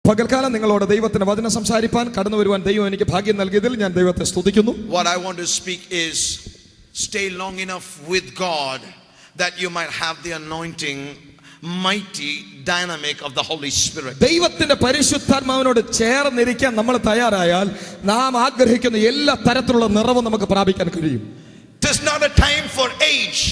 പകൽക്കാലം നിങ്ങളോട് ദൈവത്തിന്റെ വചനം സംസാരിപ്പാൻ കടന്നു വരുവാൻ ദൈവം എനിക്ക് ഭാഗ്യം നൽകിയതിൽ ഞാൻ ദൈവത്തെ സ്തുതിക്കുന്നു. What I want to speak is stay long enough with God that you might have the anointing, mighty dynamic of the Holy Spirit. ദൈവത്തിന്റെ പരിശുദ്ധാത്മാവിനോട് ചേർന്നിരിക്കാൻ നമ്മൾ തയ്യാറായാൽ നാം ആഗ്രഹിക്കുന്ന എല്ലാ തരത്തിലുള്ള നിറവും നമുക്ക് പ്രാപിക്കാൻ കഴിയും. This is not a time for age.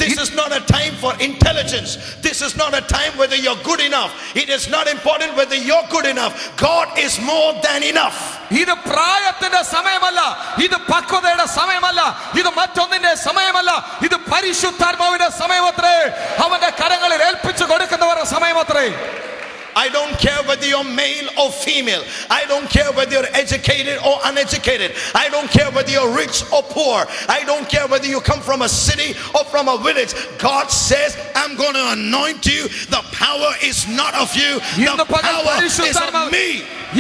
This is not a time for intelligence. This is not a time whether you're good enough. It is not important whether you're good enough. God is more than enough. ഇത് പ്രായത്തിന്റെ സമയമല്ല, ഇത് പക്വതയുടെ സമയമല്ല, ഇത് മറ്റൊന്നിന്റെ സമയമല്ല, ഇത് പരിശുദ്ധാത്മാവിന്റെ സമയമത്രേ. അവന്റെ കരങ്ങളിൽ ഏൽപ്പിച്ചു കൊടുക്കുന്നവരുടെ സമയമത്രേ. I don't care whether you're male or female. I don't care whether you're educated or uneducated. I don't care whether you're rich or poor. I don't care whether you come from a city or from a village. God says, I'm going to anoint you. The power is not of you. The power is of me.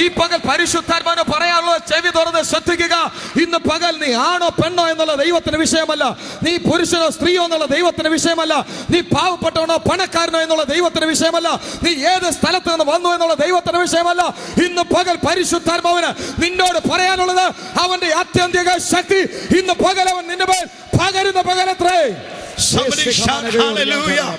ഈ പകൽ പരിശുദ്ധാത്മാവിനെ പറയാനുള്ള ചെവി തുറന്ന് ശ്രദ്ധിക്കുക. ഇന്ന് പകൽ നീ ആണോ പെണ്ണോ എന്നുള്ള ദൈവത്തിന്റെ വിഷയമല്ല, നീ പുരുഷനോ സ്ത്രീയോ എന്നുള്ള ദൈവത്തിന്റെ വിഷയമല്ല, നീ പാവപ്പെട്ടവനോ പണക്കാരനോ എന്നുള്ള ദൈവത്തിന്റെ വിഷയമല്ല, നീ ഏത് സ്ഥലത്ത് നിന്ന് വന്നു എന്നുള്ള ദൈവത്തിന്റെ വിഷയമല്ല. ഇന്ന് പകൽ പരിശുദ്ധാത്മാവിന് നിന്നോട് പറയാനുള്ളത് അവന്റെ ആത്യന്തിക ശക്തി ഇന്ന് പകൽ അവൻ നിന്റെ മേൽ പകരുന്ന പകലത്രേ. Somebody shout hallelujah.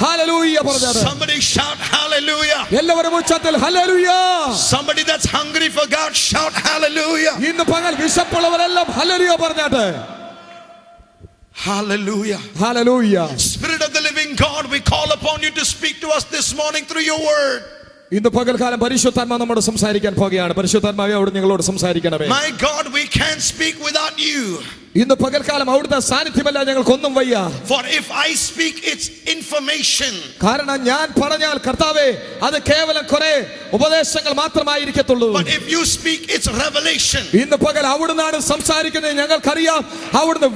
Hallelujah. Somebody shout hallelujah. എല്ലാവരും ഉച്ചത്തിൽ hallelujah. Somebody that's hungry for God shout hallelujah. ഇന്ന് പകൽ വിശപ്പുള്ളവരെല്ലാം hallelujah പറഞ്ഞാട്ടെ. Hallelujah. Hallelujah. Spirit of the living God, we call upon you to speak to us this morning through your word. ഇന്ന് പകൽക്കാലം പരിശുദ്ധാത്മാവ് നമ്മോട് സംസാരിക്കാൻ പോകുകയാണ്. പരിശുദ്ധാത്മാവേ അവിടുന്ന് ഞങ്ങളോട് സംസാരിക്കണമേ. My God, we can't speak without you. ഇന്ന് പകൽക്കാലം അവിടുത്തെ സാന്നിധ്യമല്ല ഞങ്ങൾക്കൊന്നും വയ്യ. For if I speak, it's information. കാരണം ഞാൻ പറഞ്ഞാൽ കർത്താവേ അത് കേവലം കുറെ ഉപദേശങ്ങൾ മാത്രമായിരിക്കത്തുള്ളൂ. But if you speak, it's revelation. ഇന്ന് പകൽ അവിടുന്നാണ് സംസാരിക്കുന്നത്. ഞങ്ങൾക്കറിയാം അവിടുന്ന്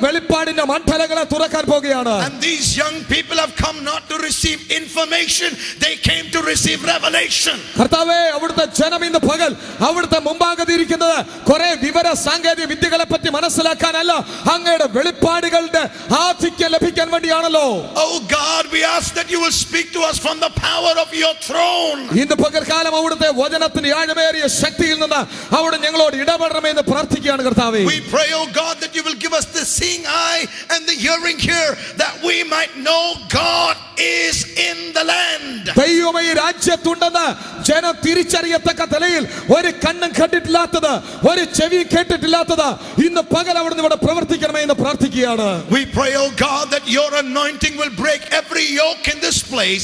വെളിപ്പാടിന്റെ മണ്ഡലങ്ങളെ തുറക്കാൻ പോകുകയാണ്. And these young people have come not to receive information, they came to receive revelation. കർത്താവേ അവിടുത്തെ ജനം ഇന്ന് പകൽ അവിടുത്തെ മുമ്പാകതിരിക്കുന്നത് കുറെ വിവര സാങ്കേതിക വിദ്യകളെ പറ്റി മനസ്സിലാക്കാനല്ല, അങ്ങയുടെ വെളിപ്പാടുകളുടെ ആധിക്യം ലഭിക്കാൻ വേണ്ടിയാണല്ലോ. Oh God, we ask that you will speak to us from the power of your throne. ഇന്ന് പകൽക്കാലം അവിടുത്തെ വചനത്തിന്റെ ആഴമേറിയ ശക്തിയിൽ നിന്ന് അവിടെ ഞങ്ങളോട് ഇടപെടണമെന്ന് പ്രാർത്ഥിക്കുകയാണ് കർത്താവേ. We pray, oh God, that you will give us the seeing eye and the hearing ear, that we might know God is in the land. ദൈവമേ ഈ രാജ്യത്തുണ്ടെന്ന് ജനം തിരിച്ചറിയത്തക്ക നിലയിൽ ഒരു കണ്ണും കണ്ടിട്ടില്ലാത്തത്, ഒരു ചെവിയും കേട്ടിട്ടില്ലാത്തത് ഇന്ന് പകൽ അവിടുന്ന് ഇവിടെ പ്രവർത്തിക്കണമേ എന്ന് പ്രാർത്ഥിക്കുകയാണ്. We pray, oh God, that your anointing will break every yoke in this place.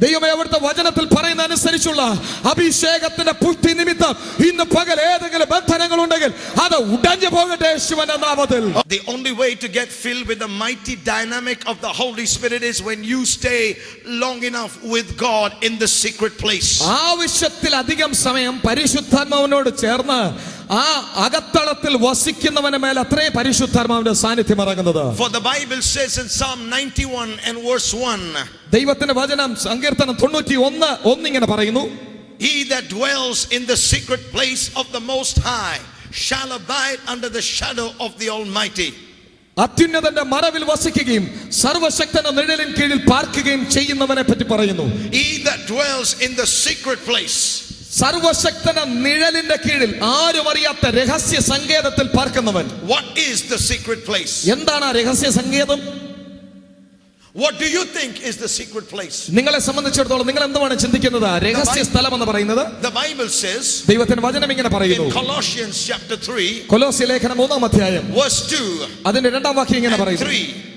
ദൈവമേ അവിടുത്തെ വചനത്തിൽ പറയുന്ന അനുസരിച്ചുള്ള അഭിഷേകത്തിന്റെ പുഷ്ടി നിമിത്തം ഇന്ന് പകൽ ഏതെങ്കിലും ബന്ധനങ്ങൾ ഉണ്ടെങ്കിൽ അത് ഉടഞ്ഞു പോകട്ടെ യേശുവിന്റെ നാമത്തിൽ. The only way to get filled with the mighty dynamic of the Holy Spirit is when you stay long enough with God in the secret place. ആവശ്യത്തിലധികം സമയം പരിശുദ്ധാത്മാവിനോട് ചേർന്ന് ആ അകത്തളത്തിൽ വസിക്കുന്നവന്റെ മേൽ അത്രേ പരിശുദ്ധാത്മാവിന്റെ സാന്നിധ്യം ഇറങ്ങുന്നത്. For the Bible says in Psalm 91 and verse 1, ദൈവത്തിന്റെ വചനം സങ്കീർത്തനം 91:1 ഇങ്ങനെ പറയുന്നു, He that dwells in the secret place of the Most High shall abide under the shadow of the Almighty. അത്യുന്നതന്റെ മറവിൽ വസിക്കുകയും സർവശക്തന്റെ നിഴലിൻ കീഴിൽ പാർക്കുകയും ചെയ്യുന്നവനെ പറ്റി പറയുന്നു. He that dwells in the secret place. സർവശക്തന നിഴലിന്റെ കീഴിൽ ആരും അറിയാത്ത രഹസ്യ സങ്കേതത്തിൽ പാർക്കുന്നവൻ. What is the secret place? എന്താണ് രഹസ്യ സങ്കേതം? What do you think is the secret place? നിങ്ങളെ സംബന്ധിച്ചിടത്തോളം നിങ്ങൾ എന്താണ് ചിന്തിക്കുന്നത് രഹസ്യ സ്ഥലം എന്ന് പറയുന്നത്? The Bible says, ദൈവത്തിന്റെ വചനം ഇങ്ങനെ പറയുന്നു, in Colossians chapter 3, കൊലോസ്യ ലേഖനം 3-ാം അധ്യായം verse 2, അതിന്റെ 2-ാം വാക്യം ഇങ്ങനെ പറയുന്നു,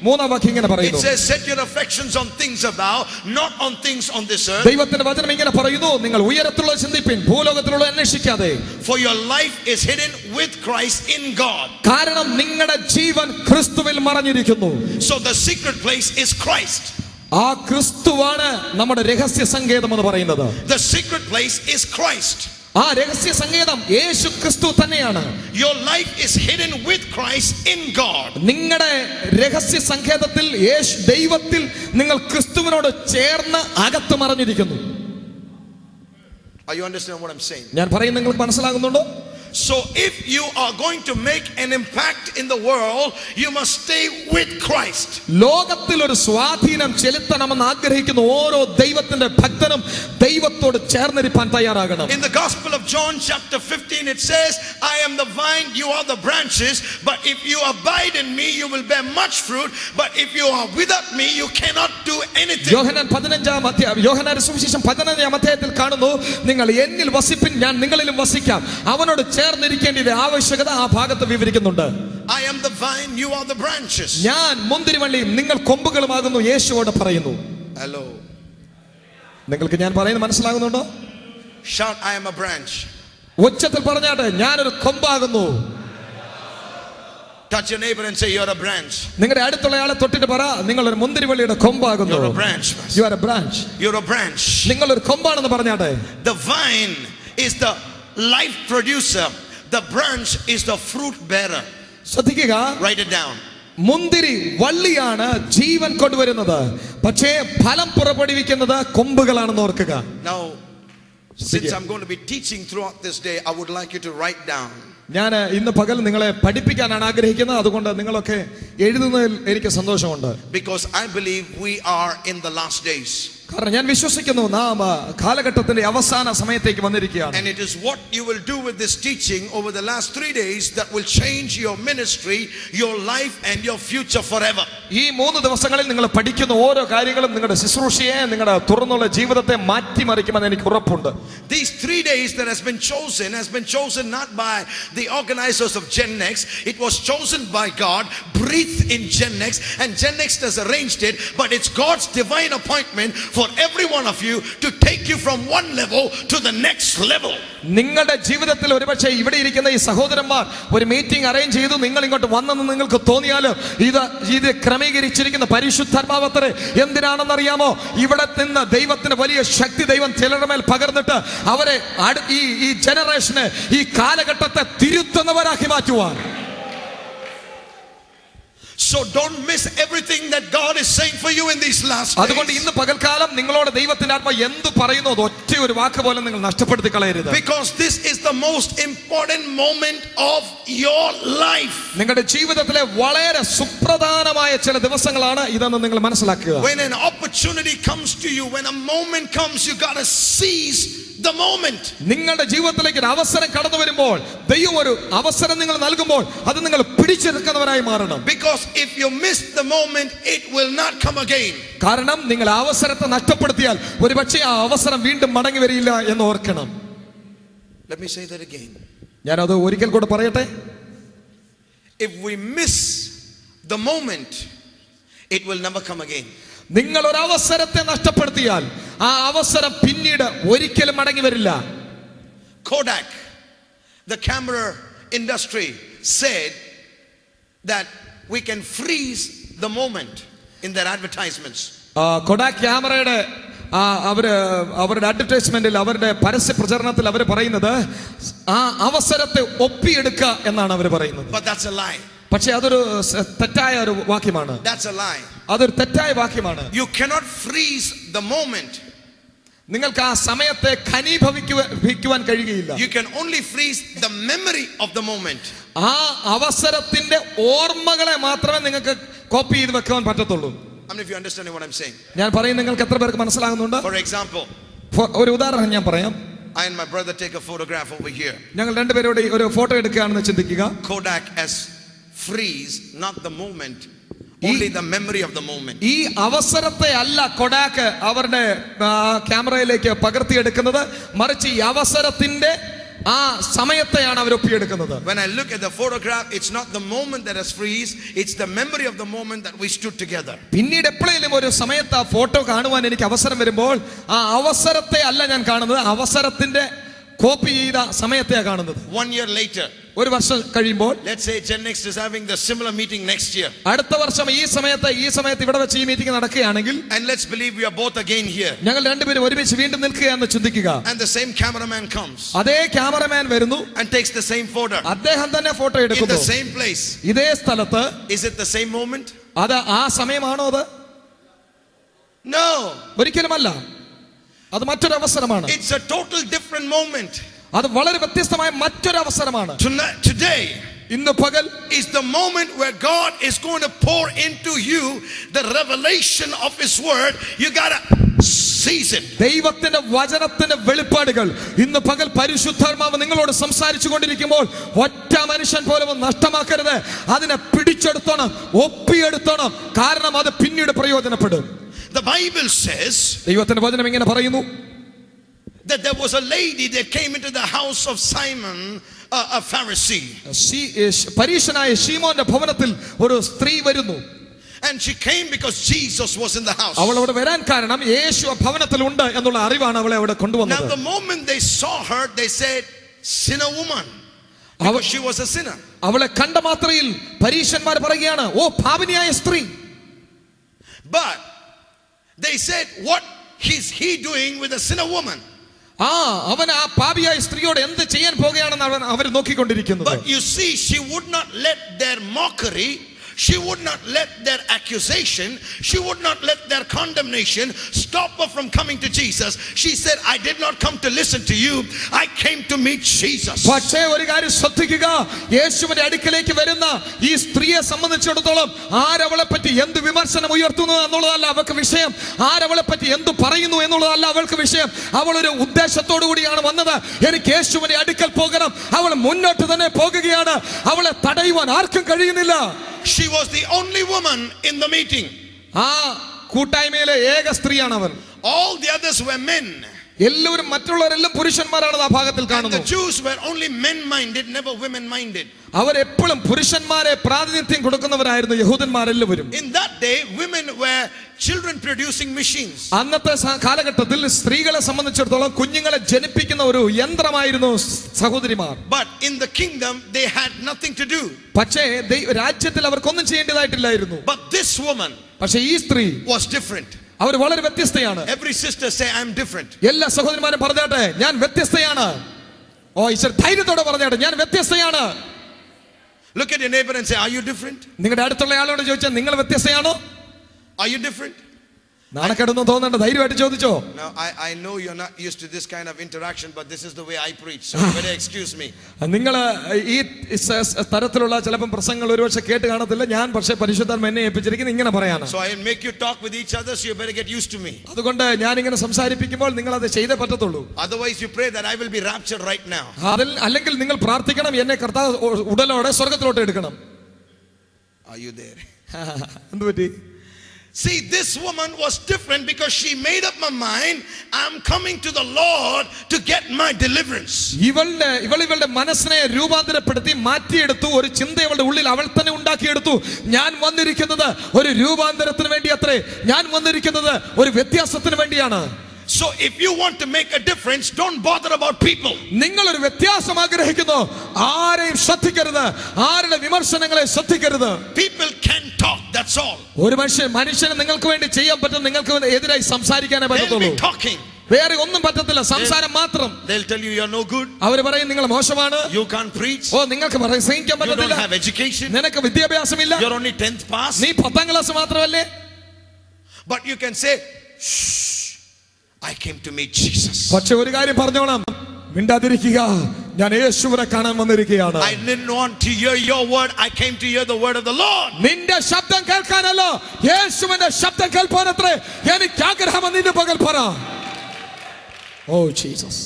3-ാം വാക്യം ഇങ്ങനെ പറയുന്നു, it says, set your affections on things above, not on things on this earth. ദൈവത്തിന്റെ വചനം ഇങ്ങനെ പറയുന്നു, നിങ്ങൾ ഉയരത്തിലുള്ള ചിന്തിപ്പിൻ, ഭൂലോകത്തിലുള്ള അന്വേഷിക്കാതെ. For your life is hidden with Christ in God. കാരണം നിങ്ങളുടെ ജീവൻ ക്രിസ്തുവിൽ മറഞ്ഞിരിക്കുന്നു. So the secret place is Christ. ആ ക്രിസ്തുവാണ് നമ്മുടെ രഹസ്യ സങ്കേതം എന്ന് പറയുന്നത്. The secret place is Christ. ആ രഹസ്യ സങ്കേതം യേശു ക്രിസ്തു തന്നെയാണ്. Your life is hidden with Christ in God. നിങ്ങളുടെ രഹസ്യ സങ്കേതത്തിൽ ദൈവത്തിൽ നിങ്ങൾ ക്രിസ്തുവിനോട് ചേർന്ന് അകത്ത് മറഞ്ഞിരിക്കുന്നു. Are you understanding what I'm saying? ഞാൻ പറയുന്നത് നിങ്ങൾക്ക് മനസ്സിലാകുന്നുണ്ടോ? So if you are going to make an impact in the world, you must stay with Christ. ലോകത്തിൽ ഒരു സ്വാധീനം ചെലുത്തണമെന്ന് ആഗ്രഹിക്കുന്ന ഓരോ ദൈവത്തിന്റെ ഭക്തനും ദൈവത്തോട് ചേർന്നിരിക്കാൻ തയ്യാറാകണം. In the Gospel of John chapter 15 it says, I am the vine, you are the branches, but if you abide in me you will bear much fruit, but if you are without me you cannot do anything. യോഹന്നാന്റെ സുവിശേഷം 15-ാം അധ്യായത്തിൽ കാണുന്നു, നിങ്ങൾ എന്നിൽ വസിപ്പിൻ, ഞാൻ നിങ്ങളിലും വസിക്കാം. അവനോട് ചേർന്നിരിക്കേണ്ടതിന്റെ ആവശ്യകത ആ ഭാഗത്ത് വിവരിക്കുന്നുണ്ട്. I am the vine, you are the branches. ഞാൻ മുന്തിരിവള്ളിയും നിങ്ങൾ കൊമ്പുകളുമാകുന്നു യേശുവോട് പറയുന്നു. Hello. നിങ്ങൾക്ക് ഞാൻ പറയുന്നത് മനസ്സിലാകുന്നുണ്ടോ? Shout, I am a branch. ഉച്ചത്തിൽ പറഞ്ഞാട്ടെ, ഞാനൊരു കൊമ്പാകുന്നു. Touch your neighbor and say, you're a branch. നിങ്ങളുടെ അടുത്തുള്ളയാളെ തൊട്ടിട്ട് പറ, നിങ്ങൾ ഒരു മുന്തിരിവള്ളിയുടെ കൊമ്പാകുന്നു. You're a branch. You are a branch. You're a branch. നിങ്ങൾ ഒരു കൊമ്പാണെന്ന് പറഞ്ഞാട്ടെ. The vine is the life producer. The branch is the fruit bearer. ശ്രദ്ധിക്കുക. Write it down. മുന്തിരി വള്ളിയാണ് ജീവൻ കൊണ്ടുവരുന്നത്, പക്ഷേ ഫലം പുറപ്പെടുവിക്കുന്നത് കൊമ്പുകളാണെന്ന് ഓർക്കുക. Now, since I'm going to be teaching throughout this day, I would like you to write down. ഞാൻ ഇന്ന് പകൽ നിങ്ങളെ പഠിപ്പിക്കാനാണ് ആഗ്രഹിക്കുന്നത്. അതുകൊണ്ട് നിങ്ങളൊക്കെ എഴുതുന്നതിൽ എനിക്ക് സന്തോഷമുണ്ട്. Because I believe we are in the last days. കാരണം ഞാൻ വിശ്വസിക്കുന്നു നാം കാലഘട്ടത്തിന്റെ അവസാന സമയത്തേക്ക് വന്നിരിക്കുകയാണ്. And it is what you will do with this teaching over the last 3 days that will change your ministry, your life and your future forever. ഈ 3 ദിവസങ്ങളിൽ നിങ്ങൾ പഠിക്കുന്ന ഓരോ കാര്യങ്ങളും നിങ്ങളുടെ ശുശ്രൂഷയെ, നിങ്ങളുടെ തുറന്നുള്ള ജീവിതത്തെ മാറ്റിമറിക്കുമെന്ന് എനിക്ക് ഉറപ്പുണ്ട്. These 3 days that has been chosen not by the organizers of Gen Next. It was chosen by God, breathed in Gen Next, and Gen Next has arranged it, but it's God's divine appointment for every one of you to take you from one level to the next level. നിങ്ങളുടെ ജീവിതത്തിൽ ഒരുപക്ഷെ ഇവിടെ ഇരിക്കുന്ന ഈ സഹോദരന്മാർ ഒരു meeting arrange ചെയ്തു, നിങ്ങൾ ഇങ്ങോട്ട് വന്നെന്ന് നിങ്ങൾക്ക് തോന്നിയാലും ഇത് ക്രമീകരിച്ചിരിക്കുന്ന പരിശുദ്ധാത്മാവത്രേ. എന്തിനാണെന്നറിയാമോ? ഇവിടെ നിന്ന് ദൈവത്തിന് വലിയ ശക്തി ദൈവം ചിലരുടെ മേൽ പകർന്നിട്ട് അവരെ ഈ ജനറേഷന്, ഈ കാലഘട്ടത്തെ തിരുത്തുന്നവരാക്കി മാറ്റുവാൻ. So don't miss everything that God is saying for you in these last days. അതുകൊണ്ട് ഇന്ന് പകൽക്കാലം നിങ്ങളോട് ദൈവത്തിന്റെ ആത്മാവ് എന്തു പറയുന്നു അത് ഒറ്റ ഒരു വാക്ക് പോലും നിങ്ങൾ നഷ്ടപ്പെടുത്തി കളയരുത്. Because this is the most important moment of your life. നിങ്ങളുടെ ജീവിതത്തിലെ വളരെ സുപ്രധാനമായ ചില ദിവസങ്ങളാണ് ഇതെന്ന് നിങ്ങൾ മനസ്സിലാക്കുക. When an opportunity comes to you, when a moment comes, you got to seize the moment. നിങ്ങളുടെ ജീവിതത്തിലേക്ക് ഒരു അവസരം കടന്നു വരുമ്പോൾ, ദൈവം ഒരു അവസരം നിങ്ങൾ നൽകുമ്പോൾ അത് നിങ്ങൾ പിടിച്ചെടുക്കുന്നവരായി മാറണം. Because if you miss the moment, it will not come again. കാരണം നിങ്ങൾ ആ അവസരത്തെ നഷ്ടപ്പെടുത്തിയാൽ ഒരുപക്ഷേ ആ അവസരം വീണ്ടും മടങ്ങി വരില്ല എന്ന് ഓർക്കണം. Let me say that again. ഞാനത് ഒരിക്കൽ കൂടെ പറയട്ടെ. If we miss the moment, it will never come again. നിങ്ങൾ ഒരു അവസരത്തെ നഷ്ടപ്പെടുത്തിയാൽ ആ അവസരം പിന്നീട് ഒരിക്കലും മടങ്ങി വരില്ല. Kodak, the camera industry, said that we can freeze the moment in their advertisements. Kodak ക്യാമറയുടെ അവരുടെ അഡ്വർടൈസ്മെന്റിൽ, അവരുടെ പരസ്യ പ്രചരണത്തിൽ അവർ പറയുന്നത് ആ അവസരത്തെ ഒപ്പിയെടുക്കുക എന്നാണ് അവർ പറയുന്നത്. But that's a lie. പക്ഷേ അതൊരു തെറ്റായ ഒരു വാക്യമാണ്. That's a lie. അതൊരു തെറ്റായ വാക്യമാണ്. You cannot freeze the moment. നിങ്ങൾക്ക് ആ സമയത്തെ ഘനീഭവിക്കുവാൻ കഴിയുകയില്ല. You can only freeze the memory of the moment. ആ അവസരത്തിന്റെ ഓർമ്മകളെ മാത്രമേ നിങ്ങൾക്ക് കോപ്പി ചെയ്ത് വെക്കാൻ പറ്റത്തുള്ളൂ. How many of you understand what I'm saying? ഞാൻ പറയുന്നത് നിങ്ങൾക്ക് എത്ര പേർക്ക് മനസ്സിലാകുന്നുണ്ട്? For example, ഒരു ഉദാഹരണം ഞാൻ പറയാം. I and my brother take a photograph over here. ഞങ്ങൾ രണ്ടുപേരോട് ഒരു ഫോട്ടോ എടുക്കുകയാണെന്ന് ചിന്തിക്കുക. Kodak has freeze not the moment, only the memory of the moment. ഈ അവസരത്തെ അല്ല കൊഡാക്ക് അവരുടെ ക്യാമറയിലേക്ക് പകർത്തിയെടുക്കുന്നത്, മറിച്ച് ഈ അവസരത്തിന്റെ ആ സമയത്തെയാണ് അവർ ഒപ്പിയെടുക്കുന്നത്. When I look at the photograph, it's not the moment that has freeze, it's the memory of the moment that we stood together. പിന്നീട് എപ്പോഴെങ്കിലും ഒരു സമയത്ത് ആ ഫോട്ടോ കാണുവാൻ എനിക്ക് അവസരം വരുമ്പോൾ ആ അവസരത്തെ അല്ല ഞാൻ കാണുന്നത്, അവസരത്തിന്റെ കോപ്പി ചെയ്ത സമയത്തെയാണ് കാണുന്നത്. 1 year later, ഒരു വർഷം കഴിയുമ്പോൾ, let's say Gen Next is having the similar meeting next year. അടുത്ത വർഷം ഈ സമയത്ത് ഇവിടെ വെച്ച് ഈ മീറ്റിംഗ് നടക്കുകയാണെങ്കിൽ, and let's believe we are both again here, ഞങ്ങൾ രണ്ടുപേരും ഒരുമിച്ച് വീണ്ടും നിൽക്കുകയാണെന്ന് ചിന്തിക്കുക. and the same cameraman comes, അതേ ക്യാമറമാൻ വരുന്നു, and takes the same photo, അദ്ദേഹം തന്നെ ഫോട്ടോ in എടുക്കുന്നു, the same place, ഇതേ സ്ഥലത്ത്. is it the same moment? അത് ആ സമയമാണോ അത്? No, ഒരിക്കലുമല്ല. അത് മറ്റൊരു അവസരമാണ്. it's a total different moment. അത് വളരെ വ്യത്യസ്തമായ മറ്റൊരു അവസരമാണ്. Today ഇന്ന് പകൽ is the moment where God is going to pour into you the revelation of His word. You gotta seize it. ദൈവത്തിന്റെ വചനത്തിന്റെ വെളിപ്പാടുകൾ ഇന്ന് പകൽ പരിശുദ്ധാത്മാവ് നിങ്ങളോട് സംസാരിച്ചു കൊണ്ടിരിക്കുമ്പോൾ ഒറ്റ മനുഷ്യൻ പോലും നഷ്ടമാക്കരുത്. അതിനെ പിടിച്ചെടുത്തോണം, ഒപ്പിയെടുത്തോണം. കാരണം അത് പിന്നീട് പ്രയോജനപ്പെടും. The Bible says ദൈവത്തിന്റെ വചനം ഇങ്ങനെ പറയുന്നു that there was a lady that came into the house of Simon, a Pharisee. പരീശനായ ശീമോന്റെ ഭവനത്തിൽ ഒരു സ്ത്രീ വരുന്നു. And she came because Jesus was in the house. അവൾ അവിടെ വരാൻ കാരണം യേശു ഭവനത്തിൽ ഉണ്ട് എന്നുള്ള അറിവാണ് അവളെ അവിടെ കൊണ്ടുവന്നത്. Now the moment they saw her, they said, "Sinner woman," because she was a sinner. അവളെ കണ്ട മാത്രയിൽ പരീശന്മാർ പറയുകയാണ്, ഓ പാപിനിയായ സ്ത്രീ. But they said, what is he doing with a sinner woman? അവൻ ആ പാപിയായ സ്ത്രീയോട് എന്ത് ചെയ്യാൻ പോകുകയാണെന്ന് അവർ നോക്കിക്കൊണ്ടിരിക്കുന്നത്. But you see, she would not let their mockery, she would not let their accusation, she would not let their condemnation stop her from coming to Jesus. She said, "I did not come to listen to you, I came to meet Jesus." പക്ഷേ ഒരു കാര്യം ശ്രദ്ധിക്കുക, യേശുവിന്റെ അടുക്കലേക്ക് വരുന്ന ഈ സ്ത്രീയെ സംബന്ധിച്ചിടത്തോളം ആരവളെ പറ്റി എന്ത് വിമർശനം ഉയർത്തുന്നു എന്നുള്ളതല്ല അവൾക്ക് വിഷയം, ആരവളെ പറ്റി എന്ത് പറയുന്നു എന്നുള്ളതല്ല അവൾക്ക് വിഷയം. അവൾ ഒരു ഉദ്ദേശത്തോടു കൂടിയാണ് വന്നത്, എനിക്ക് യേശുവിന്റെ അടുക്കൽ പോകണം. അവൾ മുന്നോട്ട് തന്നെ പോകുകയാണ്, അവളെ തടയുവാൻ ആർക്കും കഴിയുന്നില്ല. She was the only woman in the meeting. ആ കൂട്ടായ്മയിലെ ഏക സ്ത്രീയാണ് അവൻ. All the others were men. എല്ലാവരും മറ്റുള്ളവരെല്ലാം പുരുഷന്മാരാണ് ആ ഭാഗത്തിൽ കാണുന്നത്. The Jews were only men minded, never women minded. അവരെപ്പോഴും പുരുഷന്മാരെ പ്രാതിനിധ്യം കൊടുക്കുന്നവരായിരുന്നു യഹൂദന്മാരെല്ലാവരും. In that day women were children producing machines. അന്നത്തെ കാലഘട്ടത്തിൽ സ്ത്രീകളെ സംബന്ധിച്ചിടത്തോളം കുഞ്ഞുങ്ങളെ ജനിപ്പിക്കുന്ന ഒരു യന്ത്രമായിരുന്നു സഹോദരിമാർ. But in the kingdom they had nothing to do. പക്ഷേ രാജ്യത്തിൽ അവർക്കൊന്നും ചെയ്യേണ്ടതായിട്ടില്ലായിരുന്നു. But this woman പക്ഷേ ഈ സ്ത്രീ was different. അവർ വളരെ വ്യത്യസ്തയാണ്. Every sister say, "I am different." എല്ലാ സഹോദരിമാരും പറഞ്ഞാട്ടെ, ഞാൻ വ്യത്യസ്തയാണ്. ഓ ഈശ്വര ധൈര്യത്തോടെ പറഞ്ഞാട്ടെ, ഞാൻ വ്യത്യസ്തയാണ്. Look at your neighbor and say, "Are you different?" നിങ്ങളുടെ അടുത്തുള്ള ആളോട് ചോദിച്ചാൽ നിങ്ങൾ വ്യത്യസ്തയാണോ? Are you different? നാണക്കെടുന്നു തോന്നണ്ട, ധൈര്യമായിട്ട് ചോദിച്ചോ. Now I know you're not used to this kind of interaction, but this is the way I preach, so you better excuse me. നിങ്ങൾ ഈ തരത്തിലുള്ള ചിലപ്പോൾ പ്രസംഗങ്ങൾ ഒരുപക്ഷെ കേട്ട് കാണത്തില്ല. ഞാൻ പക്ഷേ പരിശുദ്ധാത്മാവ് എന്നെ ഏൽപ്പിച്ചിരിക്കുന്നത് ഇങ്ങനെ പറയാനാണ്. So I make you talk with each other, so you better get used to me. അതുകൊണ്ട് ഞാൻ ഇങ്ങനെ സംസാരിപ്പിക്കുമ്പോൾ നിങ്ങൾ അത് ചെയ്തേ പറ്റത്തുള്ളൂ. Otherwise you pray that I will be raptured right now. അല്ലെങ്കിൽ നിങ്ങൾ പ്രാർത്ഥിക്കണം, എന്നെ കർത്താവ് ഉടലോടെ സ്വർഗ്ഗത്തിലോട്ട് എടുക്കണം. Are you there? എന്ത് പറ്റി? See, this woman was different because she made up her mind, I'm coming to the Lord to get my deliverance. ഇവളുടെ മനസ്സിനെ രൂപാന്തരപ്പെടുത്തി മാറ്റിയെടുത്തു. ഒരു ചിന്ത ഇവളുടെ ഉള്ളിൽ അവൾ തന്നെ ഉണ്ടാക്കിയെടുത്തു. ഞാൻ വന്നിരിക്കുന്നത് ഒരു രൂപാന്തരത്തിന് വേണ്ടി അത്രേ, ഞാൻ വന്നിരിക്കുന്നത് ഒരു വ്യത്യാസത്തിന് വേണ്ടിയാണ്. So if you want to make a difference, don't bother about people. നിങ്ങൾ ഒരു വ്യത്യാസം ആഗ്രഹിക്കുന്നു, ആരെയും ശ്രദ്ധിക്കരുത്, ആരുടെ വിമർശനങ്ങളെ ശ്രദ്ധിക്കരുത്. People can talk, that's all. ഒരു മനുഷ്യന് നിങ്ങൾക്ക് വേണ്ടി ചെയ്യാൻ പറ്റും, നിങ്ങൾക്ക് എതിരായി സംസാരിക്കാനേ പറ്റത്തുള്ളൂ. വേറെ ഒന്നും പറ്റത്തില്ല, സംസാരം മാത്രം. They'll tell you you're no good. അവർ പറയും നിങ്ങൾ മോശമാണ്, you can't preach, ഓ നിങ്ങൾക്ക് പ്രസംഗിക്കാൻ പറ്റത്തില്ല, you don't have education, നിനക്ക് വിദ്യാഭ്യാസമില്ല, you're only 10th pass, നീ 10ാം ക്ലാസ് മാത്രമല്ലേ. But you can say, shh, I came to meet Jesus. പക്ഷേ ഒരു കാര്യം പറഞ്ഞോണം, മിണ്ടാതിരിക്കുക, ഞാൻ യേശുവിനെ കാണാൻ വന്നിരിക്കുകയാണ്. I didn't want to hear your word, I came to hear the word of the Lord. നിന്റെ ശബ്ദം കേൾക്കാനല്ല, യേശുവിന്റെ ശബ്ദം കേൾക്കാനത്രേ എനിക്ക് ആഗ്രഹം. നിന്റെ പകൽ പറ, oh Jesus.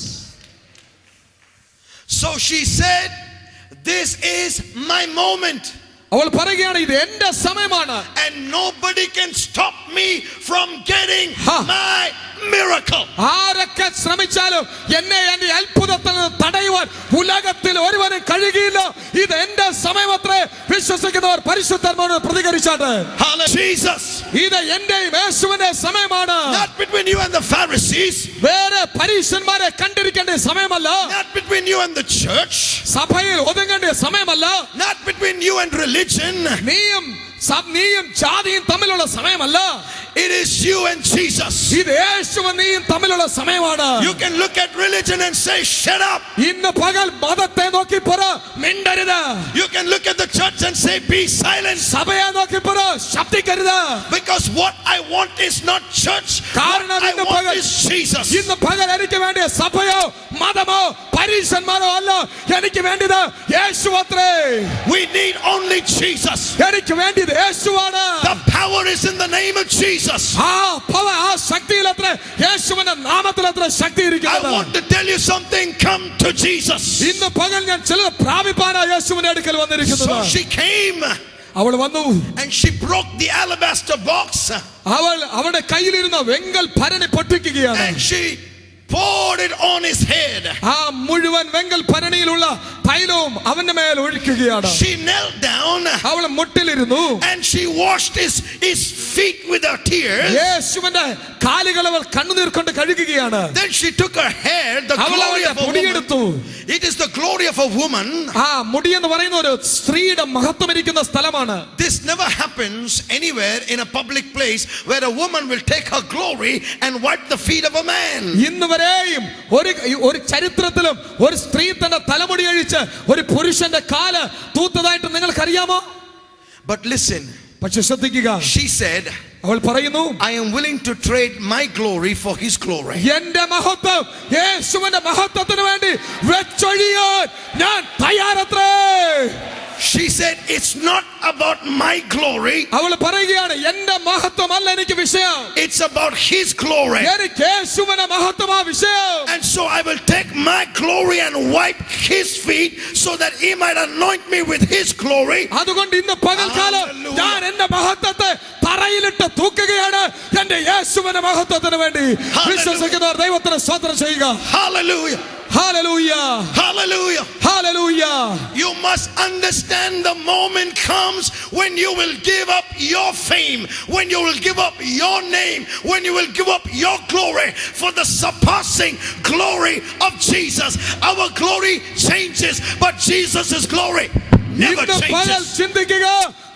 So she said, this is my moment. അവൾ പറയുകയാണ്, ഇത് എന്റെ സമയമാണ്. And nobody can stop me from getting my miracle. ആരൊക്കെ ശ്രമിച്ചാലും എന്നെ എന്റെ അത്ഭുതത്തിൽ തടയുവാൻ ഉലകത്തിൽ ഒരുവനും കഴിയില്ല. ഇത് എന്റെ സമയമത്രേ. വിശ്വസിക്കുന്നവർ പരിശുദ്ധാത്മാവിനോട് പ്രതികരിച്ചാട്ടെ. Jesus, ഇത് എന്റെയും യേശുവിന്റെ സമയമാണ്. Not between you and the Pharisees. വേറെ പരീശന്മാരെ കണ്ടിരിക്കേണ്ട സമയമല്ല. Not between you and the church. സഭയിൽ ഒതുങ്ങേണ്ട സമയമല്ല. Not between you and religion. നീയും ജാതിയും തമ്മിലുള്ള സമയമല്ല. It is you and Jesus. ഇത് യേശുവും നീയും തമ്മിലുള്ള സമയമാണ്. You can look at religion and say, shut up. ഇന്ന് പകൽ മതത്തെ നോക്കി പറ, മിണ്ടരുത്. You can look at the church and say, be silent. സഭയെ നോക്കി പറ, ശബ്ദിക്കരുത്. Because what I want is not church. What I want is Jesus. ഇന്ന് പകൽ എനിക്ക് വേണ്ടിയ സഭയോ മതമോ പരീശന്മാരോ അല്ല, എനിക്ക് വേണ്ടത് യേശു അത്രേ. We need only Jesus. എനിക്ക് വേണ്ടത് യേശുവാണ്. The power is in the name of Jesus. ആ ശക്തിയിൽ അത്ര, യേശുവിന്റെ നാമത്തിൽ അത്ര ശക്തി I ഇരിക്കുന്നത്. want to tell you something. Come to Jesus. ഇന്ന് പകൽ ഞാൻ ചിലത് പ്രാപിപ്പാനാ യേശുവിന്റെ അടുക്കൽ വന്നിരിക്കുന്നത്. So she came. അവൾ വന്നു. And she broke the alabaster box. അവൾ അവളുടെ കയ്യിലിരുന്ന വെങ്കൽ ഭരണി പൊട്ടിക്കുകയാണ്. And she poured it on his head. ആ മുഴുവൻ വെങ്കൽ ഭരണിയിലുള്ള തൈലവും അവന്റെ മേൽ ഒഴിക്കുകയാണ്. She knelt down. അവൾ മുട്ടിലിരുന്നു. And she washed his feet with her tears. യേശുവിന്റെ കാലുകൾ അവൾ കണ്ണുനീർ കൊണ്ട് കഴുകുകയാണ്. Then she took her hair, the glory of a woman. It is the glory of a woman. ആ മുടി എന്ന് പറയുന്ന ഒരു സ്ത്രീയുടെ മഹത്വം ഇരിക്കുന്ന സ്ഥലമാണ്. This never happens anywhere in a public place where a woman will take her glory and wipe the feet of a man. ഇന്ന് വരെയും ഒരു ചരിത്രത്തിലും ഒരു സ്ത്രീ തന്റെ തലമുടി അഴിച്ച് ഒരു പുരുഷന്റെ കാല് തൂത്തതായിട്ട് നിങ്ങൾക്കറിയാമോ? But listen. പക്ഷെ ശ്രദ്ധിക്കുക. She said, അവൾ പറയുന്നു, I am willing to trade my glory for his glory. എന്റെ മഹത്വം യേശുവിന്റെ മഹത്വത്തിന് വേണ്ടി വെച്ചൊഴിയാൻ ഞാൻ തയ്യാറത്രേ. She said, it's not about my glory. അവൾ പറയുകയാണ്, എന്റെ മഹത്വമല്ല എനിക്ക് വിഷയം. It's about his glory. എനിക്ക് യേശുവിന്റെ മഹത്വമാ വിഷയം. And so I will take my glory and wipe his feet so that he might anoint me with his glory. അതുകൊണ്ട് ഇന്ന് പകൽക്കാലം ഞാൻ എന്റെ മഹത്വത്തെ തറയിലിട്ട് തൂക്കുകയാണ് എന്റെ യേശുവിന്റെ മഹത്വത്തിന് വേണ്ടി. വിശ്വസിക്കുന്നവർ ദൈവത്തിന് സ്തോത്രം ചെയ്യുക. Hallelujah. Hallelujah. Hallelujah. Hallelujah. You must understand the moment comes when you will give up your fame, when you will give up your name, when you will give up your glory for the surpassing glory of Jesus. Our glory changes, but Jesus' glory never changes. ചിന്തിക്കുക,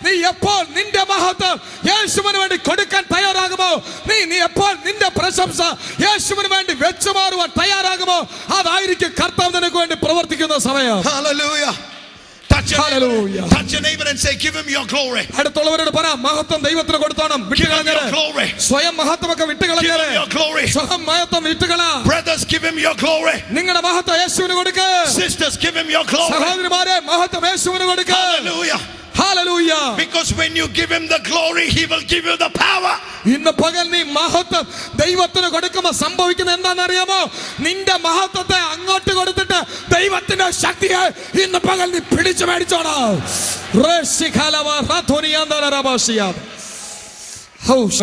നീ എപ്പോൾ നിന്റെ മഹത്വം യേശുവിന് വേണ്ടി കൊടുക്കാൻ തയ്യാറാകുമോ, നീ എപ്പോൾ നിന്റെ പ്രശംസ യേശുവിന് വേണ്ടി വെച്ചുമാറുവാൻ തയ്യാറാകുമോ, അതായിരിക്കും കർത്താവ് നിനക്ക് വേണ്ടി പ്രവർത്തിക്കുന്ന സമയം. Hallelujah. Touch your neighbor and say, give him your glory. അടുത്തുള്ളവരോട് പറ, മഹത്വം ദൈവത്തിന് കൊടുത്തോണം. സ്വയം മഹത്വമൊക്കെ വിട്ടുകളഞ്ഞേരെ. സ്വയം മഹത്വം വിട്ടുകള. Brothers, give him your glory. നിങ്ങളുടെ മഹത്വം യേശുവിന് കൊടുക്ക. Sisters, give him your glory. സഹോദരിമാരെ, മഹത്വം യേശുവിന് കൊടുക്ക. Hallelujah. Hallelujah. Because when you give him the glory, he will give you the power. ഇന്ന് പകൽ നീ മഹത്വം ദൈവത്തിന് കൊടുക്കുമ്പോൾ സംഭവിക്കുന്നത് എന്താണെന്ന് അറിയാമോ? നിന്റെ മഹത്വത്തെ അങ്ങോട്ട് കൊടുത്തിട്ട് ദൈവത്തിന്റെ ശക്തിയെ ഇന്ന് പകൽ നീ പിടിച്ചു മേടിച്ചോണം.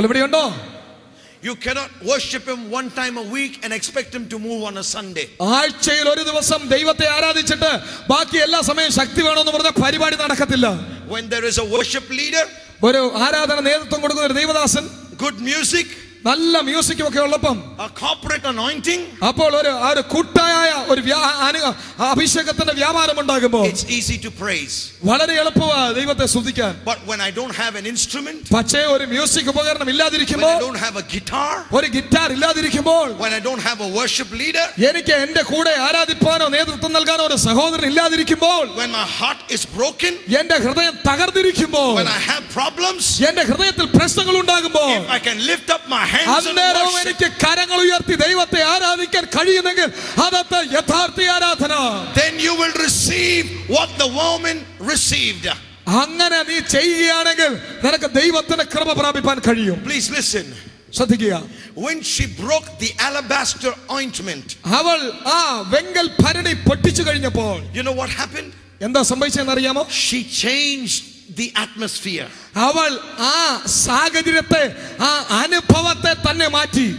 എവിടെയുണ്ടോ? You cannot worship him one time a week and expect him to move on a Sunday. ആഴ്ചയിൽ ഒരു ദിവസം ദൈവത്തെ ആരാധിച്ചിട്ട് ബാക്കി എല്ലാ സമയം ശക്തി വേണമെന്ന് പറഞ്ഞ പരിപാടി നടക്കത്തില്ല. When there is a worship leader, ഒരു ആരാധന നേതൃത്വം കൊടുക്കുന്ന ഒരു ദൈവദാസൻ, good music, നല്ല മ്യൂസിക്കും ഒക്കെ ഉള്ളപ്പം, a corporate anointing, അപ്പോൾ ഒരു കൂട്ടായ ഒരു അഭിഷേകത്തിന്റെ വ്യാപാരം ഉണ്ടാകുമ്പോൾ it's easy to praise. വളരെ എളുപ്പമാണ് ദൈവത്തെ സ്തുതിക്കാൻ. But when I don't have an instrument, പക്ഷേ ഒരു മ്യൂസിക് ഉപകരണം ഇല്ലാതിരിക്കുമ്പോൾ, when I don't have a guitar, ഒരു guitar ഇല്ലാതിരിക്കുമ്പോൾ, when I don't have a worship leader, എനിക്ക് എന്റെ കൂടെ ആരാധിപ്പാനോ നേതൃത്വം നൽകാനോ ഒരു സഹോദരൻ ഇല്ലാതിരിക്കുമ്പോൾ, when my heart is broken, എന്റെ ഹൃദയം തകർന്നിരിക്കുമ്പോൾ, when I have problems, എന്റെ ഹൃദയത്തിൽ പ്രശ്നങ്ങൾ ഉണ്ടാകുമ്പോൾ, if I can lift up my hands and അന്നേരം worship, എനിക്ക് കരങ്ങൾ ഉയർത്തി ദൈവത്തെ ആരാധിക്കാൻ കഴിയുന്നെങ്കിൽ അതത്തെ യഥാർത്ഥ ആരാധന. then you will receive what the woman received. അങ്ങനെ നീ ചെയ്യുകയാണെങ്കിൽ നിനക്ക് ദൈവത്തിന്റെ കൃപ പ്രാപിപ്പാൻ കഴിയും. Please listen. ശ്രദ്ധിക്കുക. When she broke the alabaster ointment, അവൾ ആ വെങ്കൽ ഭരണി പൊട്ടിച്ചു കഴിഞ്ഞപ്പോൾ, you know what happened? എന്താ സംഭവിച്ചതെന്ന് അറിയാമോ? She changed the atmosphere. അവൾ ആ സാഹചര്യത്തെ, ആ അനുഭവത്തെ തന്നെ മാറ്റി.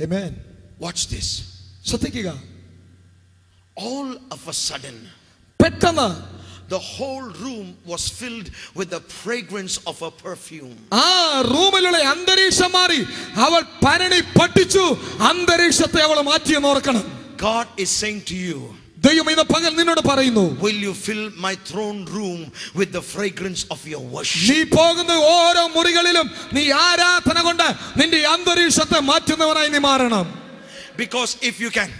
Amen. Watch this. ശ്രദ്ധിക്കുക. All of a sudden, പെട്ടെന്ന് the whole room was filled with the fragrance of a perfume. ആ റൂമിലുള്ള അന്തരീക്ഷം മാറി. അവൾ ഭരണി പൊട്ടിച്ചു, അന്തരീക്ഷത്തെ അവൾ മാറ്റിയെന്ന് ഓർക്കണം. God is saying to you, ദൈവം ഇന്ന് പകൽ നിന്നോട് പറയുന്നു, will you fill my throne room with the fragrance of your worship? നീ പോകുന്ന ഓരോ മുറികളിലും നീ ആരാധന കൊണ്ട് നിന്റെ അന്തരീക്ഷത്തെ മാറ്റുന്നവനായി നീ മാറണം. Because if you can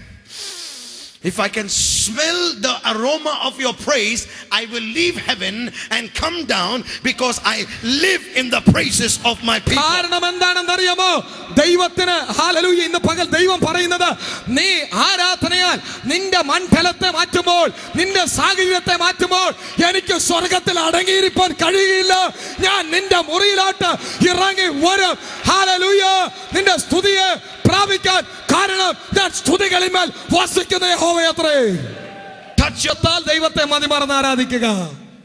If I can smell the aroma of your praise, I will leave heaven and come down, because I live in the praises of my people. കാരണം എന്താണെന്ന് അറിയാമോ? ദൈവത്തിന് ഹല്ലേലൂയ ഇന്ന് പകൽ ദൈവം പറയുന്നത്, നീ ആരാധനയാൽ നിന്റെ മണ്ഡലത്തെ മാറ്റുമ്പോൾ, നിന്റെ സാഹചര്യത്തെ മാറ്റുമ്പോൾ എനിക്ക് സ്വർഗ്ഗത്തിൽ അടങ്ങിയിരിക്കാൻ കഴിയില്ല. ഞാൻ നിന്റെ മുറിയിലോട്ട് ഇറങ്ങി വരും. ഹല്ലേലൂയ. നിന്റെ സ്തുതിയെ പ്രാപിക്കാൻ കാരണം ഞാൻ സ്തുതികളിന്മേൽ വസിക്കുന്ന യഹോവയത്രേ. Touch your താൽ ദൈവത്തെ മതിമറന്ന് ആരാധിക്കുക.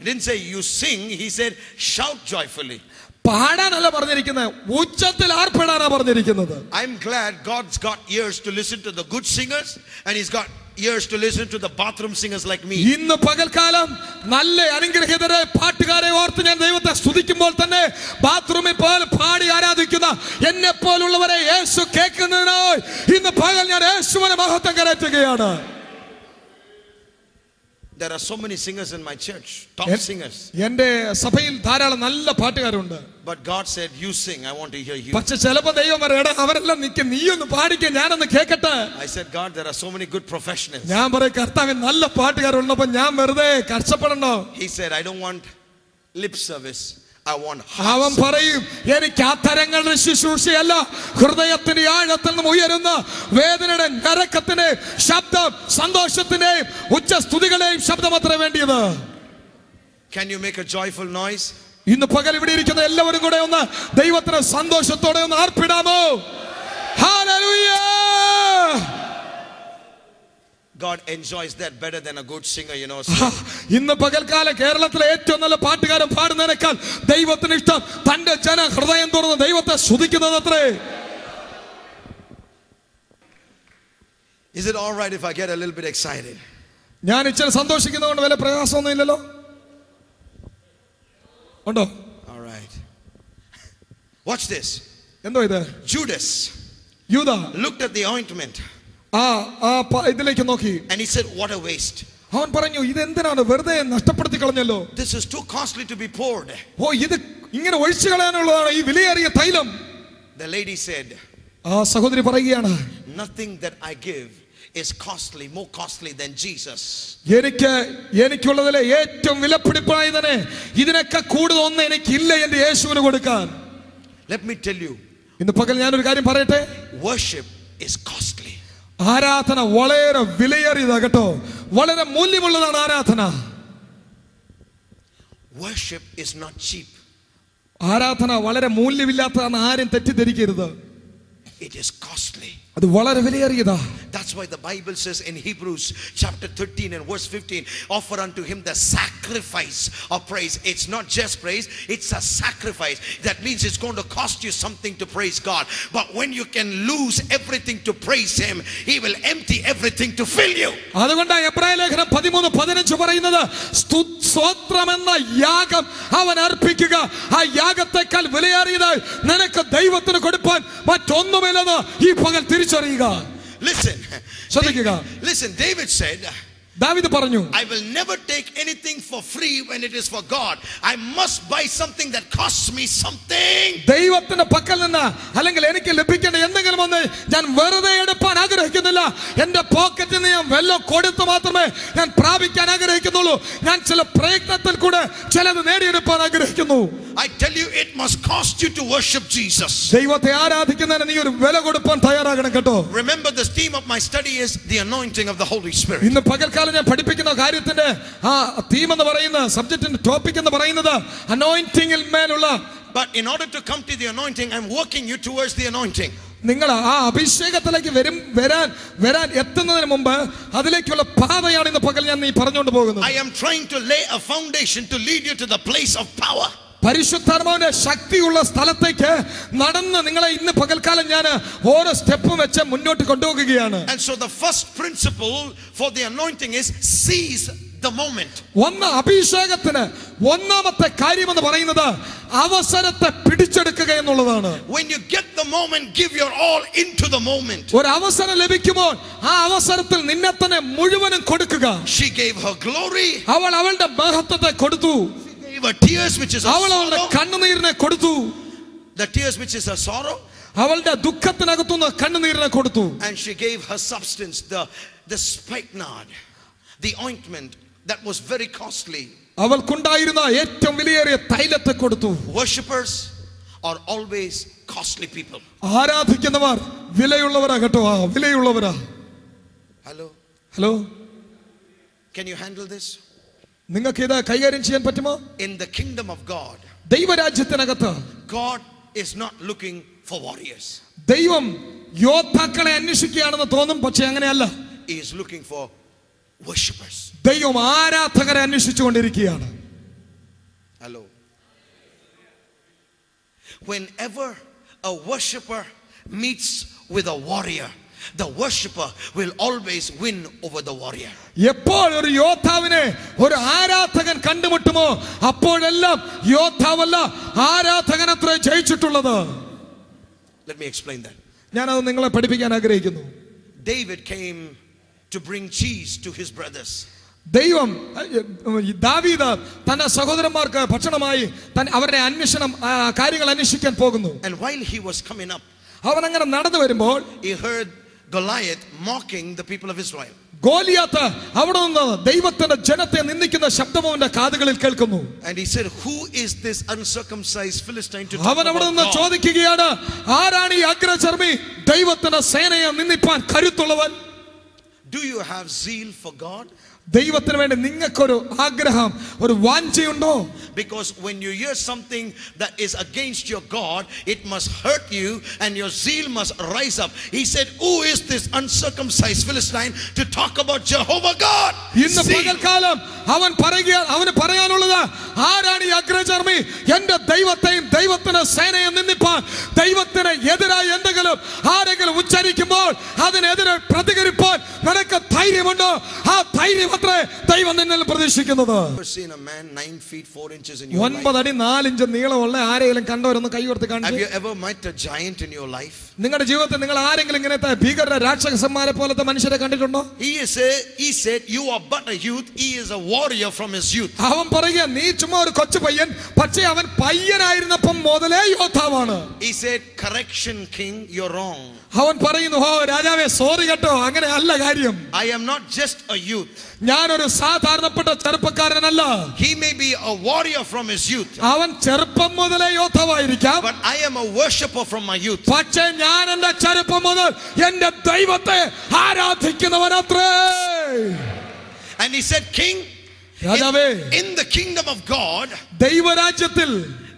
He didn't say you sing, he said shout joyfully. പാടാനല്ല പറഞ്ഞിരിക്കുന്നത്, ഉച്ചത്തിൽ ആർപ്പിടാനാ പറഞ്ഞിരിക്കുന്നത്. I'm glad God's got ears to listen to the good singers, and he's got ears to listen to the bathroom singers like me. ഇന്ന് പകൽക്കാലം നല്ല അനുഗ്രഹീതരെ പാട്ടുകാരെ ഓർത്ത് ഞാൻ ദൈവത്തെ സ്തുതിക്കുമ്പോൾ തന്നെ ബാത്റൂമിൽ പോലും പാടി ആരാധിക്കുന്ന എന്നെ പോലുള്ളവരെ യേശു കേൾക്കുന്നതിനായി ഇന്ന് പകൽ ഞാൻ യേശുവിനെ മഹത്വം കരയറ്റുകയാണ്. There are so many singers in my church, top singers. എന്റെ സഭയിൽ ധാരാളം നല്ല പാട്ടുകാരുണ്ട്. But God said, you sing, I want to hear you. പക്ഷെ ചിലപ്പോ ദൈവം പറയടാ അവരെല്ലാം നിൽക്കും, നീ ഒന്ന് പാടിക്ക, ഞാനൊന്ന് കേൾക്കട്ടെ. I said, God, there are so many good professionals. ഞാൻ പറയും കർത്താവിന് നല്ല പാട്ടുകാരുള്ളപ്പോ ഞാൻ വെറുതെ കഷ്ടപ്പെടണോ? He said, I don't want lip service, I want അവൻ heart. പറയും എനിക്ക് അധരങ്ങളുടെ ശുശ്രൂഷയല്ല, ഹൃദയത്തിന്റെ ആഴത്തിൽ നിന്നും ഉയരുന്ന വേദനയുടെ നരക്കത്തിന്റെ ശബ്ദം, സന്തോഷത്തിന്റെയും ഉച്ചസ്തുതികളുടെയും ശബ്ദം അത്ര വേണ്ടിയത്. Can you make a joyful noise? ഇന്ന് പകൽ ഇവിടെ ഇരിക്കുന്ന എല്ലാവരും കൂടെ ഒന്ന് ദൈവത്തിന് സന്തോഷത്തോടെ ഒന്ന് ആർപ്പിടാമോ? Hallelujah. God enjoys that better than a good singer, you know. ഇന്ന് പകൽക്കാല കേരളത്തിലെ ഏറ്റവും നല്ല പാട്ടുകാരൻ പാടുന്നതിനേക്കാൾ ദൈവത്തിന് ഇഷ്ടം തന്റെ ജന ഹൃദയം തുറന്ന് ദൈവത്തെ സ്തുതിക്കുന്നത് അത്രേ. Is it all right if I get a little bit excited? ഞാൻ ഇച്ചിരി സന്തോഷിക്കുന്നതുകൊണ്ട് വല്ല പ്രയാസമൊന്നും ഇല്ലല്ലോ? ഉണ്ടോ? All right. Watch this. എന്തോ ഇത്? Judas യൂദ looked at the ointment ഇതിലേക്ക് നോക്കി. and he said, what a waste. അവൻ പറഞ്ഞു, ഇത് എന്തിനാണ് വെറുതെ നഷ്ടപ്പെടുത്തി കളഞ്ഞല്ലോ. This is too costly to be poured. ഓ, ഇത് ഇങ്ങനെ ഒഴിച്ചു കളയാനുള്ളതാണ് ഈ വിലയേറിയ തൈലം. The lady said, സഹോദരി പറയുകയാണ്, nothing that I give is costly, more costly than Jesus. എനിക്കുള്ളതിലെ ഏറ്റവും വിലപിടിപ്പായതിനെ ഇതിനൊക്കെ കൂടുതൽ ഒന്നും എനിക്കില്ല എന്റെ യേശുവിന് കൊടുക്കാൻ. Let me tell you, ഇന്ന് പകൽ ഞാനൊരു കാര്യം പറയട്ടെ. worship is costly. ആരാധന വളരെ വിലയേറിയതാ കേട്ടോ, വളരെ മൂല്യമുള്ളതാണ് ആരാധന. Worship is not cheap. ആരാധന വളരെ മൂല്യമില്ലാത്തതാണ്, ആരും തെറ്റിദ്ധരിക്കരുത്. It is costly. അത് വളരെ വിലയേറിയതാ. That's why the Bible says in Hebrews chapter 13 and verse 15, offer unto him the sacrifice of praise. It's not just praise, it's a sacrifice. That means it's going to cost you something to praise God. But when you can lose everything to praise him, he will empty everything to fill you. അതുകൊണ്ടാണ് എബ്രായ ലേഖനം 13:15 പറയുന്നത്, സ്തോത്രമെന്ന യാഗം അവൻ അർപ്പിക്കുക, ആ യാഗത്തെക്കാൾ വിലയേറിയതായി നിനക്ക് ദൈവത്തിന് കൊടുപ്പാൻ മറ്റൊന്നുമില്ലെന്ന് ഈ പകൽ തിരിച്ചറിയുക. Listen, David said, ദാവീദ് പറഞ്ഞു, I will never take anything for free when it is for God. I must buy something that costs me something. ദൈവത്തിന്റെ പക്കൽ നിന്ന് അല്ലെങ്കിൽ എനിക്ക് ലഭിക്കേണ്ട എന്തെങ്കിലും ഒന്ന് ഞാൻ വെറുതെ എടുപ്പാൻ ആഗ്രഹിക്കുന്നില്ല. എന്റെ പോക്കറ്റിൽ നിന്ന് ഞാൻ വല്ലതും കൊടുത്ത് മാത്രമേ ഞാൻ പ്രാപിക്കാൻ ആഗ്രഹിക്കുന്നുള്ളൂ. ഞാൻ ചില പ്രയത്നത്തിൽ കൂടെ ചിലത് നേടിയെടുപ്പാൻ ആഗ്രഹിക്കുന്നു. I tell you, it must cost you to worship Jesus. ദൈവത്തെ ആരാധിക്കുന്നതിന് നീ ഒരു വില കൊടുപ്പാൻ തയ്യാറാകണം കേട്ടോ. Remember, the theme of my study is the anointing of the Holy Spirit. ഇന്ന് പകൽക്കാലം ഞാൻ പഠിപ്പിക്കുന്ന കാര്യത്തിന്റെ തീം എന്ന് പറയുന്ന സബ്ജക്റ്റിന്റെ ടോപ്പിക് എന്ന് പറയുന്നത് അനോയിന്റിംഗിൽ മേലുള്ള. But in order to come to the anointing, I'm working you towards the anointing. നിങ്ങൾ ആ അഭിഷേകത്തിലേക്ക് വരാൻ എത്തുന്നതിന് മുമ്പ് അതിലേക്കുള്ള പാതയാണ് ഇന്ന് പകൽ ഞാൻ നീ പറഞ്ഞുകൊണ്ട് പോകുന്നത്. I am trying to lay a foundation to lead you to the place of power. പരിശുദ്ധാത്മാവിന്റെ ശക്തിയുള്ള സ്ഥലത്തേക്ക് നടന്ന് നിങ്ങളെ ഇന്ന് പകൽക്കാലം ഞാൻ ഓരോ സ്റ്റെപ്പും വെച്ച് മുന്നോട്ട് കൊണ്ടുപോകുകയാണ്. And so the first principle for the anointing is seize the moment. അഭിഷേകത്തിന് ഒന്നാമത്തെ കാര്യം എന്ന് പറയുന്നത് അവസരത്തെ പിടിച്ചെടുക്കുക എന്നുള്ളതാണ്. When you get the moment, give your all into the moment. ഒരു അവസരം ലഭിക്കുമ്പോൾ ആ അവസരത്തിൽ നിന്നെ തന്നെ മുഴുവനും കൊടുക്കുക. She gave her glory. അവൾ അവളുടെ മഹത്വത്തെ കൊടുത്തു. Tears, which is a അവളുടെ sorrow. കണ്ണുനീരിനെ കൊടുത്തു. The tears, which is a sorrow. അവളുടെ ദുഃഖത്തിനകത്തുനിന്ന് കണ്ണുനീരിനെ കൊടുത്തു. And she gave her substance, the spikenard, the ointment that was very costly. അവൾക്കുണ്ടായിരുന്ന ഏറ്റവും വിലയേറിയ തൈലത്തെ കൊടുത്തു. Worshippers are always costly people. ആരാധിക്കുന്നവർ വിലയുള്ളവരാ കേട്ടോ, വിലയുള്ളവരാ. Hello, can you handle this? നിങ്ങൾക്ക് ഇത് കൈകാര്യം ചെയ്യാൻ പറ്റുമോ? In the kingdom of God, ദൈവരാജ്യത്തിനകത്ത് God is not looking for warriors. ദൈവം യോദ്ധാക്കളെ അന്വേഷിക്കുകയാണെന്ന് തോന്നും, പക്ഷെ അങ്ങനെയല്ല. He is looking for worshippers. ദൈവം ആരാധകരെ അന്വേഷിച്ചുകൊണ്ടിരിക്കുകയാണ്. Hello. Whenever a worshipper meets with a warrior, the worshipper will always win over the warrior. എപ്പോൾ ഒരു യോദ്ധാവിനെ ഒരു ആരാധകൻ കണ്ടുമുട്ടുമോ അപ്പോഴെല്ലാം യോദ്ധാവല്ല ആരാധകനത്രേ ജയിച്ചിട്ടുള്ളത്. Let me explain that. ഞാനത് നിങ്ങളെ പഠിപ്പിക്കാൻ ആഗ്രഹിക്കുന്നു. David came to bring cheese to his brothers. ദൈവം ദാവീദ് തന്റെ സഹോദരന്മാർക്ക് ഭക്ഷണമായി അവരുടെ കാര്യങ്ങൾ അന്വേഷിക്കാൻ പോകുന്നു. And while he was coming up, അവൻ അങ്ങനെ നടന്നു വരുമ്പോൾ he heard Goliath mocking the people of Israel. Goliath അവിടെ നിന്ന് ദൈവത്തിന്റെ ജനത്തെ നിന്ദിക്കുന്ന ശബ്ദം അവന്റെ കാതുകളിൽ കേൾക്കുന്നു. And he said, who is this uncircumcised Philistine to talk അവൻ അവിടെ നിന്ന് about God? ചോദിക്കുകയാണ്, ആരാണ് ഈ അഗ്രചർമ്മി ദൈവത്തിന്റെ സേനയെ നിന്ദിപ്പാൻ കരുത്തുള്ളവൻ? Do you have zeal for God? ദൈവത്തിന് വേണ്ടി നിങ്ങൾക്കൊരു ആഗ്രഹം, ഒരു വാഞ്ചയുണ്ടോ? Because when you hear something that is against your God, it must hurt you and your zeal must rise up. He said, who is this uncircumcised Philistine to talk about Jehovah God? ഇന്ന് പകൽക്കാലം അവന് പറയാനുള്ളത്, ആരാണ് ഈ അഗ്രചർമ്മി എന്റെ ദൈവത്തെയും ദൈവത്തിന്റെ സേനയെ നിന്ദിപ്പാൻ ദൈവത്തിന് എതിരായി എന്തെങ്കിലും ആരെങ്കിലും ഉച്ചരിക്കുമ്പോൾ അതിനെതിരെ പ്രതികരിപ്പാൻ നിനക്ക് ധൈര്യമുണ്ടോ? ആ ധൈര്യം അത്രേ ദൈവം നിന്നിൽ പ്രതീക്ഷിക്കുന്നത്. 9 അടി 4 ഇഞ്ച് നീളമുള്ള ആരെങ്കിലും കണ്ടവരൊന്ന് കൈവർത്തി കാണിച്ചു. Have you ever met a giant in your life? നിങ്ങളുടെ ജീവിതത്തിൽ നിങ്ങൾ ആരെങ്കിലും ഇങ്ങനത്തെ ഭീകര രാക്ഷസന്മാരെ പോലത്തെ മനുഷ്യരെ കണ്ടിട്ടുണ്ടോ? He said you are but a youth. He is a warrior from his youth. അവൻ പറയുക, നീ ചുമ്മാ ഒരു കൊച്ചു പയ്യൻ, പക്ഷേ അവൻ പയ്യനായിരുന്നപ്പം മുതലേ യോദ്ധാവാണ്. He said, correction king, you're wrong. അവൻ പറയുന്നു, ഓ രാജാവേ സോറി കേട്ടോ, അങ്ങനെ അല്ല കാര്യം. I am not just a youth. ഞാനൊരു സാധാരണപ്പെട്ട ചെറുപ്പക്കാരനല്ല. He may be a warrior from his youth. അവൻ ചെറുപ്പം മുതലേ യോദ്ധാവായിരിക്കാം. But I am a worshipper from my youth. പക്ഷേ ഞാൻ എന്റെ ചെറുപ്പം മുതൽ എന്റെ ദൈവത്തെ ആരാധിക്കുന്നവനത്രേ. And he said, king, in the kingdom of God, ദൈവരാജ്യത്തിൽ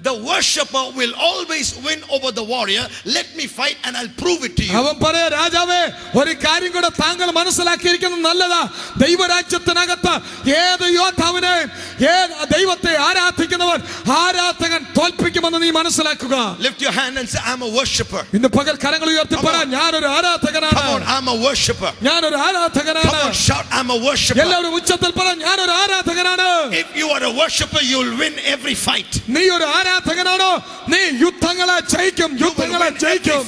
the worshipper will always win over the warrior. Let me fight and I'll prove it to you. അവൻ പറയാ, രാജാവേ ഒരു കാര്യം കൂടെ താങ്കൾ മനസ്സിലാക്കിയിരിക്കുന്നത് നല്ലതാ. ദൈവരാജ്യത്തിനകത്ത് ഏത് യോദ്ധാവിനെയും ദൈവത്തെ ആരാധിക്കുന്നവൻ ആരാധകൻ തോൽപ്പിക്കുമെന്ന് നീ മനസ്സിലാക്കുക. Lift your hand and say, I'm a worshipper. ഇന്ന് പകൽ കരങ്ങൾ ഉയർത്തി പറ, ഞാനൊരു ആരാധകനാണ്. Come on, I'm a worshipper. ഞാനൊരു ആരാധകനാണ്. Come on, shout, I'm a worshipper. എല്ലാവരും ഉച്ചത്തിൽ പറ, ഞാനൊരു ആരാധകനാണ്. If you are a worshipper, you will win every fight. നീ ഒരു ആരാധകനാണോ? നീ യുദ്ധങ്ങളെ ജയിക്കും. യുദ്ധങ്ങളെ ജയിക്കും.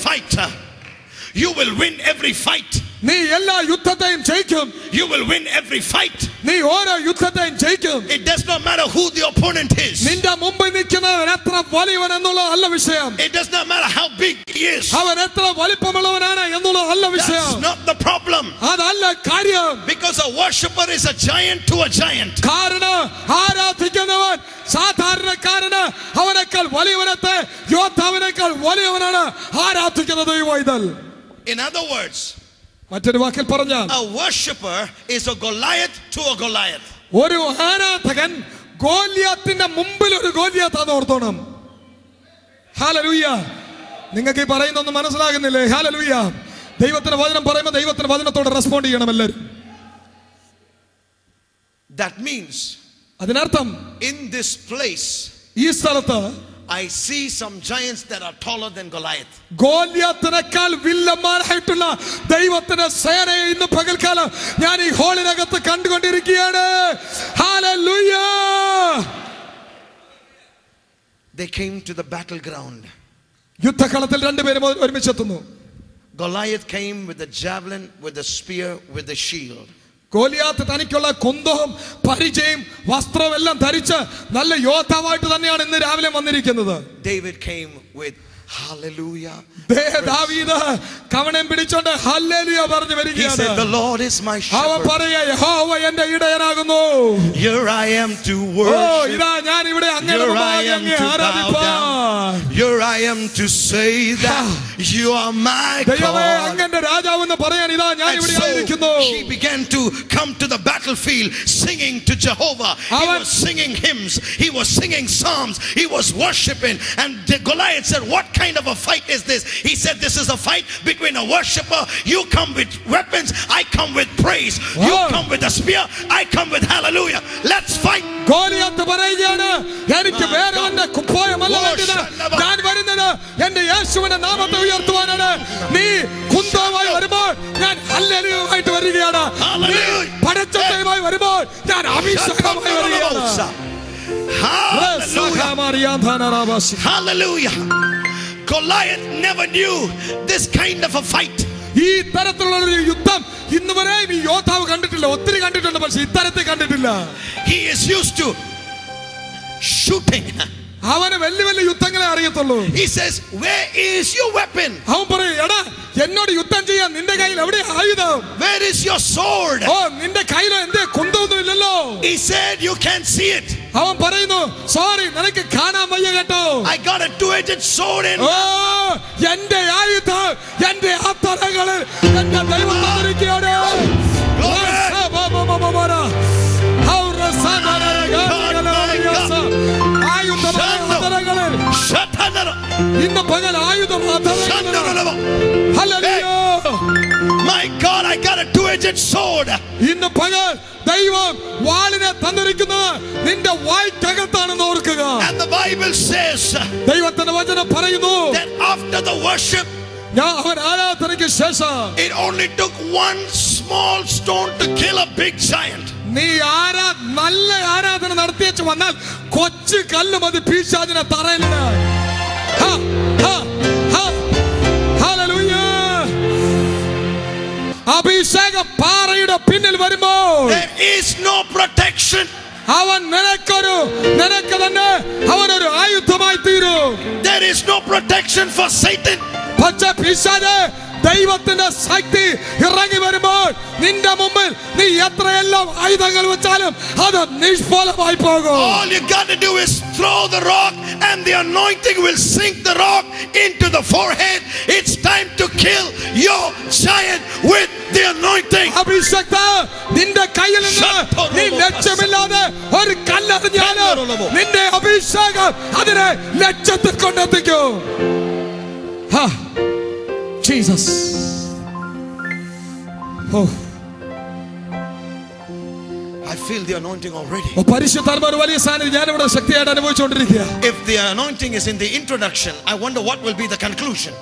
You will win every fight. നീ എല്ലാ യുദ്ധത്തെയും ജയിക്കും. You will win every fight. നീ ഓരോ യുദ്ധത്തെയും ജയിക്കും. It does not matter who the opponent is. നിന്റെ മുമ്പിൽ നിൽക്കുന്നവൻ എത്ര വലിയവൻ എന്നുള്ളത് അല്ല വിഷയം. It does not matter how big he is. അവൻ എത്ര വലിപ്പമുള്ളവനാണ് എന്നുള്ളത് അല്ല വിഷയം. That's not the problem. അതല്ല കാര്യം. Because a worshipper is a giant to a giant. കാരണം ആരാധിക്കുന്നവൻ സാധാരണക്കാരന് അവനേക്കാൾ വലിയവനത്തെ യോദ്ധാവിനേക്കാൾ വലിയവനാണ് ആരാധിക്കുന്നത് ദൈവം. In other words, മറ്റൊരു വാക്കിൽ പറഞ്ഞാൽ, a worshipper is a Goliath to a Goliath. ഒരു ആരാധകൻ ഗോലിയാത്തിന്റെ മുമ്പിൽ ഒരു ഗോലിയാത്താന്ന് ഓർത്തോണം. ഹല്ലേലൂയ. നിങ്ങൾക്ക് ഈ പറയുന്നൊന്നും മനസ്സിലാകുന്നില്ലേ? ഹല്ലേലൂയ. ദൈവത്തിന്റെ വചനം പറയുമ്പോൾ ദൈവത്തിന്റെ വചനത്തോട് റെസ്പോണ്ട് ചെയ്യണം എല്ലാവരും. That means, അതിനർത്ഥം in this place, ഈ സ്ഥലത്ത് I see some giants that are taller than Goliath. ഗോലിയാത്തിനേക്കാൾ വില്ലന്മാരായിട്ടുള്ള ദൈവത്തിന്റെ സേനയെ ഇന്ന് പകൽക്കാലം ഞാൻ ഈ ഹോളിനകത്ത് കണ്ടുകൊണ്ടിരിക്കുകയാണ്. Hallelujah. They came to the battleground. യുദ്ധകളത്തിൽ രണ്ടുപേരും ഒരുമിച്ചെത്തുന്നു. Goliath came with the javelin, with the spear, with the shield. Goliath തനിക്കുള്ള കുന്തവും പരിചയം വസ്ത്രവും എല്ലാം ധരിച്ച് നല്ല യോദ്ധാവായിട്ട് തന്നെയാണ് ഇന്ന് രാവിലെ വന്നിരിക്കുന്നത്. David came with Hallelujah. ദാവീദ് കവണം പിടിച്ചോണ്ട് ഹല്ലേലൂയ പറഞ്ഞു He വരികയാണ്. said, the Lord is my അവൻ shepherd. പറയാ യഹോവ എന്റെ ഇടയനാകുന്നു. Here I am to oh worship. ഇതാ ഞാൻ ഇവിടെ അങ്ങയുടെ Here I മുമ്പാകെ am അങ്ങയെ to bow ആരാധിപ്പാൻ. down. Here I am to say that you are my ദൈവമേ God. അങ്ങന്റെ രാജാവെന്ന് പറയാൻ ഇതാ ഞാൻ And ഇവിടെ so ആയിരിക്കുന്നു. he began to come to the battlefield singing to Jehovah. He was singing hymns. He was singing psalms. He was worshiping. And Goliath said, what kind of a fight is this? He said, this is a fight between a worshiper. You come with weapons. I come with praise. You come with a spear. I come with hallelujah. Let's fight. Goliath പറയുകയാണ്, എനിക്ക് വേറെ എന്റെ കുപ്പായമല്ല വേണ്ടത്. ഞാൻ വരുന്നത് എന്റെ യേശുവിന്റെ നാമത്തെ ഉയർത്തുവാനാണ്. നീ കുന്തവുമായി വരുമ്പോൾ ഞാൻ ഹല്ലേലൂയയായിട്ട് വരികയാണ്. നീ പടച്ചട്ടയുമായി വരുമ്പോൾ ഞാൻ അഭിഷേകമായി വരികയാണ്. Hallelujah. Goliath never knew this kind of a fight. ഈ തരത്തിലുള്ള ഒരു യുദ്ധം ഇന്നുവരെയും ഈ യോദ്ധാവ് കണ്ടിട്ടില്ല. ഒത്തിരി കണ്ടിട്ടുണ്ട്, പക്ഷെ ഇത്തരത്തിൽ കണ്ടിട്ടില്ല. He is used to shooting. അവന് വലിയ വലിയ യുദ്ധങ്ങളെ അറിയത്തുള്ളൂ. He says, where is your weapon? അവൻ പറയും, എടാ എന്നോട് യുദ്ധം ചെയ്യാൻ നിന്റെ കയ്യിൽ എവിടെ ആയുധം? Where is your sword? ഓ നിന്റെ കയ്യിൽ എന്തേ കുന്തമൊന്നും ഇല്ലല്ലോ. He said, you can't see it. അവൻ പറയുന്നു, സോറി നിനക്ക് കാണാൻ വയ്യ കേട്ടോ. I got a two-edged sword in. ഓ എന്റെ ആയുധം എന്റെ അത്തരങ്ങളിൽ എന്റെ ദൈവം തന്നിരിക്കുകയാണ്. ഇന്ന് പകൽ ആയുധം My God, I got a two-edged sword. ഇന്ന് പകൽ ദൈവം വാളിനെ തന്നിരിക്കുന്നത് നിന്റെ വായ്ക്കകത്താണെന്ന് ഓർക്കുക. And the Bible says ദൈവത്തിന്റെ വചനം പറയുന്നു that after the worship, അവൻ ആരാധനയ്ക്ക് ശേഷം it only took one small stone to kill a big giant. നീ നല്ല ആരാധന നടത്തിയേച്ച് വന്നാൽ കൊച്ചു കല്ല് മതി പിശാചിനെ തറയിലിടാൻ. അഭിഷേകം പാറയുടെ പിന്നിൽ വരുമ്പോൾ there is no protection. അവൻ നിനക്ക് തന്നെ അവനൊരു ആയുധമായി തീരും. There is no protection for Satan. പക്ഷേ പിശാച് ദൈവത്തിന്റെ ശക്തി ഇറങ്ങി വരുമ്പോൾ നിന്റെ മുമ്പിൽ നീ എത്രയെല്ലാം ആയുധങ്ങൾ വെച്ചാലും അത് നിഷ്ഫലമായി പോകും. All you got to do is throw the rock and the anointing will sink the rock into the forehead. It's time to kill your giant with the anointing. അഭിഷേക നിന്റെ കയ്യിൽ നിന്ന് നീ ലക്ഷ്യമില്ലാതെ ഒരു കല്ലെറിഞ്ഞാൽ നിന്റെ അഭിഷേകം അതിനെ ലക്ഷ്യത്തിൽ കൊണ്ടെത്തിക്കും. Jesus. Oh. I feel the anointing already. If the anointing is in the introduction, I wonder what will be the conclusion.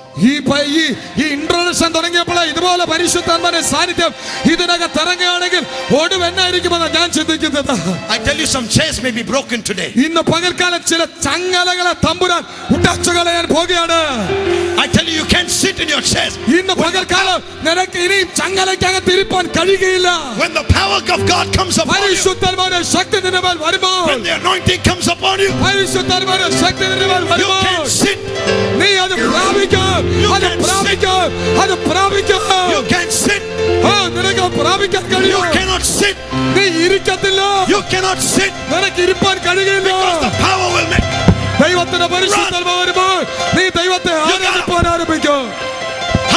I tell you, some chairs may be broken today. I tell you, you can't sit in your chairs. When the power of God comes upon you, when the anointing comes upon you, you can't sit. You can't sit. You cannot sit. You cannot sit. Because the power will make.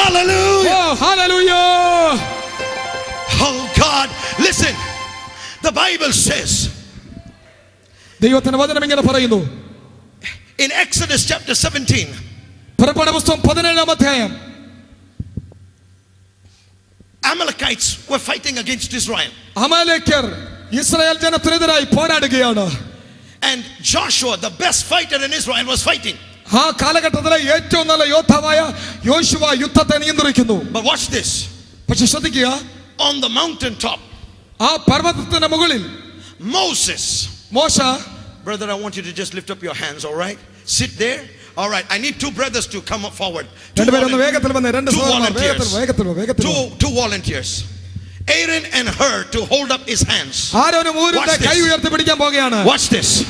Hallelujah. Hallelujah. Oh God, listen. The Bible says in Exodus chapter 17, Amalekites were fighting against Israel. And Joshua, the best fighter in Israel, was fighting. But watch this. On the mountaintop, Moses, brother, I want you to just lift up your hands, all right? Sit there. All right, I need two brothers to come up forward. Two volunteers. Aaron and Hur to hold up his hands. Watch this. Watch this.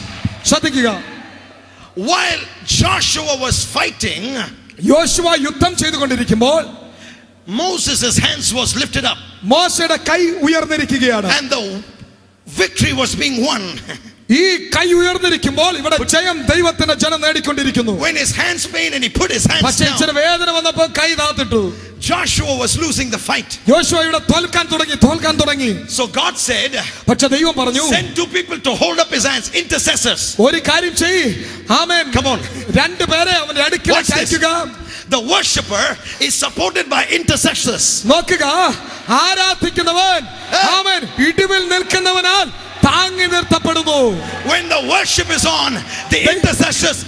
while Joshua was fighting, യോശുവ യുദ്ധം ചെയ്തുകൊണ്ടിരിക്കുമ്പോൾ Moses' hands was lifted up മോശയുടെ കൈ ഉയർന്നിരിക്കുകയാണ്. and the victory was being won. ഈ കൈ ഉയർന്നിരിക്കുമ്പോൾ ഇവിടെ ജയം ദൈവത്തിന്റെ ജനം നേടിക്കൊണ്ടിരിക്കുന്നു. When his hands pain and he put his hands പക്ഷേ ഇച്ചിരി down, വേദന വന്നപ്പോൾ കൈ താത്തിട്ടു. Joshua was losing the fight. യോശുവ ഇവിടെ തോൽക്കാൻ തുടങ്ങി. So God said, പക്ഷേ ദൈവം പറഞ്ഞു, send 2 people to hold up his hands, intercessors. ഒരു കാര്യം ചെയ്യ്. ആമേൻ. Come on. 2 പേരെ അവന്റെ അടുക്കലേക്ക് അയക്കുക. The worshipper is supported by intercessors. നോക്കുക, ആരാധിക്കുന്നവൻ ആമേൻ ഇടിവിൽ നിൽക്കുന്നവനാൽ താങ്ങി നിർത്തപ്പെടുന്നു. When the worship is on, the intercessors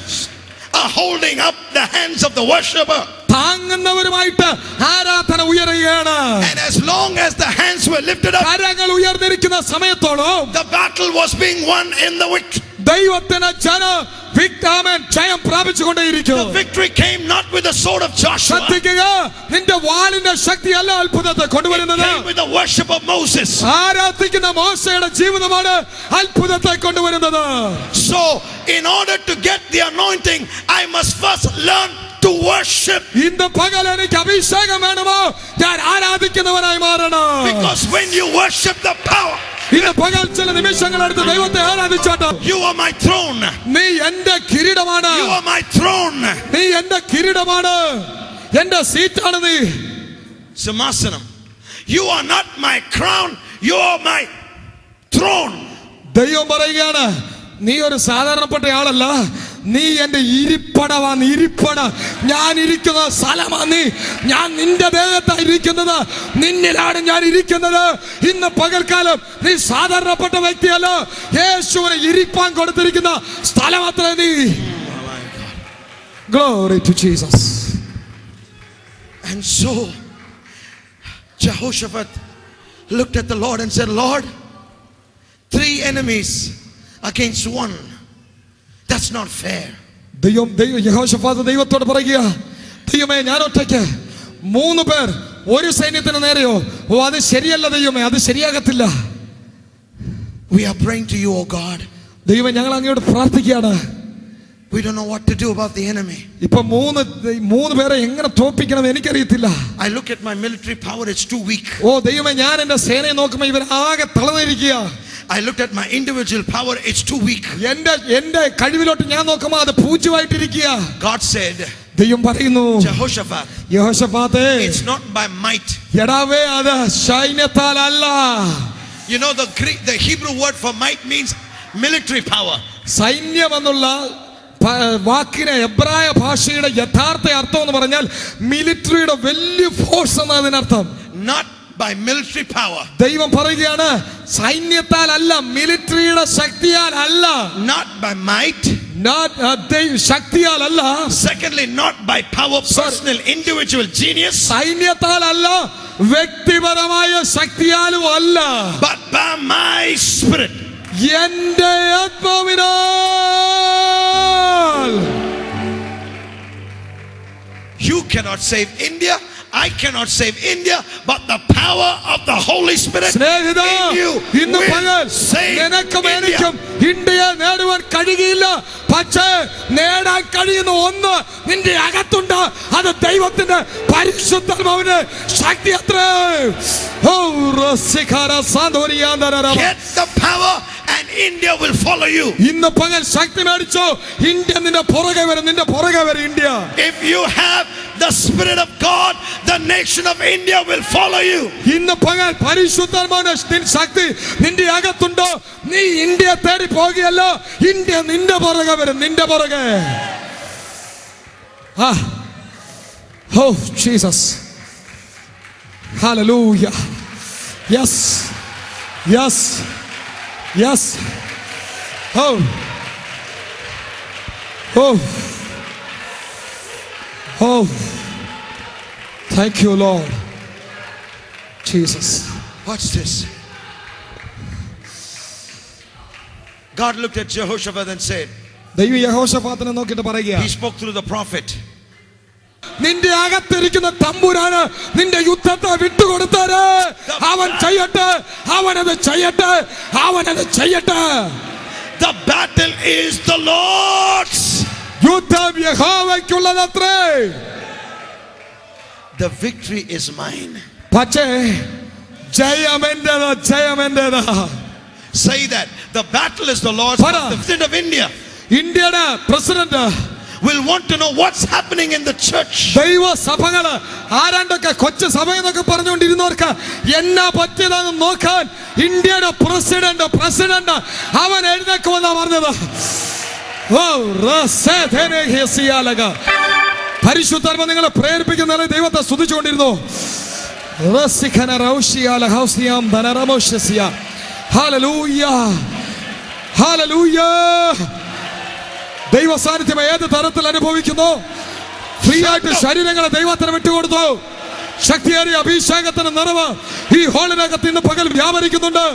are holding up the hands of the worshipper. താങ്ങുന്നവരുമായിട്ട് ആരാധന ഉയരുകയാണ്. And as long as the hands were lifted up, കരങ്ങൾ ഉയർന്നിരിക്കുന്ന സമയത്തോളം the battle was being won in the victory. ദൈവത്തിന് ജനം ജയം പ്രാപിച്ചുകൊണ്ടേയിരിക്കും. The victory came not with the sword of Joshua. ശ്രദ്ധിക്കുക, നിന്റെ വാളിന്റെ ശക്തിയല്ല അത്ഭുതത്തെ കൊണ്ടുവരുന്നത്. It came with the worship of Moses. ആരാധിക്കുന്ന മോശയുടെ ജീവിതമാണ് അത്ഭുതത്തെ കൊണ്ടുവരുന്നത്. So in order to get the anointing, I must first learn to worship. ഇന്ന് പകൽ എനിക്ക് അഭിഷേകം വേണമോ, ഞാൻ ആരാധിക്കുന്നവനായി മാറണം. Because when you worship the power, ഇന്ന് പകൽ ചില നിമിഷങ്ങൾ എടുത്ത് ദൈവത്തെ ആരാധിച്ചാട്ടോ. you are my throne. നീ എന്റെ കിരീടമാണ്. You are my throne. നീ എന്റെ കിരീടമാണ്, എന്റെ സീറ്റാണ് നീ. Simhasanam. You are not my crown, you are my throne. ദൈവം പറയുകയാണ്, നീ ഒരു സാധാരണപ്പെട്ട ആളല്ല, നീ എന്റെ ഇരിപ്പടമാണ്. ഇരിപ്പട, ഞാൻ ഇരിക്കുന്ന സ്ഥലമാണ് നീ. ഞാൻ നിന്റെ ദേഹത്താണ് ഇരിക്കുന്നത്, നിന്നിലാണ് ഞാൻ ഇരിക്കുന്നത്. ഇന്ന് പകൽക്കാലം നീ സാധാരണപ്പെട്ട വ്യക്തിയല്ല, യേശുവിനെ ഇരിപ്പാൻ കൊടുത്തിരിക്കുന്ന സ്ഥലമത്ര നീ. Glory to Jesus. And so Jehoshaphat looked at the Lord and said, Lord, 3 enemies against 1. That's not fair. യഹോശഫാത്ത് ദൈവത്തോട് പറയുക, ദൈവമേ ഞാൻ ഒറ്റയ്ക്ക് 3 പേർ ഒരു സൈന്യത്തിന് നേരെയോ, അത് ശരിയല്ല ദൈവമേ, അത് ശരിയാകത്തില്ല. We are praying to you, oh God. ദൈവമേ ഞങ്ങൾ അങ്ങയോട് പ്രാർത്ഥിക്കുകയാണ്. We don't know what to do about the enemy. ഇപ്പൊ 3 പേരെ എങ്ങനെ തോൽപ്പിക്കണം എനിക്കറിയത്തില്ല. I look at my military power, it's too weak. ഓ ദൈവമേ, ഞാൻ എന്റെ സേനയെ നോക്കുമ്പോൾ ഇവർ ആകെ തളർന്നിരിക്കുക. I looked at my individual power, it's too weak. എന്റെ കഴിവിലോട്ട് ഞാൻ നോക്കുമ്പോൾ അത് പൂജ്യമായിട്ടിരിക്കുക. God said, ദൈവം പറയുന്നു, Jehoshaphat, യഹോശഫാത്തേ, it's not by might. യടാവേ അത് സൈന്യത്താൽ അല്ല. You know the Hebrew word for might means military power. സൈന്യം എന്നുള്ള വാക്കിന് എബ്രായ ഭാഷയുടെ യഥാർത്ഥ അർത്ഥം എന്ന് പറഞ്ഞാൽ മിലിറ്ററിയുടെ വലിയ ഫോഴ്സ് എന്നാണ് അതിനർത്ഥം. Not by military power. ദൈവം പറയുകയാണ്, സൈന്യത്താൽ അല്ല, മിലിറ്ററിയുടെ ശക്തിയാൽ അല്ല. Not by might. ശക്തിയാൽ അല്ല. Secondly, not by power, personal, individual genius. സൈന്യത്താൽ അല്ല, വ്യക്തിപരമായ ശക്തിയാലും അല്ല. But by my spirit. എന്റെ ആത്മാവിനാൽ. You cannot save India. I cannot save India, but the power of the Holy Spirit in you will save India. ഇന്ത്യയെ നേടുവാൻ കഴിയില്ല, പക്ഷേ നേടാൻ കഴിയുന്ന ഒന്ന് നിന്റെ അകത്തുണ്ട്. അത് ദൈവത്തിന്റെ പരിശുദ്ധാത്മാവിന്റെ ശക്തി അത്രേ. Get the power and India will follow you. ഇന്ന് പകൽ ശക്തി മേടിച്ചോ, ഇന്ത്യ നിന്റെ പുറകെ വരും, നിന്റെ പുറകെ വരും India. If you have the Spirit of God, the nation of India will follow you. ഇന്ന് പകൽ പരിശുദ്ധാത്മാവിന്റെ ശക്തി നിന്റെ അകത്തുണ്ടോ, നീ ഇന്ത്യയെ തേടി പോകുകയല്ല, ഇന്ത്യ നിന്റെ പുറകെ വരും, നിന്റെ പുറകെ. Oh Jesus, hallelujah. Yes, yes, yes. Oh, oh, oh. Thank you, Lord Jesus. Watch this. God looked at Jehoshaphat and said, ദൈവം യഹോശഫാത്തിനെ നോക്കിയിട്ട് പറയുക, he spoke through the prophet. നിന്റെ അകത്തിരിക്കുന്ന തമ്പുരാന് നിന്റെ യുദ്ധത്തെ വിട്ടുകൊടുത്താര് അവൻ ചെയ്യട്ടെ, അവനത് ചെയ്യട്ടെ, അവനത് ചെയ്യട്ടെ. The battle is the Lord's. യഹോവയ്ക്കുള്ളതത്രേ. The victory is mine. പക്ഷേ ജയം എന്റേതാ, ജയം എന്റേതാ. Say that the battle is the Lord's. Para. The president of India ഇന്ത്യയുടെ president will want to know what's happening in the church. ദൈവ സഭകള് ആരാണ്ടൊക്കെ കൊച്ചു സഭ എന്നൊക്കെ പറഞ്ഞുകൊണ്ടിരുന്നവർക്ക് എന്നാ പറ്റിയതെന്ന് നോക്കാൻ ഇന്ത്യയുടെ പ്രസിഡന്റ് അവൻ എഴുന്നേക്കുമെന്നാ പറഞ്ഞത്. പരിശുദ്ധാത്മ നിങ്ങളെ പ്രേരിപ്പിക്കുന്ന ദൈവത്തെ സ്തുതിച്ചുകൊണ്ടിരുന്നു. ദൈവ സാന്നിധ്യം ഏത് തരത്തിൽ അനുഭവിക്കുന്നു? ഫ്രീ ആയിട്ട് ശരീരങ്ങളെ ദൈവത്തിന് വിട്ടുകൊടുത്തു. ശക്തിയേറിയ അഭിഷേകത്തിന് നിറവ് ഈ ഹോളിനകത്ത് ഇന്ന് പകൽ വ്യാപരിക്കുന്നുണ്ട്.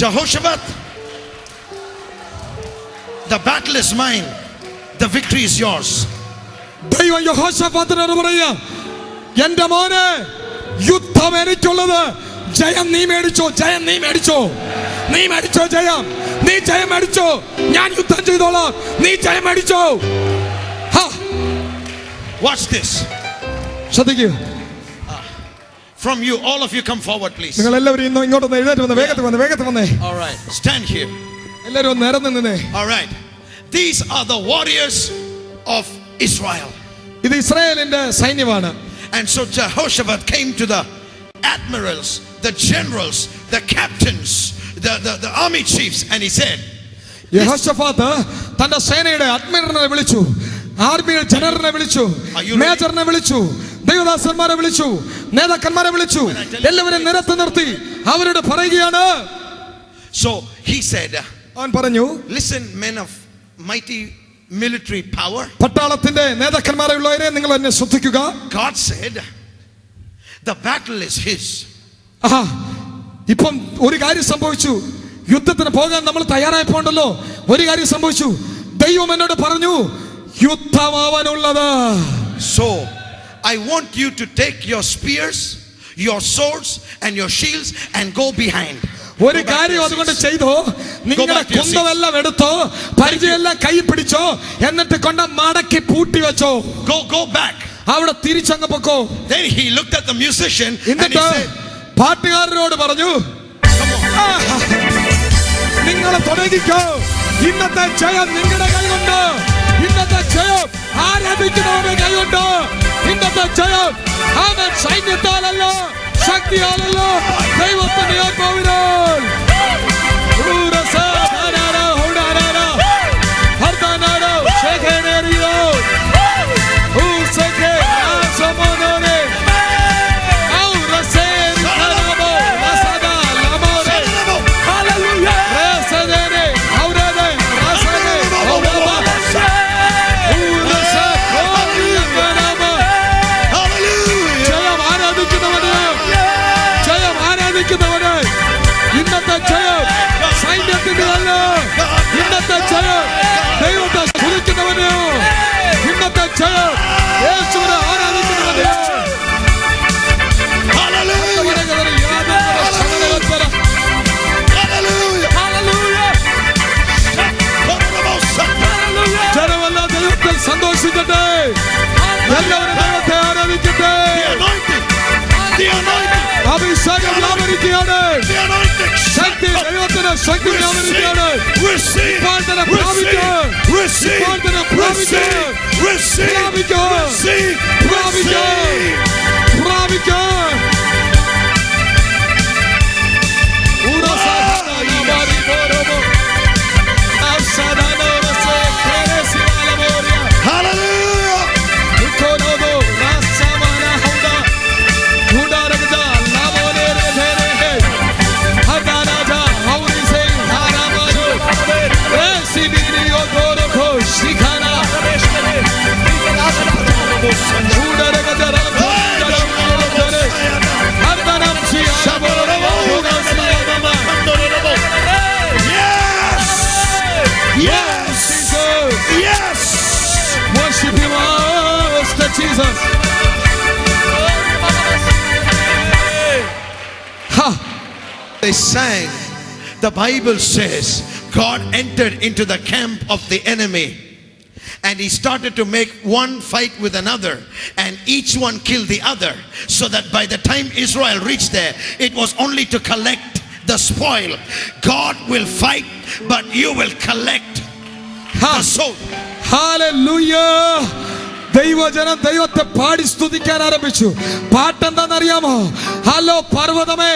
Jehoshaphat, the battle is mine, the victory is yours. ദൈവം യഹോശാഫാത്തിനോട് പറയുക, എന്റെ മോനെ യുദ്ധം എനിക്കുള്ളത്, ജയം നീ മേടിച്ചോ, ജയം നീ മേടിച്ചോ, നീ മേടിച്ചോ ജയം, നീ ജയം മേടിച്ചോ, ഞാൻ യുദ്ധം ചെയ്തോളാം, നീ ജയം മേടിച്ചോ. Watch this. ശ്രദ്ധിക്കൂ. From you, all of you come forward please. നിങ്ങൾ എല്ലാവരും ഇന്ന് ഇങ്ങോട്ട് എഴുന്നേറ്റ് വന്നേ, വേഗത്തിൽ വന്നേ. All right, stand here. എല്ലാവരും ഒന്ന് നിരന്ന് നിന്നേ. All right, these are the warriors of Israel. ഇത് ഇസ്രായേലിന്റെ സൈന്യമാണ്. And so Jehoshaphat came to the admirals, the generals, the captains, the army chiefs, and he said, Jehoshaphat തന്റെ സേനയുടെ അഡ്മിറലിനെ വിളിച്ചു, ആർമിയുടെ ജനറലിനെ വിളിച്ചു, മേജറിനെ വിളിച്ചു, ദൈവദാസന്മാരെ വിളിച്ചു, നേതാക്കന്മാരെ വിളിച്ചു, എല്ലാവരെയും നിരത്തി നിർത്തി അവരോട് പറയുകയാണ്. So he said, അവൻ പറഞ്ഞു, listen, men of mighty military power. പട്ടാളത്തിന്റെ നേതാക്കന്മാരെ ഉള്ളവരെ നിങ്ങൾ എന്നെ ശ്രദ്ധിക്കുക. God said the battle is his. ഇപ്പം ഒരു കാര്യം സംഭവിച്ചു. യുദ്ധത്തിന് പോകാൻ നമ്മൾ തയ്യാറായപ്പോണ്ടല്ലോ ഒരു കാര്യം സംഭവിച്ചു. ദൈവം എന്നോട് പറഞ്ഞു, യുദ്ധം അവനുള്ളത്. So I want you to take your spears, your swords and your shields and go behind. ഒരു കാര്യം അതുകൊണ്ട് ചെയ്തോ, നിങ്ങളുടെ കുന്തമെല്ലാം എടുത്തോ, പരിചയെല്ലാം കൈ പിടിച്ചോ, എന്നിട്ട് കൊണ്ട് മടക്കി പൂട്ടി വെച്ചോ. Go back. അവിടെ തിരിച്ചങ്ങ് പൊക്കോ. Then he looked at the musician and he said, പാട്ടുകാരനോട് പറഞ്ഞു, നിങ്ങൾ തുടങ്ങിക്കോ, ഇന്നത്തെ ജയം നിങ്ങളുടെ കൈകൊണ്ട്, ഇന്നത്തെ ജയം ആരാധിക്കുന്നവരുടെ കൈകൊണ്ട്, ഇന്നത്തെ ജയം അവൻ സൈന്യത്താലല്ല, ശക്തിയാലല്ല, ദൈവത്തിന്റെ ആത്മാവിനാൽ. ഇന്നത്തെ ജയം സൈന്യത്തിന്റെ അല്ല, ഇന്നത്തെ ജയം ദൈവത്തെ സ്തുതിക്കുന്നവനെയോ, ഇന്നത്തെ ജയം യേശുവിനെ ആരാധിക്കുന്നവനെയോ. ജനമെല്ലാം ദൈവത്തിൽ സന്തോഷിക്കട്ടെ, എല്ലാവരും ദൈവത്തെ ആരാധിക്കട്ടെ. അഭിഷേകം വ്യാപരിക്കുകയാണ്, ശക്തി ദൈവത്തിന് ശക്തി വ്യാപരിക്കുകയാണ്. ഇപ്പോൾ തന്നെ പ്രാപിക്കുക, ഇപ്പോൾ തന്നെ പ്രാപിക്കുക, പ്രാപിക്കുക, പ്രാപിക്കുക, പ്രാപിക്കുക. Hallelujah. They sang. The Bible says God entered into the camp of the enemy and he started to make one fight with another, and each one killed the other, so that by the time Israel reached there, it was only to collect the spoil. God will fight, but you will collect the soul. Hallelujah. ദൈവജനം ദൈവത്തെ പാടി സ്തുതിക്കാൻ ആരംഭിച്ചു. പാട്ടെന്താണെന്നറിയാമോ? Hello പർവ്വതമേ,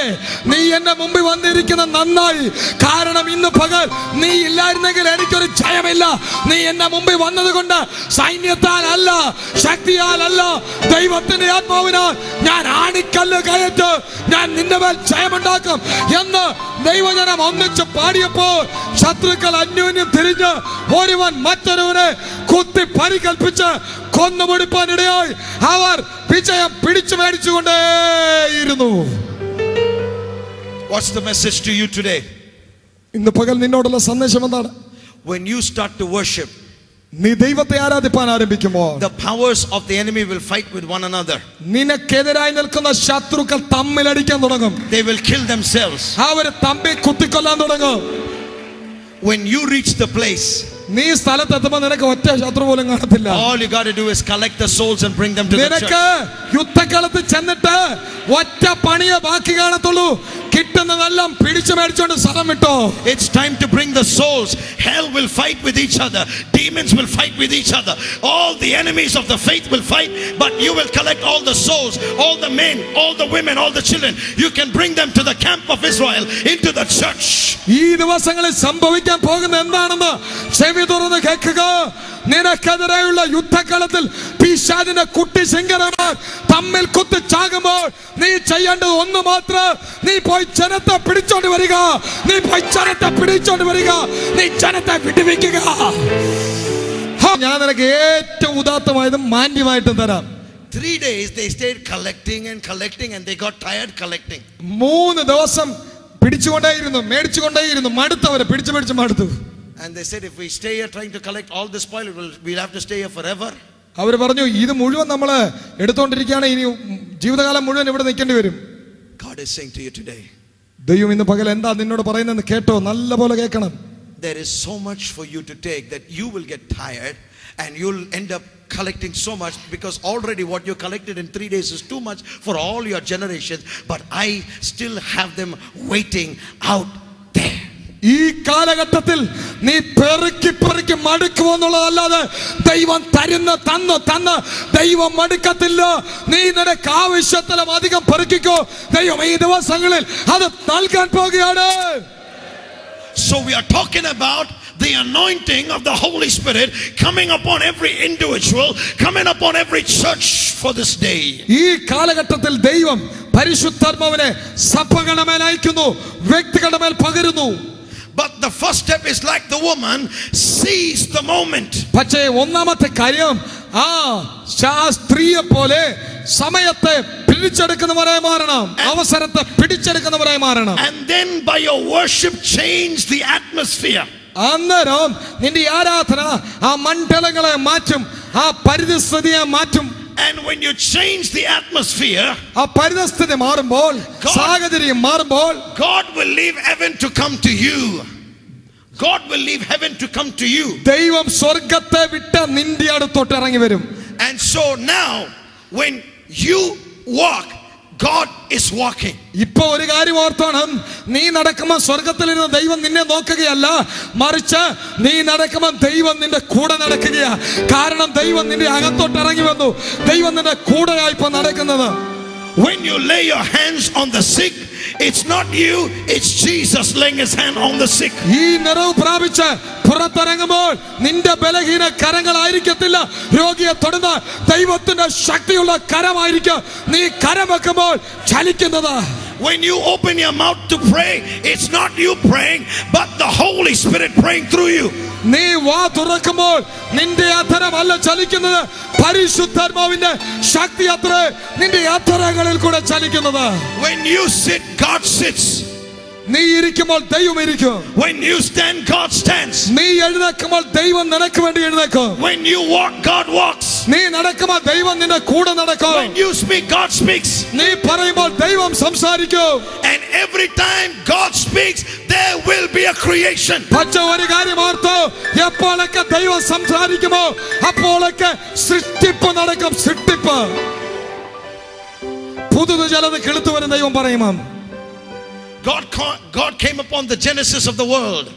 നീ എന്റെ മുമ്പിൽ വന്നിരിക്കുന്ന നന്നായി. കാരണം ഇന്ന് പകൽ നീ ഇല്ലായിരുന്നെങ്കിൽ എനിക്കൊരു ജയമില്ല. നീ എന്റെ മുമ്പിൽ വന്നതുകൊണ്ട് സൈന്യത്താൽ അല്ല, ശക്തിയാൽ അല്ല, ദൈവത്തിന്റെ ആത്മാവിനാൽ ഞാൻ ആണിക്കല്ല് കയറ്റ്, ഞാൻ നിന്റെ മേൽ ജയമുണ്ടാക്കും എന്ന് ദൈവജനം ഒന്നിച്ച് പാടിയപ്പോൾ ശത്രുക്കൾ അന്യോന്യം തിരിഞ്ഞ് ഒരുവൻ മറ്റൊരുവനെ കുത്തി പരികൽപ്പിച്ച് കൊന്നുമുടിപ്പാനിടയായി അവർ വിജയം പിടിച്ചു മേടിച്ചുകൊണ്ടേയിരുന്നു. What's the message to you today? ഇന്ന് പകൽ നിന്നോടുള്ള സന്ദേശം എന്താണ്? When you start to worship, നീ ദൈവത്തെ ആരാധിപ്പാൻ ആരംഭിക്കുമ്പോൾ the powers of the enemy will fight with one another. നിനക്കെതിരായി നിൽക്കുന്ന ശത്രുക്കൾ തമ്മിലടിക്കാൻ തുടങ്ങും. They will kill themselves. അവർ തമ്മിൽ കുത്തിക്കൊല്ലാൻ തുടങ്ങും. When you reach the place, നീ സ്ഥലത്തെത്തുമ്പോൾ നിനക്ക് ഒറ്റ ശത്രു പോലും കാണത്തില്ല. all you got to do is collect the souls and bring them to the church. നിനക്ക് യുദ്ധക്കളത്തിൽ ചെന്നിട്ട് ഒറ്റ പണിയെ ബാക്കി കാണത്തുള്ളൂ. കിട്ടുന്നതെല്ലാം പിടിച്ചു മേടിച്ചോണ്ട് സ്ഥലം വിട്ടോ. It's time to bring the souls. Hell will fight with each other. Demons will fight with each other. All the enemies of the faith will fight, but you will collect all the souls, all the men, all the women, all the children. You can bring them to the camp of Israel, into the church. ഈ ദിവസങ്ങളിൽ സംഭവിക്കാൻ പോകുന്ന എന്താണെന്ന് ചെവി തുറന്ന് കേൾക്കുക. നിനക്കെതിരെയുള്ള യുദ്ധക്കളത്തിൽ പിശാചിന്റെ കുട്ടി ശിങ്കരന്മാർ തമ്മിൽ കുത്തി ചാകുമ്പോൾ നീ ചെയ്യേണ്ടത് ഒന്ന് മാത്രം. നീ പോയി ജനത്തെ പിടിച്ചോണ്ട് വരിക. നീ പോയി ജനത്തെ പിടിച്ചോണ്ട് വരിക. നീ ജനത്തെ വിടുവിക്കുക. ഞാൻ നിനക്ക് ഏറ്റവും ഉദാത്തമായതും മാന്യമായിട്ടും തരാം. 3 days they stayed collecting and collecting, and they got tired collecting. 3 ദിവസം പിടിച്ചുകൊണ്ടേയിരുന്നു, മേടിച്ചുകൊണ്ടേയിരുന്നു. മടുത്തവരെ പിടിച്ചു മടുത്തു. And they said, if we stay here trying to collect all this spoil, we'll have to stay here forever. അവർ പറഞ്ഞു, ഇത് മുഴുവൻ നമ്മൾ എടുത്തോണ്ടിരിക്കുകയാണ്, ഇനി ജീവിതകാലം മുഴുവൻ ഇവിടെ നിൽക്കേണ്ടി വരും. God is saying to you today, ദൈവം ഇന്ന് പകൽ എന്താ നിന്നോട് പറയുന്നതെന്ന് കേട്ടോ, നല്ല പോലെ കേൾക്കണം. there is so much for you to take that you will get tired and you'll end up collecting so much, because already what you collected in 3 days is too much for all your generations, but I still have them waiting out there. ഈ കാലഘട്ടത്തിൽ നീ പെറുക്കി മടുക്കുമെന്നുള്ളതല്ലാതെ ദൈവം തന്ന് ദൈവം മടുക്കത്തില്ല. നീ നിനക്ക് ആവശ്യത്തിലും അധികം പെറുക്കിക്കോ. ദൈവം ഈ ദിവസങ്ങളിൽ അത് നൽകാൻ പോകുകയാണ്. So we are talking about the anointing of the Holy Spirit coming upon every individual, coming upon every church for this day. ഈ കാലഘട്ടത്തിൽ ദൈവം പരിശുദ്ധാത്മാവിനെ സഭകളുടെ മേൽ അയക്കുന്നു, വ്യക്തികളുടെ മേൽ പകരുന്നു. But the first step is like the woman, seize the moment. പക്ഷേ ഒന്നാമത്തെ കാര്യം ആ സ്ത്രീയെ പോലെ സമയത്തെ പിടിച്ചെടുക്കുന്നവരായി മാറണം, അവസരത്തെ പിടിച്ചെടുക്കുന്നവരായി മാറണം. And then by your worship change the atmosphere. അന്നേരം നിന്റെ ആരാധന ആ മണ്ഡലങ്ങളെ മാറ്റും, ആ പരിസ്ഥിതിയെ മാറ്റും. And when you change the atmosphere, ആ പരിസ്ഥിതി മാറുമ്പോൾ, സാഹചര്യം മാറുമ്പോൾ, God will leave heaven to come to you. God will leave heaven to come to you. ദൈവം സ്വർഗ്ഗത്തെ വിട്ട് നിന്റെ അടുത്തോട്ട് ഇറങ്ങി വരും. And so now when you walk, God is walking. ഇപ്പൊ ഒരു കാര്യം ഓർത്തോണം, നീ നടക്കുമ്പോൾ സ്വർഗത്തിലിരുന്ന് ദൈവം നിന്നെ നോക്കുകയല്ല, മറിച്ച് നീ നടക്കുമ്പോൾ ദൈവം നിന്റെ കൂടെ നടക്കുകയാ. കാരണം ദൈവം നിന്റെ അകത്തോട്ട് ഇറങ്ങി വന്നു. ദൈവം നിന്റെ കൂടെയായി ഇപ്പൊ നടക്കുന്നത്. When you lay your hands on the sick, it's not you, it's Jesus laying his hand on the sick. ഈ നിറവ് പ്രാപിച്ച് പുറത്തിറങ്ങുമ്പോൾ നിന്റെ ബലഹീന കരങ്ങളായിരിക്കത്തില്ല രോഗിയെ തൊടുന്ന ദൈവത്തിന്റെ ശക്തിയുള്ള കരമായിരിക്കും നീ കരം വെക്കുമ്പോൾ ചലിക്കുന്നത്. When you open your mouth to pray, it's not you praying, but the Holy Spirit praying through you. നീ വാ തുറക്കുമ്പോൾ നിന്റെ അധരമല്ല ചലിക്കുന്നത്, പരിശുദ്ധാത്മാവിന്റെ ശക്തി അത്രേ നിന്റെ അധരങ്ങളിൽ കൂടെ ചലിക്കുന്നത്. When you sit, God sits. നീ ഇരിക്കുമ്പോൾ ദൈവം ഇരിക്കും. When you stand, God stands. നീ എഴുന്നേൽക്കുമ്പോൾ ദൈവം നിനക്ക് വേണ്ടി എഴുന്നേൽക്കും. When you walk, God walks. നീ നടക്കുമ്പോൾ ദൈവം നിന്റെ കൂടെ നടക്കും. When you speak, God speaks. നീ പറയുമ്പോൾ ദൈവം സംസാരിക്കും. And every time God speaks, there will be a creation. പക്ഷേ ഒരു കാര്യം ഓർത്തോ, എപ്പോഴൊക്കെ ദൈവം സംസാരിക്കുമോ അപ്പോഴൊക്കെ സൃഷ്ടിപ്പ് നടക്കും. സൃഷ്ടിപ്പ് പുതുത് ചിലത് കിളുത്തു വരും ദൈവം പറയുമോ. God came upon the genesis of the world.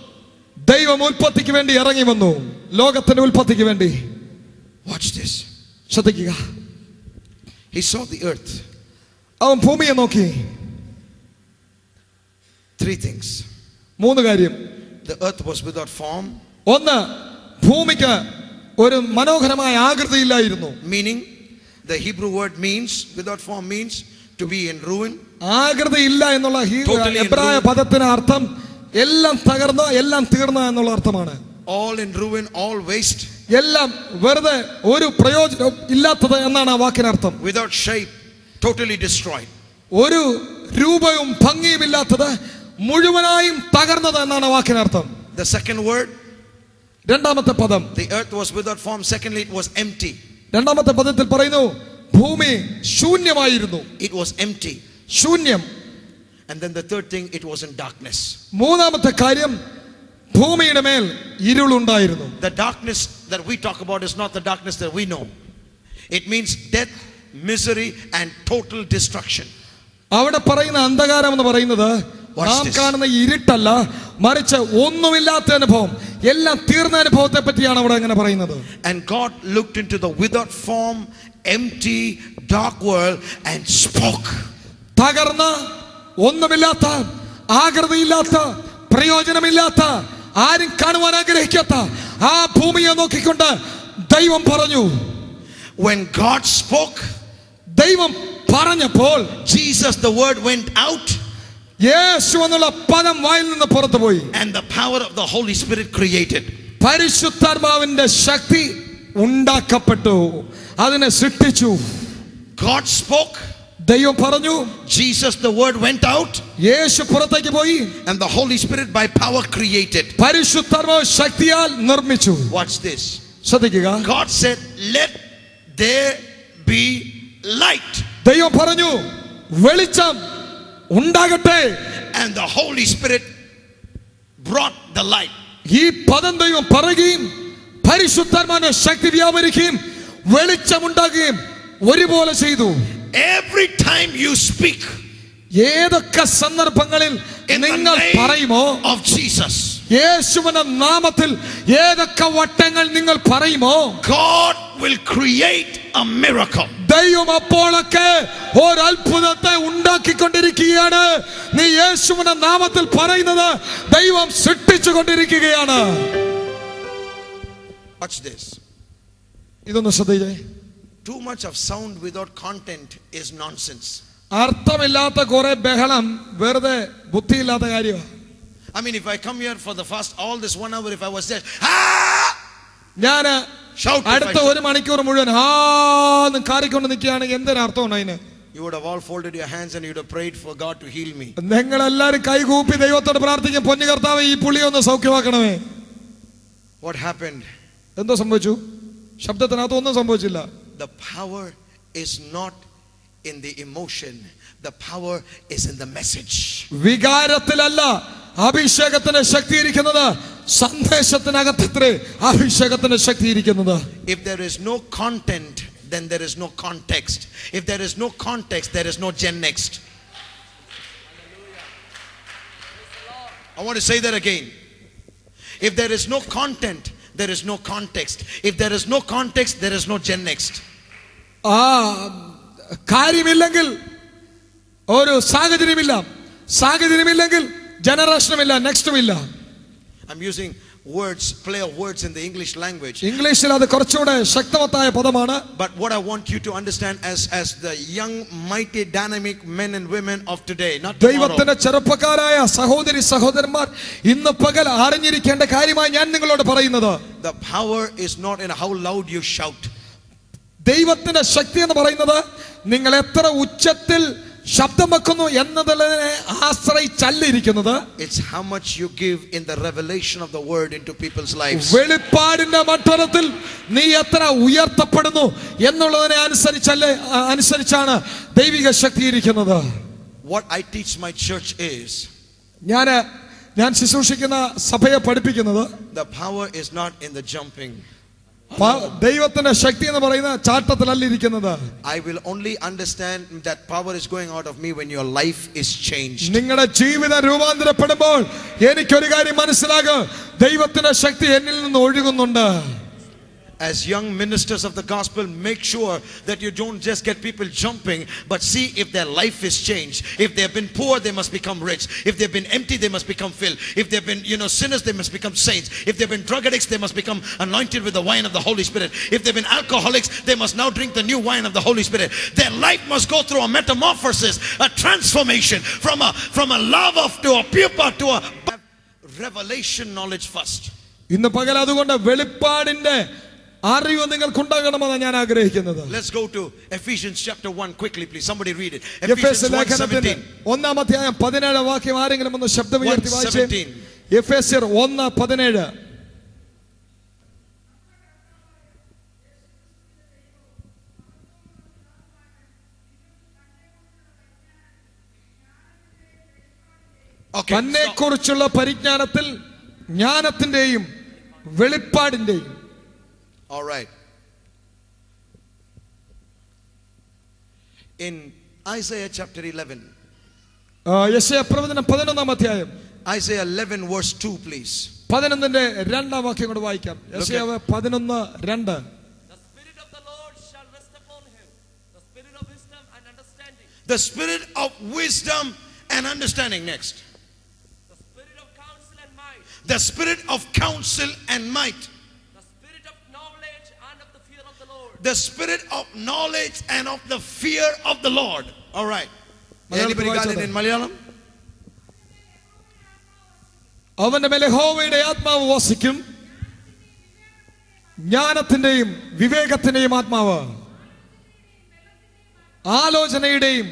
ദൈവം ഉൽപ്പത്തിക്ക് വേണ്ടി ഇറങ്ങി വന്നു, ലോകത്തിന്റെ ഉൽപ്പത്തിക്ക് വേണ്ടി. Watch this. ശ്രദ്ധിക്കുക. He saw the earth. അവൻ ഭൂമിയെ നോക്കി. 3 things. 3 കാര്യം. The earth was without form. ഒന്ന്, ഭൂമിക്ക് ഒരു മനോഹരമായ ആകൃതി ഇല്ലായിരുന്നു. Meaning, the Hebrew word means, without form means to be in ruin. ആകൃതി ഇല്ല എന്നുള്ള എബ്രായ പദത്തിന് അർത്ഥം എല്ലാം തകർന്ന, എല്ലാം തീർന്ന എന്നുള്ള അർത്ഥമാണ്. All in ruin, all waste. എല്ലാം വെറുതെ ഒരു പ്രയോജനം ഇല്ലാത്തത് എന്നാണ് ആ വാക്കിനർത്ഥം. Without shape, totally destroyed. ഒരു രൂപവും ഭംഗിയും ഇല്ലാത്തത്, മുഴുവനായും തകർന്നത് എന്നാണ് വാക്കിനർത്ഥം. The second word, രണ്ടാമത്തെ പദം, the earth was without form. Secondly, it was empty. രണ്ടാമത്തെ പദത്തിൽ പറയുന്നു ഭൂമി ശൂന്യമായിരുന്നു. It was empty. ശൂന്യം. And then the third thing, it was in darkness. മൂന്നാമത്തെ കാര്യം, ഭൂമിയുടെ മേൽ ഇരുളുണ്ടായിരുന്നു. The darkness that we talk about is not the darkness that we know. It means death, misery and total destruction. അവിടെ പറയുന്ന അന്ധകാരം എന്ന് പറയുന്നത് നാം കാണുന്ന ഇരുട്ടല്ല, മറിച്ച് ഒന്നുമില്ലാത്ത അനുഭവം, എല്ലാം തീർന്ന അനുഭവത്തെ പറ്റിയാണ് അവിടെ അങ്ങനെ പറയുന്നത്. And God looked into the without form, empty, dark world and spoke. തകർന്ന, ഒന്നുമില്ലാത്ത, ആകൃതിയില്ലാത്ത, പ്രയോജനമില്ലാത്ത, ആരും കാണുവാൻ ആഗ്രഹിക്കാത്ത ആ ഭൂമിയെ നോക്കിക്കൊണ്ട് ദൈവം പറഞ്ഞു. When God spoke, ദൈവം പറഞ്ഞപ്പോൾ Jesus, the word, went out. യേശു എന്നുള്ള പദം വായിൽ നിന്ന് പുറത്തു പോയി. And the power of the Holy Spirit created. പരിശുദ്ധാത്മാവിന്റെ ശക്തി ഉണ്ടാക്കപ്പെട്ടു, അതിനെ സൃഷ്ടിച്ചു. God spoke. ദൈവം പറഞ്ഞു. Jesus, the word, went out. യേശു പുറത്തേക്ക് പോയി. And the Holy Spirit by power created. പരിശുദ്ധാത്മാവ് ശക്തിയാൽ നിർമ്മിച്ചു. Watch this. ശ്രദ്ധിക്കുക. God said, let there be light. ദൈവം പറഞ്ഞു വെളിച്ചം ഉണ്ടാകട്ടെ. And the Holy Spirit brought the light. ഈ പദം ദൈവം പറയുകയും പരിശുദ്ധാത്മാവിന്റെ ശക്തി വ്യാപരിക്കുകയും വെളിച്ചം ഉണ്ടാകുകയും ഒരുപോലെ ചെയ്തു. Every time you speak, ഏതൊക്കെ സന്ദർഭങ്ങളിൽ നിങ്ങൾ പറയുമോ of Jesus, യേശുവിന്റെ നാമത്തിൽ ഏതൊക്കെ വട്ടങ്ങൾ നിങ്ങൾ പറയുമോ, God will create a miracle. ദൈവം അപ്പോഴൊക്കെ ഒരു അത്ഭുതത്തെ ഉണ്ടാക്കിക്കൊണ്ടിരിക്കുകയാണ്. നീ യേശുവിന്റെ നാമത്തിൽ പറയുന്നത് ദൈവം സൃഷ്ടിച്ചു കൊണ്ടിരിക്കുകയാണ്. Watch this. ഇതൊന്ന് ശ്രദ്ധിച്ചേ. Too much of sound without content is nonsense. അർത്ഥമില്ലാത്ത കുറെ ബഹളം വെറുതെ ബുദ്ധിയില്ലാത്ത കാര്യമാണ്. I mean, if I come here for the fast all this 1 hour, if I was there, ഞാൻ shout, അടുത്ത 1 മണിക്കൂർ മുഴുവൻ ഹാന്ന് കാറിക്കൊണ്ട് നിൽക്കുകയാണെങ്കിൽ എന്തിനർത്ഥമാണ് അതിന്? you would have all folded your hands and you would have prayed for God to heal me. നിങ്ങൾ എല്ലാവരും കൈകൂപ്പി ദൈവത്തോട് പ്രാർത്ഥിക്കും, പൊന്നു കർത്താവേ ഈ പുള്ളിയെ ഒന്ന് സൗഖ്യമാക്കണമേ. What happened? എന്തോ സംഭവിച്ചു? ശബ്ദത്തിനകത്ത് ഒന്നും സംഭവിച്ചില്ല. The power is not in the emotion. The power is in the message. വികാരത്തിലല്ല അഭിഷേകത്തിന്റെ ശക്തി ഇരിക്കുന്നത്, സന്ദേശത്തിനകത്തത്രേ അഭിഷേകത്തിന്റെ ശക്തി ഇരിക്കുന്നത്. If there is no content, then there is no context. If there is no context, there is no Gen Next. I want to say that again. If there is no content, there is no context. If there is no context, there is no Gen Next. കാര്യമില്ലെങ്കിൽ ഒരു സാഹചര്യമില്ല, സാഹചര്യമില്ലെങ്കിൽ ജനറേഷനുമില്ല, നെക്സ്റ്റുമില്ല. I'm using words, play of words in the English language. ഇംഗ്ലീഷിൽ അത് കുറച്ചുകൂടെ ശക്തമായ പദമാണ്. But what I want you to understand as the young, mighty, dynamic men and women of today, not tomorrow. ദൈവത്തിന്റെ ചെറുപ്പക്കാരായ സഹോദരി സഹോദരന്മാർ ഇന്ന് പകൽ അറിഞ്ഞിരിക്കേണ്ട കാര്യമായി ഞാൻ നിങ്ങളോട് പറയുന്നത്, the power is not in how loud you shout. ദൈവത്തിന്റെ ശക്തി എന്ന് പറയുന്നത് നിങ്ങൾ എത്ര ഉച്ചത്തിൽ ശബ്ദം വെക്കുന്നു എന്നതിനെ ആശ്രയിച്ചല്ലിരിക്കുന്നത്. It's how much you give in the revelation of the word into people's lives. വെളിപ്പാടിന്റെ മണ്ഡലത്തിൽ നീ എത്ര ഉയർത്തപ്പെടുന്നു എന്നുള്ളതിനെ അനുസരിച്ചാണ് ദൈവിക ശക്തി ഇരിക്കുന്നത്. What I teach my church is, ഞാൻ ശുശ്രൂഷിക്കുന്ന സഭയെ പഠിപ്പിക്കുന്നത്, the power is not in the jumping. ദൈവത്തിന്റെ ശക്തി എന്ന് പറയുന്ന ചാട്ടത്തിലല്ല ഇരിക്കുന്നത്. I will only understand that power is going out of me when your life is changed. നിങ്ങളുടെ ജീവിതം രൂപാന്തരപ്പെടുമ്പോൾ എനിക്കൊരു കാര്യം മനസ്സിലാകും, ദൈവത്തിന്റെ ശക്തി എന്നിൽ നിന്ന് ഒഴുകുന്നുണ്ട്. As young ministers of the gospel, make sure that you don't just get people jumping, but see if their life is changed. If they have been poor, they must become rich. If they've been empty, they must become filled. If they've been sinners, they must become saints. If they've been drug addicts, they must become anointed with the wine of the Holy Spirit. If they've been alcoholics, they must now drink the new wine of the Holy Spirit. Their life must go through a metamorphosis, a transformation from a love of to a pupa to a revelation knowledge first. ഇന്ന് പകൽ അതുകൊണ്ട് വെളിപ്പാടിന്റെ അറിവ് നിങ്ങൾക്കുണ്ടാകണമെന്ന് ഞാൻ ആഗ്രഹിക്കുന്നത്. Let's go to Ephesians chapter 1 quickly, please. Somebody read it. Ephesians 1:17. ഒന്നാം അധ്യായം 17 വാക്യം ആരെങ്കിലും ഒന്ന് ശബ്ദം ഉയർത്തി വായിച്ചേ. എഫേസ്യർ 1:17. തന്നെക്കുറിച്ചുള്ള പരിജ്ഞാനത്തിൽ ജ്ഞാനത്തിന്റെയും വെളിപ്പാടിന്റെയും. All right. In Isaiah chapter 11. യെശയ്യാ പ്രവചനം 11-ാം അധ്യായം. Isaiah 11 verse 2, please. 11-ന്റെ 2-ാം വാക്യം കൂടെ വായിക്കാം. യെശയ്യാ 11:2. The spirit of the Lord shall rest upon him, the spirit of wisdom and understanding. The spirit of wisdom and understanding. Next. The spirit of counsel and might. The spirit of counsel and might. The spirit of knowledge and of the fear of the Lord. All right. Anybody got it in Malayalam? അവന്റെ മേൽ യഹോവയുടെ ആത്മാവ് വസിക്കും, ജ്ഞാനത്തിന്റെയും വിവേകത്തിന്റെയും ആത്മാവ്, ആലോചനയുടെയും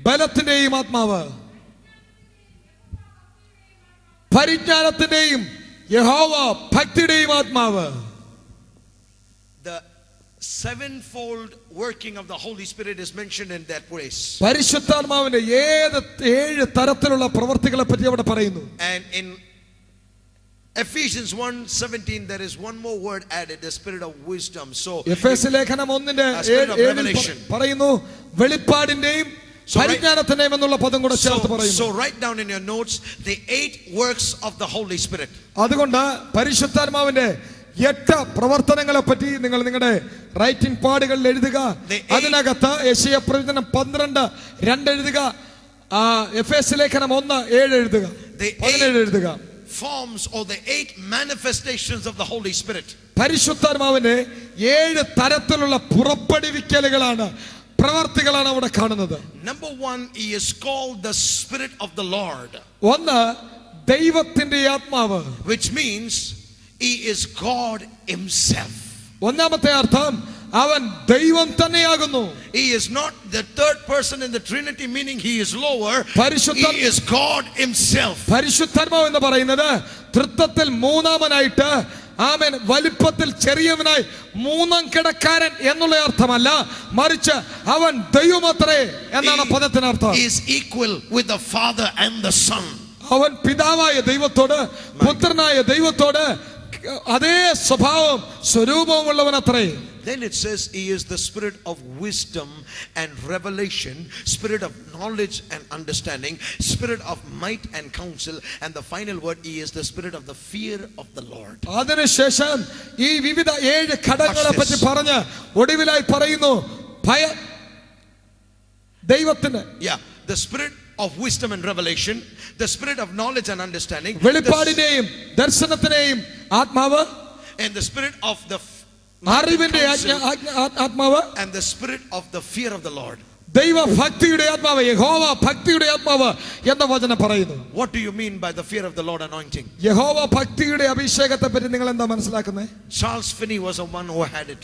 ബലത്തിന്റെയും ആത്മാവ്, പരിജ്ഞാനത്തിന്റെയും യഹോവ ഭക്തിയുടെയും ആത്മാവ്. The sevenfold working of the Holy Spirit is mentioned in that place. പരിശുദ്ധാത്മാവിന്റെ 7 തരത്തിലുള്ള പ്രവർത്തികളെ പറ്റി അവിടെ പറയുന്നു. And in Ephesians 1:17 there is one more word added, the spirit of wisdom. So എഫേസ്യ ലേഖനം 1:7 പറയുന്നു വെളിപ്പാടിന്റെയും പരിജ്ഞാനത്തിന്റെയും എന്നുള്ള പദം കൂടെ ചേർത്ത് പറയുന്നു. So write down in your notes the 8 works of the Holy Spirit. അതുകൊണ്ട് പരിശുദ്ധാത്മാവിന്റെ 8 പ്രവർത്തനങ്ങളെ പറ്റി നിങ്ങൾ നിങ്ങളുടെ റൈറ്റിംഗ് പാഡുകളിൽ എഴുതുക. അതിനകത്ത് യെശയ്യാ പ്രവചനം 12:2 എഴുതുക, എഫേസ്യ ലേഖനം 1:7 എഴുതുക, 17 എഴുതുക. Forms or the 8 manifestations of the Holy Spirit. പരിശുദ്ധാത്മാവിന്റെ 7 തരത്തിലുള്ള പുറപ്പെടുവിക്കലുകളാണ്, പ്രവർത്തികളാണ് അവിടെ കാണുന്നത്. Number 1, he is called the Spirit of the Lord. ഒന്ന് ദൈവത്തിന്റെ ആത്മാവ്, which means he is God himself. ഒന്നാമത്തെ അർത്ഥം അവൻ ദൈവം തന്നെയാകുന്നു. He is not the third person in the Trinity, meaning he is lower. He is God himself. പരിശുദ്ധാത്മാവ് എന്ന് പറയുന്നത് തൃത്വത്തിൽ മൂന്നാമനായിട്ട്, ആമേൻ, വലിപ്പത്തിൽ ചെറിയവനായി മൂന്നാം കിടക്കാരൻ എന്നുള്ള അർത്ഥമല്ല, മറിച്ച് അവൻ ദൈവമത്രേ എന്നാണ് പദത്തിനർത്ഥം. He is equal with the Father and the Son. അവൻ പിതാവായ ദൈവത്തോട് പുത്രനായ ദൈവത്തോട് അതേ സ്വഭാവം സ്വരൂപവും ഉള്ളവനത്രേ. Then it says he is the spirit of wisdom and revelation, spirit of knowledge and understanding, spirit of might and counsel, and the final word, he is the spirit of the fear of the Lord. അതിനുശേഷം ഈ വിവിധ 7 ഘടകങ്ങളെ പറ്റി പറഞ്ഞ് ഒടുവിലായി പറയുന്നു ദൈവത്തിന്, the spirit of wisdom and revelation, the spirit of knowledge and understanding, വെളിപ്പാടിനെയും ദർശനത്തിനെയും ആത്മാവ്, and the spirit of the അറിവിന്റെ ആത്മാവ്, and the spirit of the fear of the Lord. ദൈവ ഭക്തിയുടെ ആത്മാവ്, യഹോവ ഭക്തിയുടെ ആത്മാവ് എന്ന വചനം പറയുന്നു. What do you mean by the fear of the Lord anointing? യഹോവ ഭക്തിയുടെ അഭിഷേകത്തെ പറ്റി നിങ്ങൾ എന്താ മനസ്സിലാക്കുന്നത്? Charles Finney was the one who had it.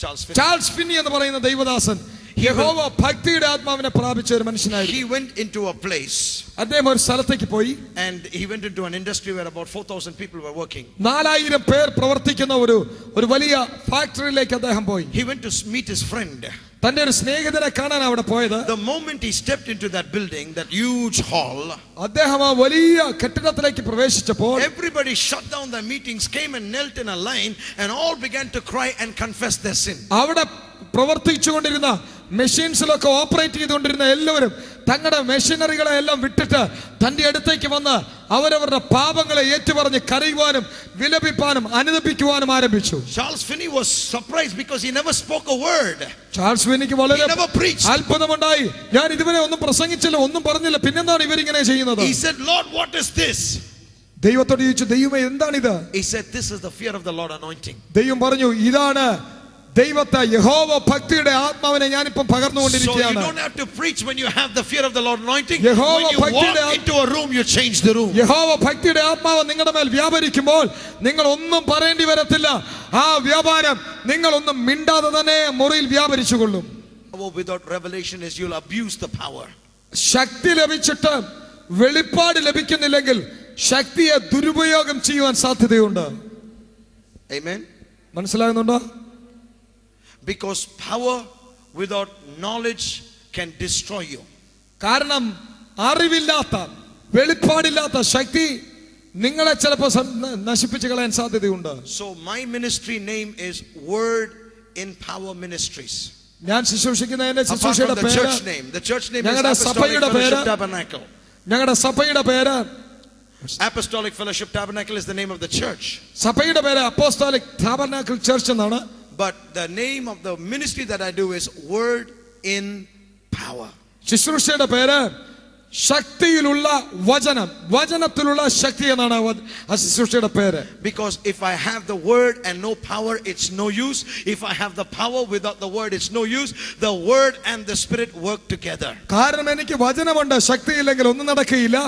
Charles Finney എന്ന് പറയുന്ന ദൈവദാസൻ യഹോവ ഭക്തിയുടെ ആത്മാവിനെ പ്രാപിച്ച ഒരു മനുഷ്യനായിരുന്നു. He went into a place. അദ്ദേഹം ഒരു സ്ഥലത്തേക്ക് പോയി. And he went into an industry where about 4,000 people were working. 4000 പേർ പ്രവർത്തിക്കുന്ന ഒരു വലിയ ഫാക്ടറിയിലേക്ക് അദ്ദേഹം പോയി. He went to meet his friend. തന്റെ ഒരു സ്നേഹിതനെ കാണാൻ അവിടെ പോയത്. The moment he stepped into that building, that huge hall, അദ്ദേഹം ആ വലിയ കെട്ടിടത്തിലേക്ക് പ്രവേശിച്ചപ്പോൾ everybody shut down their meetings, came and knelt in a line, and all began to cry and confess their sin. അവിടെ പ്രവർത്തിച്ചുകൊണ്ടിരുന്ന മെഷീൻസിലൊക്കെ ഓപ്പറേറ്റ് ചെയ്തുകൊണ്ടിരുന്ന എല്ലാവരും തങ്ങളുടെ മെഷീനറികളെ എല്ലാം വിട്ടിട്ട് തന്റെ അടുത്തേക്ക് വന്ന് അവരവരുടെ പാപങ്ങളെ ഏറ്റുപറഞ്ഞ് കരയുവാനും വിലപിപ്പാനും അനുദപിക്കുവാനും ആരംഭിച്ചു. Charles Finney was surprised because he never spoke a word. Charles ഫിന്നിക്ക് വളരെ He never preached. അത്ഭുതമുണ്ടായി. ഞാൻ ഇതുവരെ ഒന്നും പ്രസംഗിച്ചില്ല, ഒന്നും പറഞ്ഞില്ല, പിന്നെന്താണ് ഇവരിങ്ങനെ ചെയ്യുന്നത്? He said, Lord, what is this? ദൈവത്തോട് ചോദിച്ചു, ദൈവമേ എന്താണിത്? He said, this is the fear of the Lord anointing. ദൈവം പറഞ്ഞു, ഇതാണ് ദൈവത്തെ യഹോവ ഭക്തിയുടെ ആത്മാവിനെ ഞാനിപ്പം So you പകർന്നുകൊണ്ടിരിക്കുകയാണ്. don't have to preach when you have the fear of the Lord anointing. യഹോവ When you ഭക്തിയുടെ walk into a room, you change the room. യഹോവ ഭക്തിയുടെ ആത്മാവ് നിങ്ങളുടെ മേൽ വ്യാപരിക്കുമ്പോൾ നിങ്ങൾ ഒന്നും പറയേണ്ടി വരത്തില്ല. ആ വ്യാപാരം നിങ്ങൾ ഒന്നും മിണ്ടാതെ തന്നെ മുറിയിൽ വ്യാപരിച്ചുകൊള്ളും. Without revelation is you'll abuse the power. ശക്തി ലഭിച്ചിട്ട് വെളിപ്പാട് ലഭിക്കുന്നില്ലെങ്കിൽ ശക്തിയെ ദുരുപയോഗം ചെയ്യുവാൻ സാധ്യതയുണ്ട്. Amen. മനസ്സിലാകുന്നുണ്ടോ? Because power without knowledge can destroy you. കാരണം അറിവില്ലാത്ത വെളിപ്പാടില്ലാത്ത ശക്തി നിങ്ങളെ ചിലപ്പോൾ നശിപ്പിച്ചു കളയാൻ സാധ്യതയുണ്ട്. So my ministry name is Word in Power Ministries. ഞാൻ ശുശ്രൂഷിക്കുന്ന എന്റെ Apart ശുശ്രൂഷയുടെ from the പേര്, church name. The church name is ഞങ്ങളുടെ Apostolic സഭയുടെ പേര്, Fellowship Tabernacle. ഞങ്ങളുടെ സഭയുടെ പേര് Apostolic Fellowship Tabernacle is the name of the church. സഭയുടെ പേര് അപ്പോസ്തോലിക് ടാബർനാക്കിൾ ചർച്ച് എന്നാണ്. But the name of the ministry that I do is Word in Power. ശുശ്രൂഷയുടെ പേര് ശക്തിയിലുള്ള വചനം, വചനത്തിലുള്ള ശക്തി എന്നാണ് ആ ശുശ്രൂഷയുടെ പേര്. Because if I have the word and no power, it's no use. If I have the power without the word, it's no use. The word and the spirit work together. കാരണം എനിക്ക് വചനമുണ്ട്, ശക്തിയില്ലെങ്കിൽ ഒന്നും നടക്കുകയില്ല.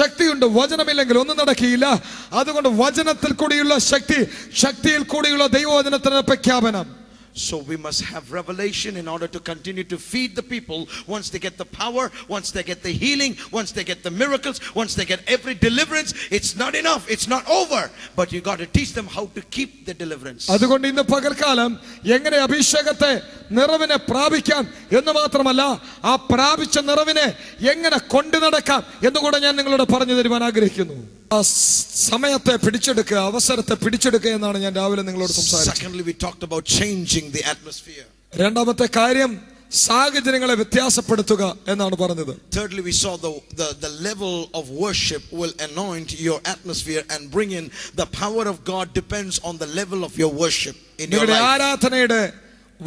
ശക്തിയുണ്ട്, വചനമില്ലെങ്കിൽ ഒന്നും നടക്കുകയില്ല. അതുകൊണ്ട് വചനത്തിൽ കൂടിയുള്ള ശക്തി, ശക്തിയിൽ കൂടിയുള്ള ദൈവവചനത്തിന്റെ പ്രഖ്യാപനം. So we must have revelation in order to continue to feed the people. Once they get the power, once they get the healing, once they get the miracles, once they get every deliverance, it's not enough, it's not over. But you got to teach them how to keep the deliverance. അതുകൊണ്ട് ഇന്ന് പകൽക്കാലം എങ്ങനെ അഭിഷേകത്തെ നിറവിനെ പ്രാപിക്കാം എന്ന് മാത്രമല്ല, ആ പ്രാപിച്ച നിറവിനെ എങ്ങനെ കൊണ്ടു നടക്കാം എന്നുകൂടെ ഞാൻ നിങ്ങളോട് പറഞ്ഞു തരുവാൻ ആഗ്രഹിക്കുന്നു. ആ സമയത്തെ പിടിച്ചെടുക്കുക, അവസരത്തെ പിടിച്ചെടുക്കുക എന്നാണ് ഞാൻ രാവിലെ നിങ്ങളോട് സംസാരിച്ചത്. Secondly, we talked about changing the atmosphere. രണ്ടാമത്തെ കാര്യം സാഹചര്യങ്ങളെ വ്യത്യാസപ്പെടുത്തുക എന്നാണ് പറഞ്ഞത്. Thirdly, we saw the level of worship will anoint your atmosphere and bring in the power of God depends on the level of your worship in your life. ആരാധനയുടെ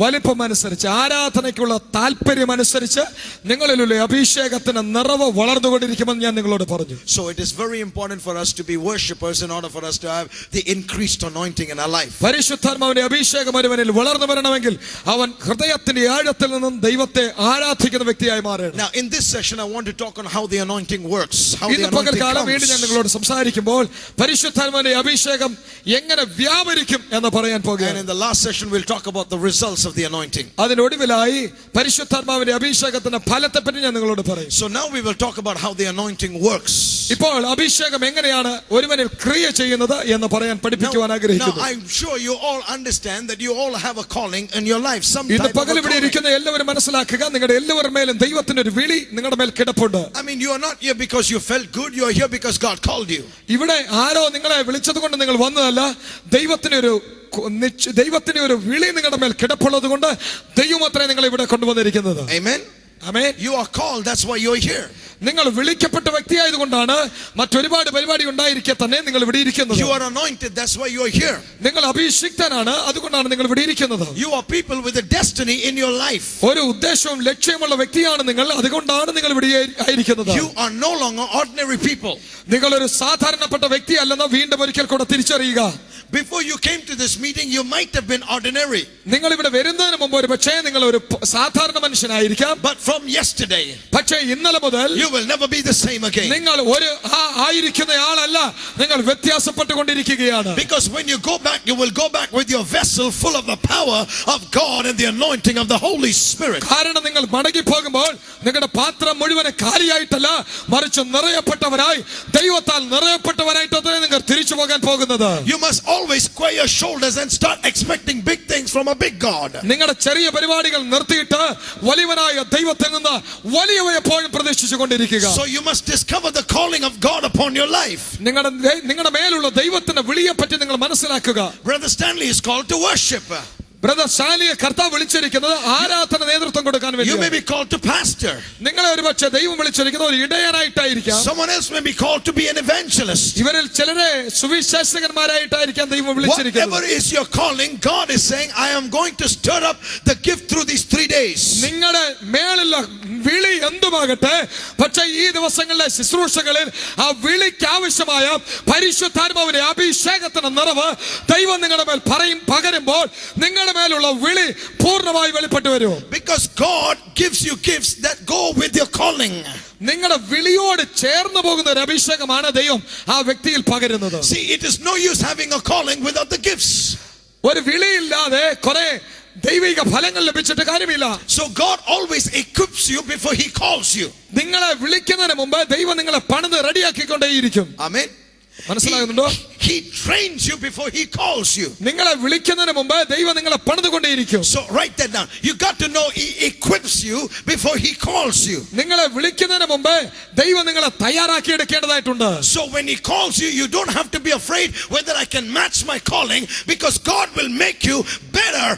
വലിപ്പമനുസരിച്ച്, ആരാധനയ്ക്കുള്ള താല്പര്യമനുസരിച്ച് നിങ്ങളിലുള്ള അഭിഷേകത്തിന് നിറവ് വളർന്നുകൊണ്ടിരിക്കുമെന്ന് ഞാൻ നിങ്ങളോട് പറഞ്ഞു. So it is very important for us to be worshippers in order for us to have the increased anointing in our life. പരിശുദ്ധാത്മാവിന്റെ അഭിഷേകം ഒരുവനിൽ വളർന്നു വരണമെങ്കിൽ അവൻ ഹൃദയത്തിന്റെ ആഴത്തിൽ നിന്നും ദൈവത്തെ ആരാധിക്കുന്ന വ്യക്തിയായി മാറണം. Now in this session I want to talk on how the anointing works, how the ഇന്ന് anointing പകൽക്കാലം വീണ്ടും ഞാൻ comes. നിങ്ങളോട് സംസാരിക്കുമ്പോൾ പരിശുദ്ധാത്മാവിന്റെ അഭിഷേകം എങ്ങനെ വ്യാപരിക്കും എന്ന് പറയാൻ And പോകുകയാണ്. in the last session we'll talk about the results of the anointing. അതിനൊടുവിലായി പരിശുദ്ധാത്മാവിന്റെ അഭിഷേകത്തിന്റെ ഫലത്തെപ്പറ്റി ഞാൻ നിങ്ങളോട് പറയും. So now we will talk about how the anointing works. ഇപ്പോൾ അഭിഷേകം എങ്ങനെയാണ് ഒരുവനിൽ ക്രിയ ചെയ്യുന്നത് എന്ന് പറയാൻ പഠിപ്പിക്കുവാൻ ആഗ്രഹിക്കുന്നു. Now I'm sure you all understand that you all have a calling in your life, some ഇന്ന് type of പകൽ a ഇവിടെ calling. ഇരിക്കുന്ന എല്ലാവരും മനസ്സിലാക്കുക, നിങ്ങളുടെ എല്ലാവരുടെ മേലും ദൈവത്തിന്റെ ഒരു വിളി നിങ്ങളുടെ മേൽ കിടപ്പുണ്ട്. I mean, you are not here because you felt good, you are here because God called you. ഇവിടെ ആരോ നിങ്ങളെ വിളിച്ചത് കൊണ്ട് നിങ്ങൾ വന്നതല്ല, ദൈവത്തിന്റെ ഒരു വിളി നിങ്ങളുടെ മേൽ കിടപ്പുള്ളത് കൊണ്ട് ദൈവം അത്രേ നിങ്ങളെ ഇവിടെ കൊണ്ടുവന്നിരിക്കുന്നത്. Amen. Amen. You are called, that's why you are here. നിങ്ങൾ വിളിക്കപ്പെട്ട വ്യക്തിയായതുകൊണ്ടാണ് മറ്റൊരുപാട് പരിപാടി ഉണ്ടായിരിക്കെ തന്നെ നിങ്ങൾ ഇവിടെ ഇരിക്കുന്നത്. You are anointed, that's why you are here. നിങ്ങൾ അഭിഷിക്തനാണ്, അതുകൊണ്ടാണ് നിങ്ങൾ ഇവിടെ ഇരിക്കുന്നത്. You are people with a destiny in your life. ഒരു ഉദ്ദേശവും ലക്ഷ്യമുള്ള വ്യക്തിയാണ് നിങ്ങൾ, അതുകൊണ്ടാണ് നിങ്ങൾ ഇവിടെ ആയിരിക്കുന്നത്. You are no longer ordinary people. നിങ്ങളൊരു സാധാരണപ്പെട്ട വ്യക്തിയല്ലെന്ന് വീണ്ടും ഒരിക്കൽ കൂടെ തിരിച്ചറിയുക. Before you came to this meeting, you might have been ordinary. നിങ്ങൾ ഇവിടെ വരുന്നതിന് മുമ്പ് ഒരു പക്ഷേ നിങ്ങൾ ഒരു സാധാരണ മനുഷ്യനായിരിക്കാം. But from yesterday, പക്ഷേ ഇന്നലെ മുതൽ you will never be the same again. നിങ്ങൾ ഒരു ആയിരിക്കുന്ന ആളല്ല, നിങ്ങൾ വ്യത്യാസപ്പെട്ടുകൊണ്ടിരിക്കുകയാണ്. Because when you go back, you will go back with your vessel full of the power of God and the anointing of the Holy Spirit. കാരണം നിങ്ങൾ മടങ്ങി പോകുമ്പോൾ നിങ്ങളുടെ പാത്രം മുഴുവൻ കാലിയായിട്ടല്ല, മറിച്ച് നിറയപ്പെട്ടവരായി ദൈവത്താൽ നിറയപ്പെട്ടവരായിട്ടേ നിങ്ങൾ തിരിച്ചു പോകാൻ പോകുന്നത്. You must always square your shoulders and start expecting big things from a big God. നിങ്ങളുടെ ചെറിയ പരിപാടികൾ നിർത്തിയിട്ട് വലിയവനായ ദൈവത്തിൽ നിന്ന് വലിയവ എപ്പോഴും പ്രതീക്ഷിച്ചുകൊണ്ടിരിക്കുക. So you must discover the calling of God upon your life. നിങ്ങളുടെ മേലുള്ള ദൈവത്തിന്റെ വിളിയെ പറ്റി നിങ്ങൾ മനസ്സിലാക്കുക. Brother Stanley is called to worship. Brother സ്റ്റാൻലിയെ കർത്താവ് വിളിച്ചിരിക്കുന്നത് ആരാധന നേതൃത്വം കൊടുക്കാൻ വേണ്ടി. You may be called to pastor. നിങ്ങളെ ഒരുപക്ഷേ ദൈവം വിളിച്ചിരിക്കുന്നത് ഒരു ഇടയനായിട്ടായിരിക്കാം. Someone else may be called to be an evangelist. ഇവരിൽ ചിലരെ സുവിശേഷകന്മാരായിട്ടായിരിക്കാം ദൈവം വിളിച്ചിരിക്കുന്നത്. Whatever is your calling, God is saying, I am going to stir up the gift through these 3 days. നിങ്ങളുടെ മേലുള്ള വിളി എന്തുമാകട്ടെ, പക്ഷേ ഈ ദിവസങ്ങളിലെ ശുശ്രൂഷകളിൽ ആ വിളിക്ക് ആവശ്യമായ പരിശുദ്ധാത്മാവിന്റെ അഭിഷേകത്തിന്റെ നിറവ് ദൈവം നിങ്ങളുടെ മേൽ പകരുമ്പോൾ നിങ്ങളുടെ മേലുള്ള വിളി പൂർണ്ണമായി വെളിപ്പെട്ടു വരും. Because God gives you gifts that go with your calling. നിങ്ങളുടെ വിളിയോട് ചേർന്ന് പോകുന്ന ഒരു അഭിഷേകമാണ് ദൈവം ആ വ്യക്തിയിൽ പകരുന്നത്. See, it is no use having a calling without the gifts. ഒരു വിളിയില്ലാതെ കുറെ ദൈവിക ഫലങ്ങൾ ലഭിച്ചിട്ട് കാര്യമില്ല. So God always equips you before He calls you. നിങ്ങളെ വിളിക്കുന്നതിന് മുമ്പ് ദൈവം നിങ്ങളെ പണിത് റെഡിയാക്കിക്കൊണ്ടേയിരിക്കും. Amen. മനസ്സിലാകുന്നുണ്ടോ? He trains you before He calls you. നിങ്ങളെ വിളിക്കുന്നതിന് മുമ്പ് ദൈവം നിങ്ങളെ പണിതുകൊണ്ടേയിരിക്കും. So write that down. You got to know He equips you before He calls you. നിങ്ങളെ വിളിക്കുന്നതിന് മുമ്പ് ദൈവം നിങ്ങളെ തയ്യാറാക്കി എടുക്കേണ്ടതായിട്ടുണ്ട്. So when He calls you, you don't have to be afraid whether I can match my calling, because God will make you better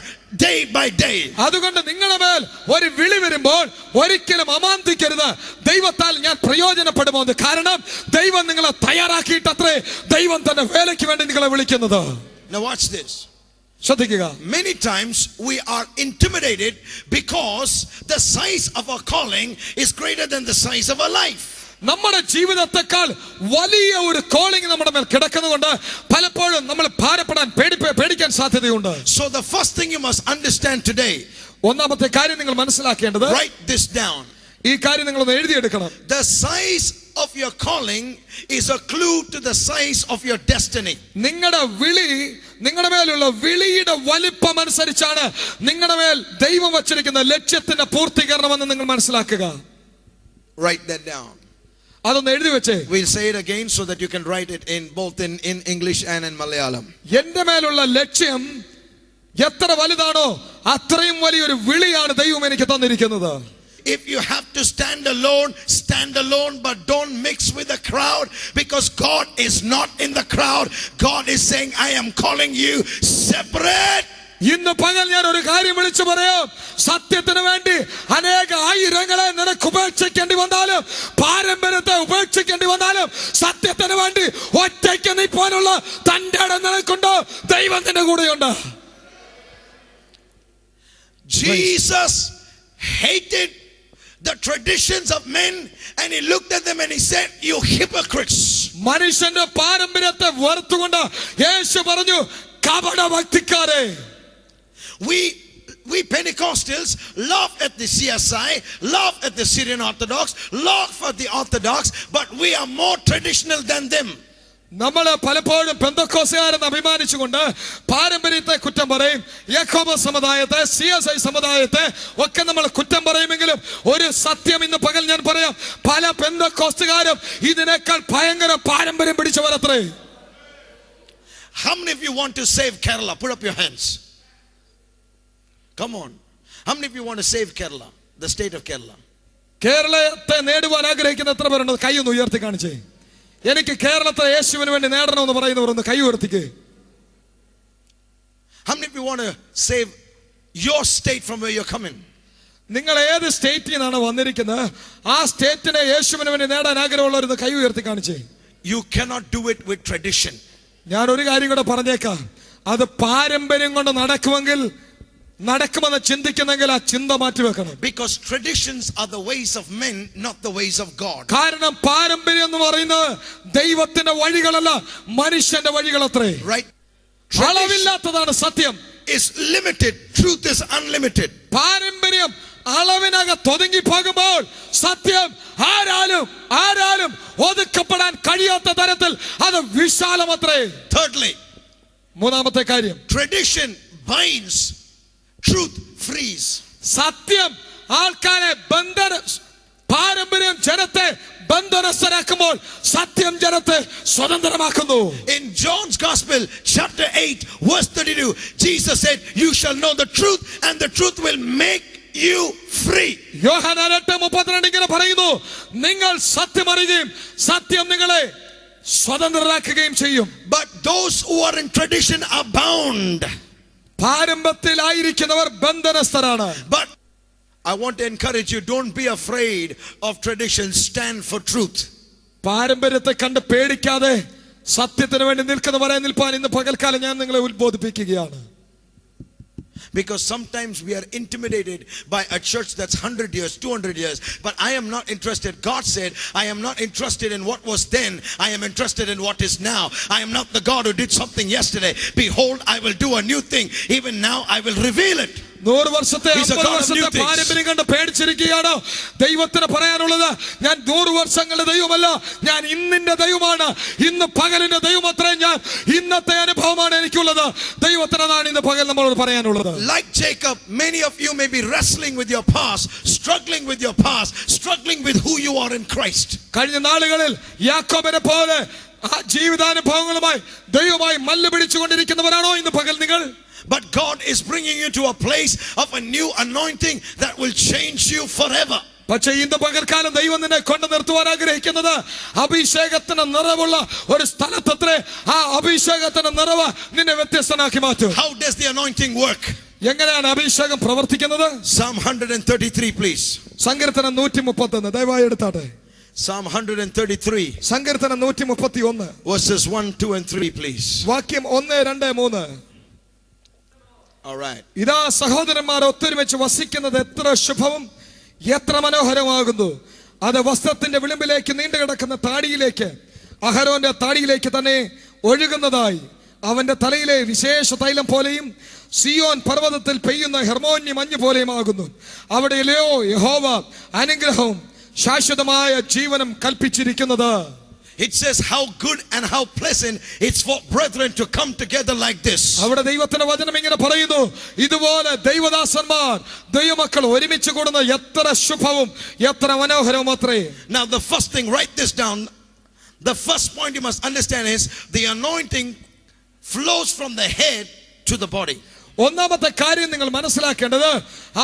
day by day. അതുകൊണ്ട് നിങ്ങളുടെ മേൽ ഒരു വിളി വരുമ്പോൾ ഒരിക്കലും അമാന്തിക്കരുത്, ദൈവത്താൽ ഞാൻ പ്രയോജനപ്പെടുമോ എന്ന്. കാരണം ദൈവം നിങ്ങളെ തയ്യാറാക്കിയിട്ടത്രേ ദൈവം തന്നെ വേലയ്ക്ക് വേണ്ടി നിങ്ങളെ വിളിക്കുന്നത്. Now watch this. ശ്രദ്ധിക്കുക. Many times we are intimidated because the size of our calling is greater than the size of our life. നമ്മുടെ ജീവിതത്തെക്കാൾ വലിയ ഒരു കോളിംഗ് നമ്മുടെ മേൽ കിടക്കുന്നതുകൊണ്ട് പലപ്പോഴും നമ്മൾ ഭാരപ്പെടാൻ പേടിക്കാൻ സാധ്യതയുണ്ട്. So the first thing you must understand today, ഒന്നാമത്തെ കാര്യം നിങ്ങൾ മനസ്സിലാക്കേണ്ടത്, write this down. ഈ കാര്യം നിങ്ങൾ ഒന്ന് എഴുതിയെടുക്കണം. The size of your calling is a clue to the size of your destiny. നിങ്ങളുടെ വിളി, നിങ്ങളുടെ മേലുള്ള വിളിയുടെ വലിപ്പം അനുസരിച്ചാണ് നിങ്ങളുടെ മേൽ ദൈവം വച്ചിരിക്കുന്ന ലക്ഷ്യത്തിന്റെ പൂർത്തീകരണമെന്ന് നിങ്ങൾ മനസ്സിലാക്കുക. Write that down. അതൊന്ന് എഴുതി വെച്ചേ. We'll say it again so that you can write it in both in English and in Malayalam. എന്റെ മേലുള്ള ലക്ഷ്യം എത്ര വലുതാണോ അത്രയും വലിയൊരു വിളിയാണ് ദൈവം എനിക്ക് തന്നിരിക്കുന്നത്. If you have to stand alone, but don't mix with the crowd, because God is not in the crowd. God is saying, I am calling you separate. ഇന്ന് പകൽ ഞാൻ ഒരു കാര്യം വിളിച്ചു പറയാം. സത്യത്തിന് വേണ്ടി അനേക ആയിരങ്ങളെ നിനക്ക് ഉപേക്ഷിക്കേണ്ടി വന്നാലും, പാരമ്പര്യത്തെ ഉപേക്ഷിക്കേണ്ടി വന്നാലും, സത്യത്തിന് വേണ്ടി ഒറ്റയ്ക്ക് നിൽക്കാനുള്ള തന്റെ ഇടം നിനക്കുണ്ടോ? ദൈവം നിന്റെ കൂടെയുണ്ട്. Jesus hated the traditions of men, and He looked at them and He said, you hypocrites. മനുഷ്യന്റെ പാരമ്പര്യത്തെ വെറുത്തുകൊണ്ട് യേശു പറഞ്ഞു, കപട ഭക്തിക്കാരെ. We Pentecostals laugh at the CSI, laugh at the Syrian Orthodox, laugh at the Orthodox, but we are more traditional than them. നമ്മൾ പലപ്പോഴും പെന്തക്കോസ്തുകാരെന്ന് അഭിമാനിച്ചുകൊണ്ട് പാരമ്പര്യത്തെ കുറ്റം പറയും. യാക്കോബ സമുദായത്തെ, CSI സമുദായത്തെ ഒക്കെ നമ്മൾ കുറ്റം പറയുമെങ്കിലും ഒരു സത്യം ഇന്ന് പകൽ ഞാൻ പറയാം, പല പെന്തക്കോസ്തുകാരും ഇതിനേക്കാൾ ഭയങ്കര പാരമ്പര്യം പിടിച്ചവരത്രേ. How many of you want to save Kerala? Put up your hands. Come on. How many of you want to save Kerala, the state of Kerala? കേരളത്തെ നേടുവാൻ ആഗ്രഹിക്കുന്ന എത്ര പേരുണ്ട്? കൈ ഒന്ന് ഉയർത്തി കാണിച്ചേ. എനിക്ക് കേരളത്തെ യേശുവിന് വേണ്ടി നേടണമെന്ന് പറയുന്നവർ ഒന്ന് കൈ ഉയർത്തിക്കേ. How many of you want to save your state from where you're coming? നിങ്ങൾ ഏത് സ്റ്റേറ്റിൽ നിന്നാണ് വന്നിരിക്കുന്നത്, ആ സ്റ്റേറ്റിനെ യേശുവിന് വേണ്ടി നേടാൻ ആഗ്രഹമുള്ളവർ കൈ ഉയർത്തി കാണിച്ചേ. You cannot do it with tradition. ഞാൻ ഒരു കാര്യം കൂടെ പറഞ്ഞേക്കാം, അത് പാരമ്പര്യം കൊണ്ട് നടക്കുമെന്ന് ചിന്തിക്കുന്നെങ്കിൽ ആ ചിന്ത മാറ്റിവെക്കണം. Because traditions are the ways of men, not the ways of God. കാരണം പാരമ്പര്യം എന്ന് പറയുന്നത് ദൈവത്തിന്റെ വഴികളല്ല, മനുഷ്യന്റെ വഴികളത്രേ. Right? അളവില്ലാത്തതാണ് സത്യം. is limited, truth is unlimited. പാരമ്പര്യം അളവിനകത്ത് ഒതുങ്ങി പോകുമ്പോൾ സത്യം ആരാലും ഒതുക്കപ്പെടാൻ കഴിയാത്ത തരത്തിൽ അത് വിശാലമത്രേ. Thirdly, മൂന്നാമത്തെ കാര്യം, tradition binds, truth frees. സത്യം ആൾക്കാരെ പാരമ്പര്യം ജനത്തെ ബന്ധനസ്ഥരാക്കുമ്പോൾ സത്യം ജനത്തെ സ്വതന്ത്രമാക്കുന്നു. In John's Gospel, chapter 8, verse 32, Jesus said, "You shall know the truth, and the truth will make you free." യോഹന്നാൻ 8:32 ഇങ്ങനെ പറയുന്നു, നിങ്ങൾ സത്യം അറിയുകയും സത്യം നിങ്ങളെ സ്വതന്ത്രരാക്കുകയും ചെയ്യും. But those who are in tradition are bound. പാരമ്പര്യത്തിലായിരിക്കുന്നവർ ബന്ധനസ്ഥരാണ്. But I want to encourage you, don't be afraid of tradition, stand for truth. പാരമ്പര്യത്തെ കണ്ട് പേടിക്കാതെ സത്യത്തിന് വേണ്ടി നിൽക്കുന്നവരെ നിൽപ്പാൻ ഇന്ന് പകൽക്കാലം ഞാൻ നിങ്ങളെ ഉത്ബോധിപ്പിക്കുകയാണ്. Because sometimes we are intimidated by a church that's 100 years, 200 years. But I am not interested. God said, I am not interested in what was then. I am interested in what is now. I am not the God who did something yesterday. Behold, I will do a new thing. Even now I will reveal it. 100 വർഷത്തെ 50 വർഷത്തെ പാരമ്പര്യം കണ്ട് പേടിച്ചിരിക്കുകയാണോ? ദൈവത്തിന് പറയാനുള്ളത്, ഞാൻ 100 വർഷങ്ങളുടെ ദൈവമല്ല, ഞാൻ ഇന്നിന്റെ ദൈവമാണ്. ഇന്ന് പകലിന്റെ ദൈവമത്രേ ഞാൻ. ഇന്നത്തെ അനുഭവമാണ് എനിക്കുള്ളത്. ദൈവത്തിനാണ് ഇന്ന് പകൽ നമ്മളോട് പറയാനുള്ളത്. Like Jacob, many of you may be wrestling with your past, struggling with your past, struggling with who you are in Christ. കഴിഞ്ഞ നാളുകളിൽ യാക്കോബിനെ പോലെ ആ ജീവിതാനുഭവങ്ങളുമായി ദൈവമായി മല്ല് പിടിച്ചുകൊണ്ടിരിക്കുന്നവരാണോ ഇന്ന് പകൽ നിങ്ങൾ? But God is bringing you to a place of a new anointing that will change you forever. പക്ഷേ ഇന്ന് പകൽക്കാലം ദൈവം നിന്നെ കൊണ്ടു നിർത്തുവാൻ ആഗ്രഹിക്കുന്നത് അഭിഷേകത്തിന് നിറവുള്ള ഒരു സ്ഥലത്തത്രേ. ആ അഭിഷേകത്തിന് നിറവ് നിന്നെ വ്യത്യസ്തനാക്കി മാറ്റും. How does the anointing work? എങ്ങനെയാണ് അഭിഷേകം പ്രവർത്തിക്കുന്നത്? Psalm 133, please. സങ്കീർത്തനം 131 ദയവായി എടുത്താട്ടെ. Psalm 133, സങ്കീർത്തനം 131 verses 1, 2 and 3, please. വാക്യം 1, 2, 3. All right. ഇതാ സഹോദരന്മാർ ഒത്തൊരുമിച്ച് വസിക്കുന്നത് എത്ര ശുഭവും എത്ര മനോഹരമാകുന്നു. അത് വസ്ത്രത്തിന്റെ വിളിമ്പിലേക്ക് നീണ്ടുകിടക്കുന്ന താടിയിലേക്ക്, അഹരോന്റെ താടിയിലേക്ക് തന്നെ ഒഴുകുന്നതായി. അവന്റെ തലയിലെ വിശേഷ തൈലം പോലെയും സിയോൻ പർവ്വതത്തിൽ പെയ്യുന്ന ഹെർമോന്യ മഞ്ഞ് പോലെയും ആകുന്നു. അവിടെയല്ലയോ യഹോവ അനുഗ്രഹവും ശാശ്വതമായ ജീവനം കൽപ്പിച്ചിരിക്കുന്നത്. It says how good and how pleasant it's for brethren to come together like this. അവിടെ ദൈവത്തിന്റെ വചനം ഇങ്ങനെ പറയുന്നു, ഇതുപോലെ ദൈവദാസന്മാർ ദൈവമക്കൾ ഒരുമിച്ച് കൂടുന്ന എത്ര ശുഭവും എത്ര മനോഹരവും അത്രേ. Now the first thing, write this down. The first point you must understand is the anointing flows from the head to the body. ഒന്നാമത്തെ കാര്യം നിങ്ങൾ മനസ്സിലാക്കേണ്ടത്,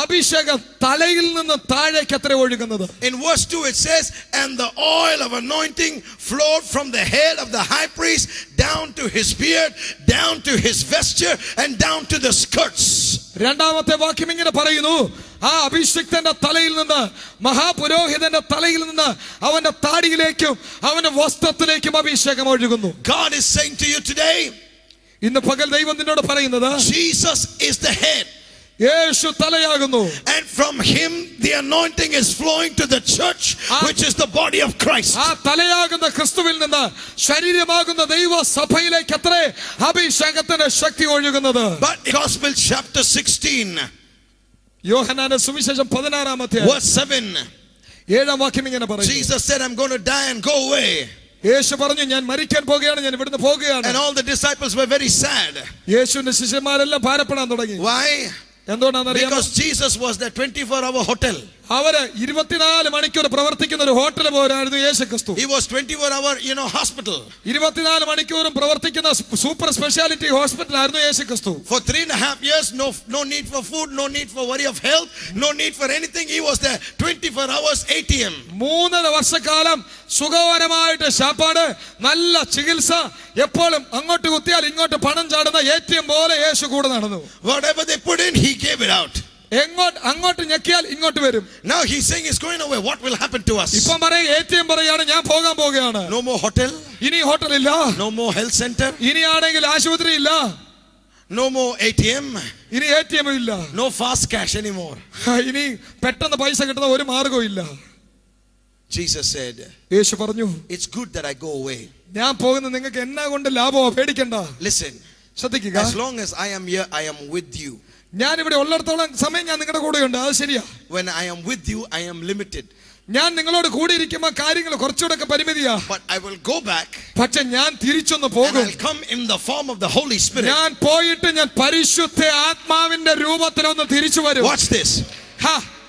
അഭിഷേകം തലയിൽ നിന്ന് താഴേക്ക് അത്ര ഒഴുകുന്നത്. In verse 2 it says, and the oil of anointing flowed from the head of the high priest down to his beard, down to his vesture, and down to the skirts. രണ്ടാമത്തെ വാക്യം ഇങ്ങനെ പറയുന്നു, ആ അഭിഷിക്തന്റെ തലയിൽ നിന്ന്, മഹാപുരോഹിതന്റെ തലയിൽ നിന്ന് അവന്റെ താടിയിലേക്കും അവന്റെ വസ്ത്രത്തിലേക്കും അഭിഷേകം ഒഴുകുന്നു. God is saying to you today, ഇന്ന് പകൽ ദൈവം നിന്നോട് പറയുന്നത്, Jesus is the head. Yeshu തലയാകുന്നു. And from him the anointing is flowing to the church, which is the body of Christ. ആ തലയാകുന്ന ക്രിസ്തുവിൽ നിന്ന് ശരീരമാകുന്ന ദൈവ സഭയിലേക്ക് അത്രേ അഭിഷേകത്തിന്റെ ശക്തി ഒഴുകുന്നത്. But Gospel chapter 16, യോഹന്നാന്റെ സുവിശേഷം 16 verse 7, 7 വാക്യം ഇങ്ങനെ പറയുന്നു, Jesus said, I'm going to die and go away. യേശു പറഞ്ഞു, ഞാൻ മരിക്കാൻ പോകുകയാണ്, ഞാൻ ഇവിടുന്ന് പോകുകയാണ്. And all the disciples were very sad. യേശുവിന്റെ ശിഷ്യന്മാരെല്ലാം ഭാരപ്പെടാൻ തുടങ്ങി. Why? എന്തുകൊണ്ടാണെന്നറിയാമോ? Because Jesus was the 24-hour hotel. അവര് 24 മണിക്കൂർ പ്രവർത്തിക്കുന്ന ഒരു ഹോട്ടൽ പോലായിരുന്നു യേശു ക്രിസ്തു. He was 24-hour, hospital. 24 മണിക്കൂറും പ്രവർത്തിക്കുന്ന സൂപ്പർ സ്പെഷ്യാലിറ്റി ഹോസ്പിറ്റൽ ആയിരുന്നു യേശു ക്രിസ്തു. For 3.5 years, no need for food, no need for worry of health, no need for anything. He was there 24 hours ATM. 3 വർഷക്കാലം സുഖകരമായിട്ട് ശാപ്പാട്, നല്ല ചികിത്സ, എപ്പോഴും അങ്ങോട്ട് കുത്തിയാൽ ഇങ്ങോട്ട് പണം ചാടുന്ന ATM പോലെ യേശു കൂടെ നടന്നു. Whatever they put in, he gave it out. അങ്ങോട്ട് ഞെക്കിയാൽ ഇങ്ങോട്ട് വരും. Now he's saying he's going away. What will happen to us? ഇപ്പം പറയും, ATM പറയാണ്, ഞാൻ പോകാൻ പോകുകയാണ്. No more hotel. ഇനി ഹോട്ടൽ ഇല്ല. No more health center. ഇനിയാണെങ്കിൽ ആശുപത്രി ഇല്ല. No more ATM. ഇനി ATM ഇല്ല. No fast cash anymore. ഇനി പെട്ടെന്ന് പൈസ കിട്ടുന്ന ഒരു മാർഗവും ഇല്ല. Jesus said, യേശു പറഞ്ഞു, it's good that I go away. ഞാൻ പോകുന്നത് നിങ്ങൾക്ക് എന്നാ കൊണ്ട് ലാഭമോ, പേടിക്കണ്ട. Listen. ശ്രദ്ധിക്കുക, As long as I am here, I am with you. ഞാൻ ഇവിടെ ഉള്ളിടത്തോളം സമയം ഞാൻ നിങ്ങളുടെ കൂടെയുണ്ട്. അത് ശരിയാ. When I am with you, I am limited. ഞാൻ നിങ്ങളോട് കൂടി ഇരിക്കുമ്പോൾ കാര്യങ്ങൾ കുറച്ചുകൂടെ പരിമിതിയാ. But I will go back. പക്ഷെ ഞാൻ തിരിച്ചൊന്ന് And പോകും. I'll come in the form of the Holy Spirit. ഞാൻ പോയിട്ട് ഞാൻ പരിശുദ്ധ ആത്മാവിന്റെ രൂപത്തിലൊന്ന് തിരിച്ചു വരും. Watch this.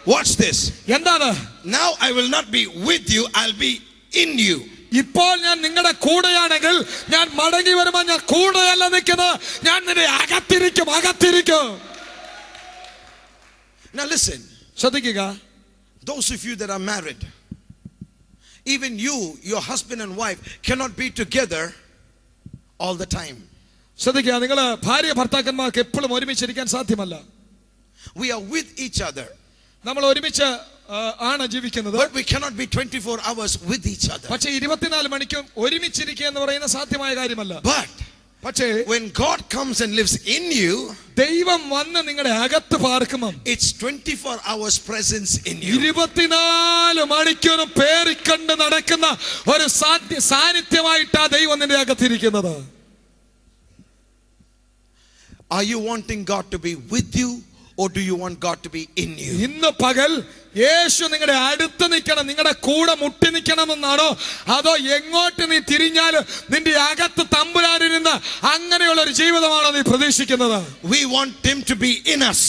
Watch this. എന്താണ്? Now I will not be with you, I'll be in you. ഇപ്പോൾ ഞാൻ നിങ്ങളുടെ കൂടെയാണെങ്കിൽ ഞാൻ മടങ്ങി വരുമ്പോൾ ഞാൻ കൂടെയല്ല നിൽക്കുന്നത്, ഞാൻ നിന്റെ അകത്തിരിക്കും. Now listen. ശ്രദ്ധിക്കുക, Those of you that are married, even you, your husband and wife cannot be together all the time. ശ്രദ്ധിക്കുക, നിങ്ങൾ ഭാര്യ ഭർത്താക്കന്മാർക്ക് എപ്പോഴും ഒരുമിച്ചിരിക്കാൻ സാധ്യമല്ല. We are with each other, നമ്മൾ ഒരുമിച്ച് ആണ് ജീവിക്കുന്നത്. but we cannot be 24 hours with each other. പക്ഷേ 24 മണിക്കൂർ ഒരുമിച്ചിരിക്കുക എന്ന് പറയുന്ന സാധ്യമായ കാര്യമല്ല. But പക്ഷേ when God comes and lives in you, ദൈവം വന്ന് നിങ്ങളുടെ അകത്ത് പാർക്കുമ്പോൾ it's 24 hours presence in you. 24 മണിക്കൂറും പേറിക്കൊണ്ട് നടക്കുന്ന ഒരു സാന്നിധ്യമായിട്ടാ ദൈവം നിന്റെ അകത്തിരിക്കുന്നത്. Are you wanting God to be with you, or do you want God to be in you? ഇന്ന് പകൽ യേശു നിങ്ങളുടെ അടുത്ത് നിൽക്കണം, നിങ്ങളുടെ കൂടെ മുട്ടി നിൽക്കണമെന്നാണോ, അതോ എങ്ങോട്ട് നീ തിരിഞ്ഞാലും നിന്റെ അകത്ത് തമ്പുരാനിരുന്ന് അങ്ങനെയുള്ള ഒരു ജീവിതമാണോ നീ പ്രതീക്ഷിക്കുന്നത്? We want him to be in us.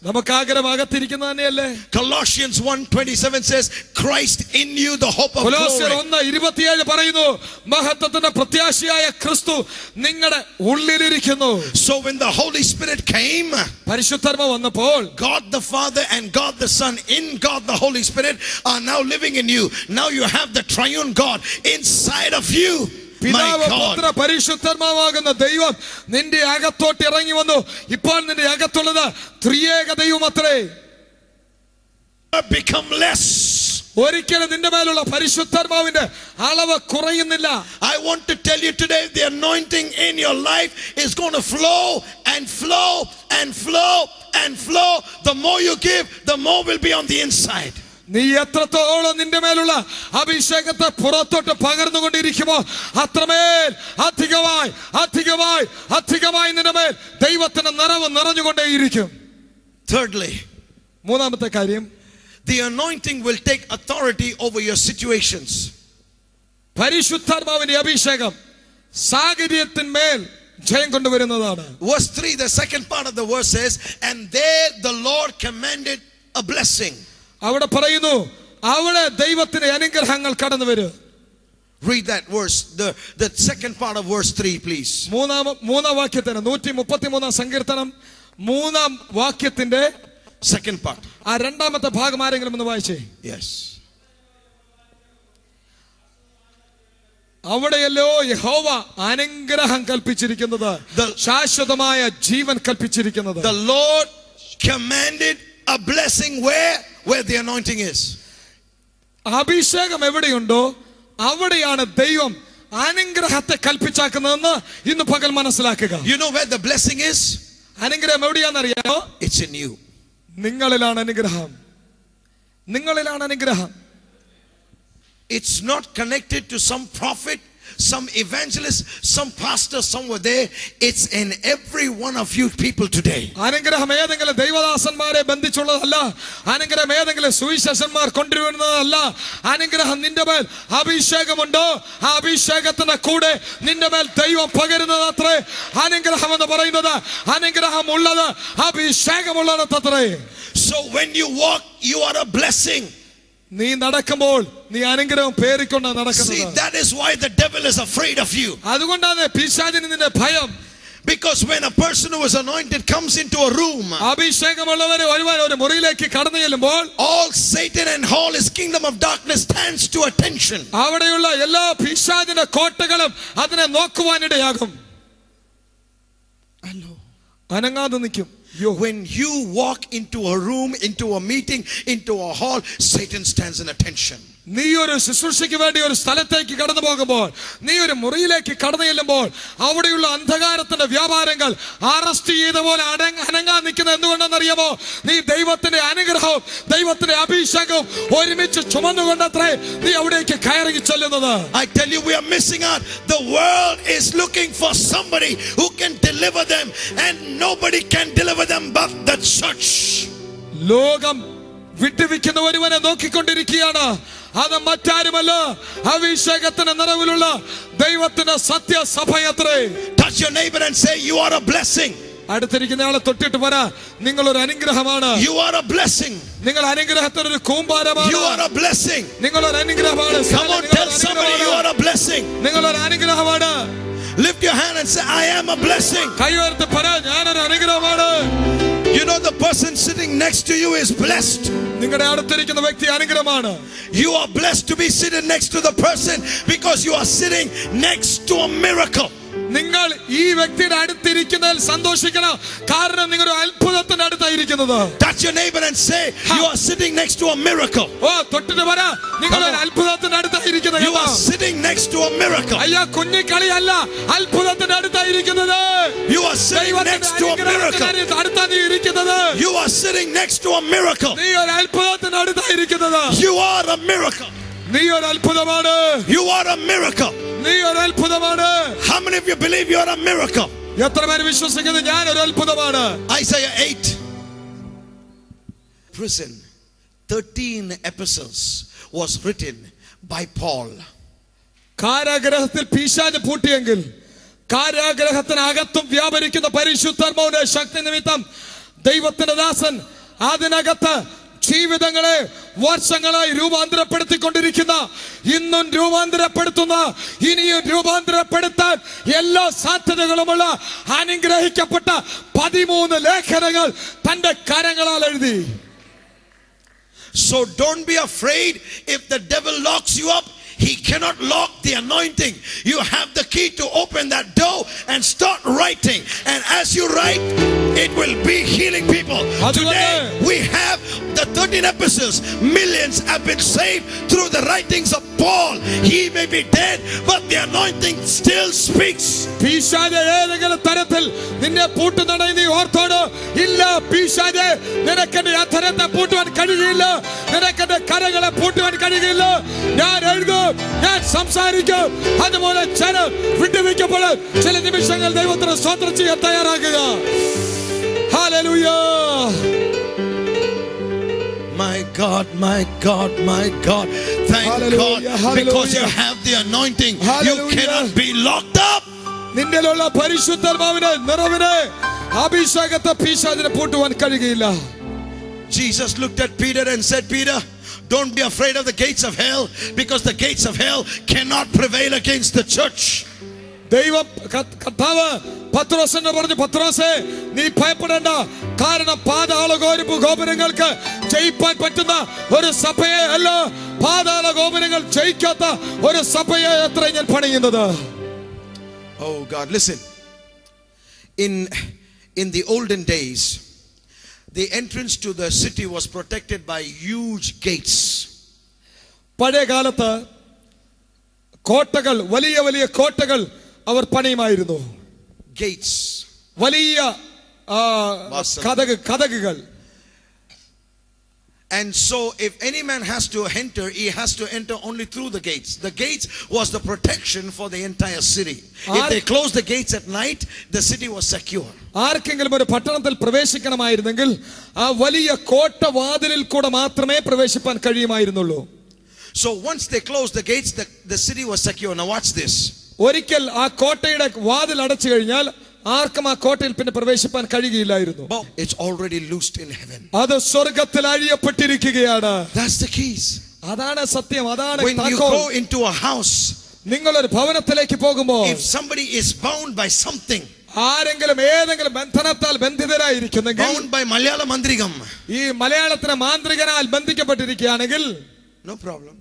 നമുക്ക് ആഗ്രഹം അകത്തിരിക്കുന്നത് തന്നെയല്ലേ? Colossians 1:27 says, Christ in you, the hope of കൊലോസ്യർ glory. 1:27 പറയുന്നു, മഹത്വത്തിന്റെ പ്രത്യാശയായ ക്രിസ്തു നിങ്ങളുടെ ഉള്ളിലിരിക്കുന്നു. So when the Holy Spirit came, പരിശുദ്ധാത്മാവ് വന്നപ്പോൾ God the Father and God the Son in God the Holy Spirit are now living in you. Now you have the triune God inside of you. പിതാവ് My God. പുത്ര പരിശുദ്ധാത്മാവാകുന്ന ദൈവം നിന്റെ അകത്തോട്ട് ഇറങ്ങി വന്നു. ഇപ്പോൾ നിന്റെ അകത്തുള്ളത് ത്രിയേക ദൈവമത്രേ. Become less. ഒരിക്കലും നിന്റെ മേലുള്ള പരിശുദ്ധാത്മാവിന്റെ അളവ് കുറയുന്നില്ല. I want to tell you today, the anointing in your life is going to flow and flow and flow and flow. The more you give, the more will be on the inside. നീ എത്രത്തോളം നിന്റെ മേലുള്ള അഭിഷേകത്തെ പുറത്തോട്ട് പകർന്നുകൊണ്ടിരിക്കുമോ അത്രമേൽ അധികമായി നിന്റെ മേൽ ദൈവത്തിന്റെ നിറവ് നിറഞ്ഞുകൊണ്ടേയിരിക്കും. Thirdly, മൂന്നാമത്തെ കാര്യം, the anointing will take authority over your situations. പരിശുദ്ധാത്മാവിന്റെ അഭിഷേകം സാഹചര്യത്തിന്മേൽ ജയം കൊണ്ടുവരുന്നതാണ്. Verse 3, the second part of the verse says, and there the Lord commanded a blessing. അവിടെ പറയുന്നു, അവിടെ ദൈവത്തിന്റെ അനുഗ്രഹങ്ങൾ കടന്നു വരും. Read that verse, the second part of verse 3, please. മൂന്നാം വാക്യത്തിന് 133 സങ്കീർത്തനം 3 വാക്യത്തിന്റെ Second part. ആ രണ്ടാമത്തെ ഭാഗം ആരെങ്കിലും ഒന്ന് വായിച്ചേ. Yes. അവിടെയല്ലോ യഹോവ അനുഗ്രഹം കൽപ്പിച്ചിരിക്കുന്നത്, ശാശ്വതമായ ജീവൻ കൽപ്പിച്ചിരിക്കുന്നത്. The Lord commanded a blessing where the anointing is. അഭിഷേകം എവിടെയുണ്ടോ അവിടെയാണ് ദൈവം അനുഗ്രഹത്തെ കൽപ്പിച്ചാക്കുന്നതെന്ന് ഇന്ന് പകൽ മനസ്സിലാക്കുക. You know where the blessing is? അനുഗ്രഹം എവിടെയാണെന്നറിയാമോ? It's in you. നിങ്ങളിലാണ് അനുഗ്രഹം. It's not connected to some prophet, some evangelist, some pastor somewhere there. It's in every one of you people today. അനുഗ്രഹം ഏതെങ്കിലും ദൈവദാസന്മാരെ ബന്ധിച്ചുള്ളതല്ല. അനുഗ്രഹം ഏതെങ്കിലും സുവിശേഷന്മാർ കൊണ്ടുവരുന്നതല്ല. അനുഗ്രഹം നിന്റെ മേൽ അഭിഷേകമുണ്ടോ ആ അഭിഷേകത്തിന്റെ കൂടെ നിന്റെ മേൽ ദൈവം പകരുന്നത് അത്രേ അനുഗ്രഹം എന്ന് പറയുന്നത്. അനുഗ്രഹം ഉള്ളത് അഭിഷേകമുള്ളത് അത്രേ. So when you walk, you are a blessing. നീ നടക്കുമ്പോൾ നീ അനുഗ്രഹം പേറിക്കൊണ്ടാണ് നടക്കുന്നത്. See, that is why the devil is afraid of you. അതുകൊണ്ടാണ് പിശാചിന് നിന്റെ ഭയം. Because when a person who is anointed comes into a room, അഭിഷേകമുള്ളവരെ ഒരു മുറിയിലേക്ക് കടന്നു ചെല്ലുമ്പോൾ all Satan and all his kingdom of darkness stands to attention. അവിടെയുള്ള എല്ലാ പിശാചിന്റെ കോട്ടകളും അതിനെ നോക്കുവാനിടയാകും. അനങ്ങാതെ നിൽക്കും. When you walk into a room, into a meeting, into a hall, Satan stands in attention. നീ ഒരു ശുശ്രൂഷയ്ക്ക് വേണ്ടി ഒരു സ്ഥലത്തേക്ക് കടന്നു പോകുമ്പോൾ, നീ ഒരു മുറിയിലേക്ക് കടന്നു ചെല്ലുമ്പോൾ, അവിടെയുള്ള അന്ധകാരത്തിന്റെ വ്യാപാരങ്ങൾ അറസ്റ്റ് ചെയ്ത പോലെ അനങ്ങാൻ നിൽക്കുന്നത് എന്തുകൊണ്ടെന്നറിയാമോ? നീ ദൈവത്തിന്റെ അനുഗ്രഹവും ദൈവത്തിന്റെ അഭിഷേകവും ഒരുമിച്ച് ചുമന്നുകൊണ്ടത്രേ നീ അവിടേക്ക് കയറി ചെല്ലുന്നത്. I tell you, we are missing out. The world is looking for somebody who can deliver them, and nobody can deliver them but the church. ലോകം വിട്ടുവിക്കുന്ന ഒരുവനെ നോക്കിക്കൊണ്ടിരിക്കുകയാണ്. അത് മറ്റാരുമല്ല, അഭിഷേകത്തിന്റെ നിറവിലുള്ള ദൈവത്തിന്റെ സത്യസഭയത്രേ. Touch your neighbor and say, you are a blessing. അടുത്തിരിക്കുന്ന ആളെ തൊട്ടിട്ട് പറ, നിങ്ങൾ ഒരു അനുഗ്രഹമാണ്. You are a blessing. നിങ്ങൾ അനുഗ്രഹത്തിന് ഒരു കൂമ്പാരമാണ്. You are a blessing. നിങ്ങൾ ഒരു അനുഗ്രഹമാണ്. Come on, tell somebody you are a blessing. നിങ്ങൾ ഒരു അനുഗ്രഹമാണ്. Lift your hand and say, I am a blessing. കൈ ഉയർത്തി പറ, ഞാനൊരു അനുഗ്രഹമാണ്. You know the person sitting next to you is blessed. നിങ്ങളുടെ അടുത്തിരിക്കുന്ന വ്യക്തി അനുഗ്രഹമാണ്. You are blessed to be sitting next to the person because you are sitting next to a miracle. നിങ്ങൾ ഈ വ്യക്തിയുടെ അടുത്തിരിക്കുന്നതിൽ സന്തോഷിക്കണം, കാരണം നിങ്ങൾ ഒരു അത്ഭുതത്തിന്റെ അടുത്തായിരിക്കുന്നത്. Touch your neighbor and say, you are sitting next to a miracle. ഓ, തൊട്ടിട്ട് പറ, നിങ്ങൾ ഒരു അത്ഭുതത്തിന്റെ അടുത്തായിരിക്കുന്നത്. You are sitting next to a miracle. അയ്യാ, കുഞ്ഞിക്കളിയല്ല, അത്ഭുതത്തിന്റെ അടുത്തായിരിക്കുന്നത്. You are sitting next to a miracle. അടുത്താണ് നീ ഇരിക്കുന്നത്. You are sitting next to a miracle. നീ ഒരു അത്ഭുതത്തിന്റെ അടുത്തായിരിക്കുന്നത്. You are a miracle. നീ ഒരു അത്ഭുതമാണ്. You are a miracle. നീ ഒരു അത്ഭുതമാണ്. How many of you believe you are a miracle? എത്ര പേര് വിശ്വസിക്കുന്നു ഞാൻ ഒരു അത്ഭുതമാണ്? Isaiah 8. Prison. 13 epistles was written by Paul. കാരാഗ്രഹത്തിൽ പിശാച് പൂട്ടിയെങ്കിൽ കാരാഗ്രഹത്തിനകത്തും വ്യാപരിക്കുന്ന പരിശുദ്ധാത്മാവിന്റെ ശക്തി നിമിത്തം ദൈവത്തിന്റെ ദാസൻ അതിനകത്ത് ജീവിതങ്ങളെ വർഷങ്ങളായി രൂപാന്തരപ്പെടുത്തിക്കൊണ്ടിരിക്കുന്ന, ഇന്നും രൂപാന്തരപ്പെടുത്തുന്ന, ഇനിയും രൂപാന്തരപ്പെടുത്താൻ എല്ലാ സാധ്യതകളുമുള്ള അനുഗ്രഹിക്കപ്പെട്ട 13 ലേഖനങ്ങൾ തന്റെ കരങ്ങളാൽ എഴുതി. So don't be afraid if the devil locks you up. He cannot lock the anointing. You have the key to open that door and start writing. And as you write, it will be healing people. Today we have the 13 epistles. Millions have been saved through the writings of Paul. He may be dead, but the anointing still speaks. പിശാച് ഏതെങ്കിലും തരത്തിൽ നിന്നെ പൂട്ടുന്നതായി നീ ഓർത്തോട്. ഇല്ല, പിശാച് നിനക്കെന്റെ അധരത്തെ പൂട്ടുവാൻ കഴിയില്ല, നിനക്കെന്റെ കരങ്ങളെ പൂട്ടുവാൻ കഴിയില്ല. ഞാൻ എഴുതും, ഞാൻ സംസാരിക്കും, അതുപോലെ ജനം വിട്ടുവയ്ക്കപ്പെടും. ചില നിമിഷങ്ങൾ ദൈവത്തിന് സ്തോത്രം ചെയ്യാൻ തയ്യാറാകുക. Hallelujah. My God, my God, my God. Thank Hallelujah, God. hallelujah. Because you have the anointing, Hallelujah. you cannot be locked up. നിന്നിലുള്ള പരിശുദ്ധാത്മാവിനെ നിറവിനെ അഭിഷേകത്തെ പിശാചിനെ പൂട്ടുവാൻ കഴിയില്ല. Jesus looked at Peter and said, Peter, don't be afraid of the gates of hell, because the gates of hell cannot prevail against the church. ദൈവം കർത്താവ് പത്രോസിനെ പറഞ്ഞു, പത്രോസേ നീ ഭയപ്പെടേണ്ട, കാരണം പാതാള ഗോപുരങ്ങൾക്ക് ജയിപ്പാൻ പറ്റുന്ന ഒരു സഭയെ അല്ല, പാതാള ഗോപുരങ്ങൾ ജയിക്കാത്ത ഒരു സഭയെ അത്ര ഞാൻ പണിയുന്നത്. Oh God, listen. In the olden days, the entrance to the city was protected by huge gates. പഴയ കാലത്ത് കോട്ടകൾ, വലിയ വലിയ കോട്ടകൾ അവർ പണിയുമായിരുന്നു. Gates. വലിയ കതകുകൾ. And so if any man has to enter, he has to enter only through the gates. The gates was the protection for the entire city. If they closed the gates at night, the city was secure. ആർക്കെങ്കിലും ഒരു പട്ടണത്തിൽ പ്രവേശിക്കണമായിരുന്നെങ്കിൽ ആ വലിയ കോട്ടവാതിലിൽ കൂടെ മാത്രമേ പ്രവേശിപ്പാൻ കഴിയുമായിരുന്നുള്ളൂ. So once they closed the gates, the city was secure. Now watch this. ഒരിക്കൽ ആ കോട്ടയുടെ വാതിൽ അടച്ചു കഴിഞ്ഞാൽ ആർക്കും ആ കോട്ടയിൽ പിന്നെ പ്രവേശിപ്പാൻ കഴിയുകയില്ലായിരുന്നു. It's already loosed in heaven. അത് സ്വർഗ്ഗത്തിൽ അഴിയപ്പെട്ടിരിക്കുകയാണ്. That's the keys. അതാണ് സത്യം, അതാണ് When you go into a house, നിങ്ങൾ ഒരു ഭവനത്തിലേക്ക് പോകുമ്പോൾ if somebody is bound by something, ആരെങ്കിലും ഏതെങ്കിലും ബന്ധനത്താൽ ബന്ധിതരായിരിക്കുന്നെങ്കിൽ, bound by Malayalam Mandrigam, ഈ മലയാളത്തിലെ മാന്ത്രികനാൽ ബന്ധിക്കപ്പെട്ടിരിക്കുകയാണെങ്കിൽ, no problem.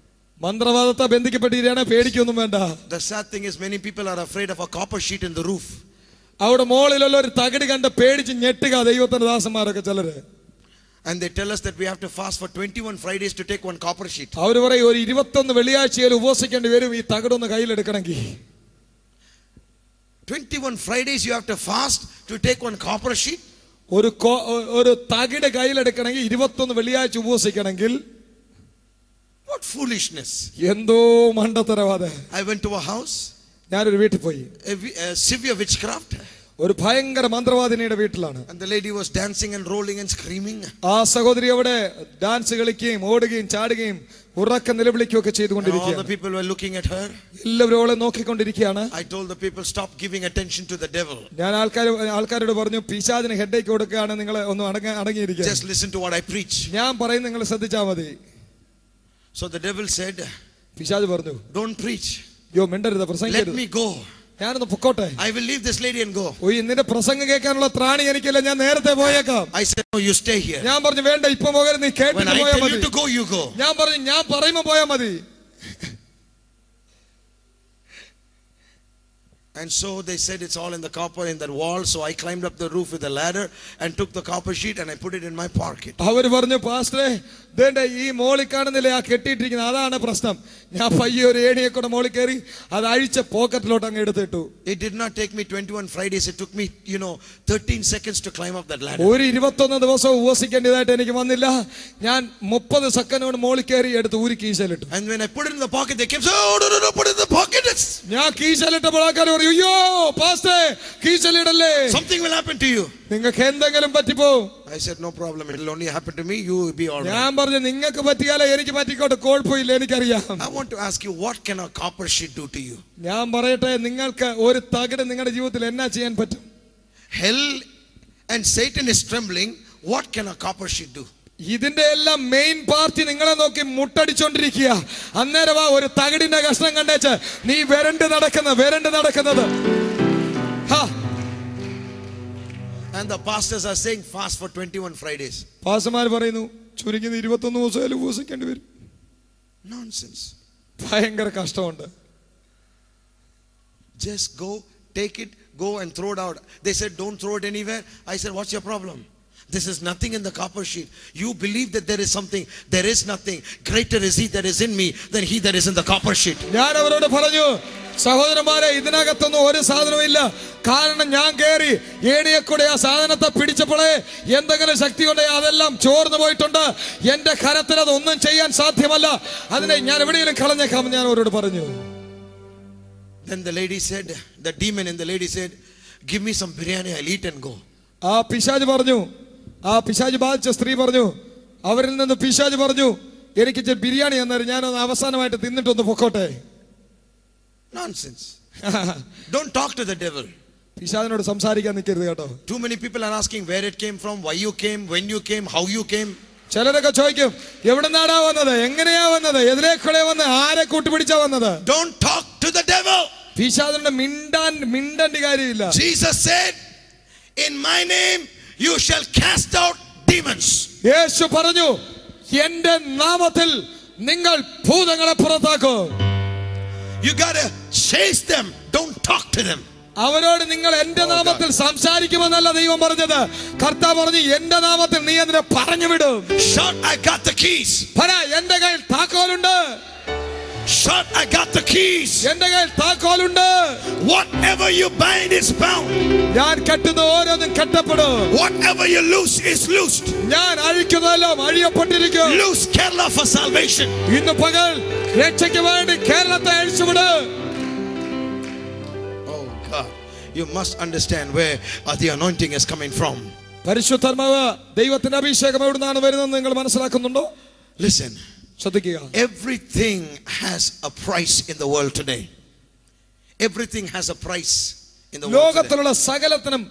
മന്ത്രവാദത്തെ ബന്ധിക്കപ്പെട്ടിരിക്കുകയാണ്, പേടിക്കൊന്നും വേണ്ട. The sad thing is many people are afraid of a copper sheet in the roof. അവിടെ മോളിലുള്ള ഒരു തകിട് കണ്ട് പേടിച്ച് ഞെട്ടുക ദൈവത്തിന്റെ ദാസന്മാരൊക്കെ ചിലര്. And they tell us that we have to fast for 21 Fridays to take one copper sheet. അവർ പറയും ഒരു 21 വെള്ളിയാഴ്ചയിൽ ഉപവസിക്കേണ്ടി വരും ഈ തകിടൊന്ന് കയ്യിലെടുക്കണമെങ്കിൽ. 21 Fridays you have to fast to take one copper sheet. ഒരു തകിട് കയ്യിലെടുക്കണമെങ്കിൽ 21 വെള്ളിയാഴ്ച ഉപവസിക്കണമെങ്കിൽ. What foolishness. എന്തോ മണ്ടത്തരവാദ. I went to a house. ഞാനൊരു വീട്ടിൽ പോയി. A severe witchcraft. ഒരു ഭയങ്കര മന്ത്രവാദിനിയുടെ വീട്ടിലാണ്. And the lady was dancing and rolling and screaming. ആ സഹോദരി അവിടെ ഡാൻസ് കളിക്കുകയും ഓടുകയും ചാടുകയും ഉറക്ക നിലവിളിക്കുകയും ഒക്കെ ചെയ്തുകൊണ്ടിരിക്കുകയാണ്. All the people were looking at her. എല്ലാവരും അവളെ നോക്കിക്കൊണ്ടിരിക്കുകയാണ്. I told the people, stop giving attention to the devil. ഞാൻ ആൾക്കാരോട് പറഞ്ഞു പിശാചിന് ഹെഡേക്ക് കൊടുക്കുകയാണ്, നിങ്ങൾ ഒന്ന് അടങ്ങിയിരിക്കുക. Just listen to what I preach. ഞാൻ പറയുന്നത് നിങ്ങൾ ശ്രദ്ധിച്ചാൽ മതി. So the devil said, പിശാച് പറഞ്ഞു, don't preach. യോ മിണ്ടരുത്, പ്രസംഗിക്കരുത്. Let me go. ഞാനൊന്ന് പൊക്കോട്ടെ. I will leave this lady and go. നിന്റെ പ്രസംഗം കേൾക്കാനുള്ള ത്രാണി എനിക്കില്ല, ഞാൻ നേരത്തെ പോയേക്കാം. I said, no, you stay here. ഞാൻ പറഞ്ഞു വേണ്ട, ഇപ്പൊ പോകരുത്, നീ കേട്ടിട്ട് പോയാൽ മതി. When I tell you to go, you go. ഞാൻ പറഞ്ഞു ഞാൻ പറയുമ്പോ പോയാൽ മതി. And so they said it's all in the copper in that wall. So I climbed up the roof with a ladder and took the copper sheet and I put it in my pocket. അവർ പറഞ്ഞു പാസ്റ്ററെ ദേണ്ട ഈ മോളിൽ കാണുന്നില്ലേ ആ കെട്ടിയിട്ടിരിക്കുന്നത്, അതാണ് പ്രശ്നം. ഞാൻ പയ്യെ ഒരു ഏണിയെ കൂടെ മോളിൽ കയറി അത് അഴിച്ച പോക്കറ്റിലോട്ട് അങ്ങ് എടുത്തിട്ടു. It did not take me 21 Fridays. It took me 13 seconds to climb up that ladder. ഒരു 21 ദിവസം ഉപവസിക്കേണ്ടതായിട്ട് എനിക്ക് വന്നില്ല. ഞാൻ 30 സെക്കൻഡ് കൊണ്ട് മോളിൽ കയറി എടുത്ത് ഊരി കീശയിലിട്ടു. And when I put it in the pocket, they came, oh no, put it in the pocket. ഞാൻ കീശയിലിട്ടപ്പോൾ ആൾക്കാർ പറഞ്ഞു, അയ്യോ പാസ്റ്ററെ കീശയിലിടല്ലേ, something will happen to you. നിങ്ങൾക്ക് എന്തെങ്കിലും പറ്റിപ്പോ. I said no problem, it will only happen to me, you will be all right. ഞാൻ പറഞ്ഞു നിങ്ങൾക്ക് പറ്റിയാലേ എനിക്ക് പറ്റിക്കോട്ടെ, കുഴപ്പമില്ല, എനിക്കറിയാം. I want to ask you, what can a copper sheet do to you? ഞാൻ പറയട്ടെ, നിങ്ങൾക്ക് ഒരു തകിട് നിങ്ങളുടെ ജീവിതത്തിൽ എന്നാ ചെയ്യാൻ പറ്റും? Hell and Satan is trembling. What can a copper sheet do? ഇതിന്റെ എല്ലാം മെയിൻ പാർട്ടി നിങ്ങളെ നോക്കി മുട്ടടിച്ചോണ്ടിരിക്കുക. അന്നേരം ഒരു തകിടിന്റെ കഷ്ണം കണ്ടേച്ച് നീ വരണ്ട് നടക്കുന്നത്. And the pastors are saying fast for 21 Fridays. പാസ്റ്റർമാർ പറയുന്നു ചുരുങ്ങിയത് 21 ദിവസം ഉപവസിക്കേണ്ടി വരും. Nonsense. ഭയങ്കര കഷ്ടമുണ്ട്. Just go, take it, go and throw it out. They said don't throw it anywhere. I said what's your problem? This is nothing in the copper sheet. You believe that there is something. There is nothing. Greater is he that is in me than he that is in the copper sheet. ഞാൻ അവരോട് പറഞ്ഞു, സഹോദരന്മാരെ ഇതിനകത്തൊന്നും ഒരു സാധനമില്ല. കാരണം ഞാൻ കയറി ഏണിയെ കൂടെ ആ സാധനത്തെ പിടിച്ചപ്പോഴേ എന്തെങ്കിലും ശക്തി ഉണ്ടെങ്കിൽ അതെല്ലാം ചോർന്നു പോയിട്ടുണ്ട്. എന്റെ കരത്തിൽ അതൊന്നും ചെയ്യാൻ സാധ്യമല്ല. അതിനെ ഞാൻ എവിടെയെങ്കിലും കളഞ്ഞേക്കാം ഞാൻ അവരോട് പറഞ്ഞു. Then the lady said, the demon in the lady said, give me some biryani, I'll eat and go. ആ പിശാച് പറഞ്ഞു, ആ പിശാച് ബാധിച്ച സ്ത്രീ പറഞ്ഞു, അവരിൽ നിന്ന് പിശാച് പറഞ്ഞു എനിക്ക് ബിരിയാണി എന്നേരം ഞാനൊന്ന് അവസാനമായിട്ട് തിന്നിട്ടൊന്ന് പൊക്കോട്ടെ. Nonsense. Don't talk to the devil. പിശാചിനോട് സംസാരിക്കാൻ നിൽക്കരുത് കേട്ടോ. Too many people are asking where it came from, why you came, when you came, how you came. ചിലരൊക്കെ ചോദിക്കും എവിടെ നിന്നാടാ വന്നത്, എങ്ങനെയാ വന്നത്, എതിലേക്കൂടെ വന്ന്, ആരെ കൂട്ടുപിടിച്ചാ വന്നത്. Don't talk to the devil. പിശാചിനോട് മിണ്ടേണ്ട കാര്യമില്ല. Jesus said, in my name you shall cast out demons. യേശു പറഞ്ഞു എന്റെ നാമത്തിൽ നിങ്ങൾ ഭൂതങ്ങളെ പുറത്താക്കും. You got to chase them, don't talk to them. അവരോട് നിങ്ങൾ എന്റെ നാമത്തിൽ സംസാരിക്കുമെന്നല്ല ദൈവം പറഞ്ഞത്. കർത്താവ് പറഞ്ഞു എന്റെ നാമത്തിൽ നീ അതിനെ പറഞ്ഞു വിടും. Shout, I got the keys. പറ എന്റെ കയ്യിൽ താക്കോലുണ്ട്. Shout, I got the keys. എന്റെ കയ്യിൽ താക്കോലുണ്ട്. Whatever you bind is bound. ഞാൻ കെട്ടുന്ന ഓരോന്നും കെട്ടപ്പെടും. Whatever you loose is loosed. ഞാൻ അഴിക്കുന്നതെല്ലാം അഴിയപ്പെട്ടിരിക്കും. Loose Kerala for salvation. ഇന്ന് പകൽ രക്ഷയ്ക്ക് വേണ്ടി കേരളത്തെ അഴിച്ചുവിട്. Oh God, you must understand where the anointing is coming from. പരിശുദ്ധാത്മാവ് ദൈവത്തിന്റെ അഭിഷേകം എവിടുന്നാണ് വരുന്നതെന്ന് നിങ്ങൾ മനസ്സിലാക്കുന്നുണ്ടോ? Listen. ശ്രദ്ധിക്കുക. Everything has a price in the world today. Everything has a price in the world today. ലോകത്തിലുള്ള സകലത്തിനും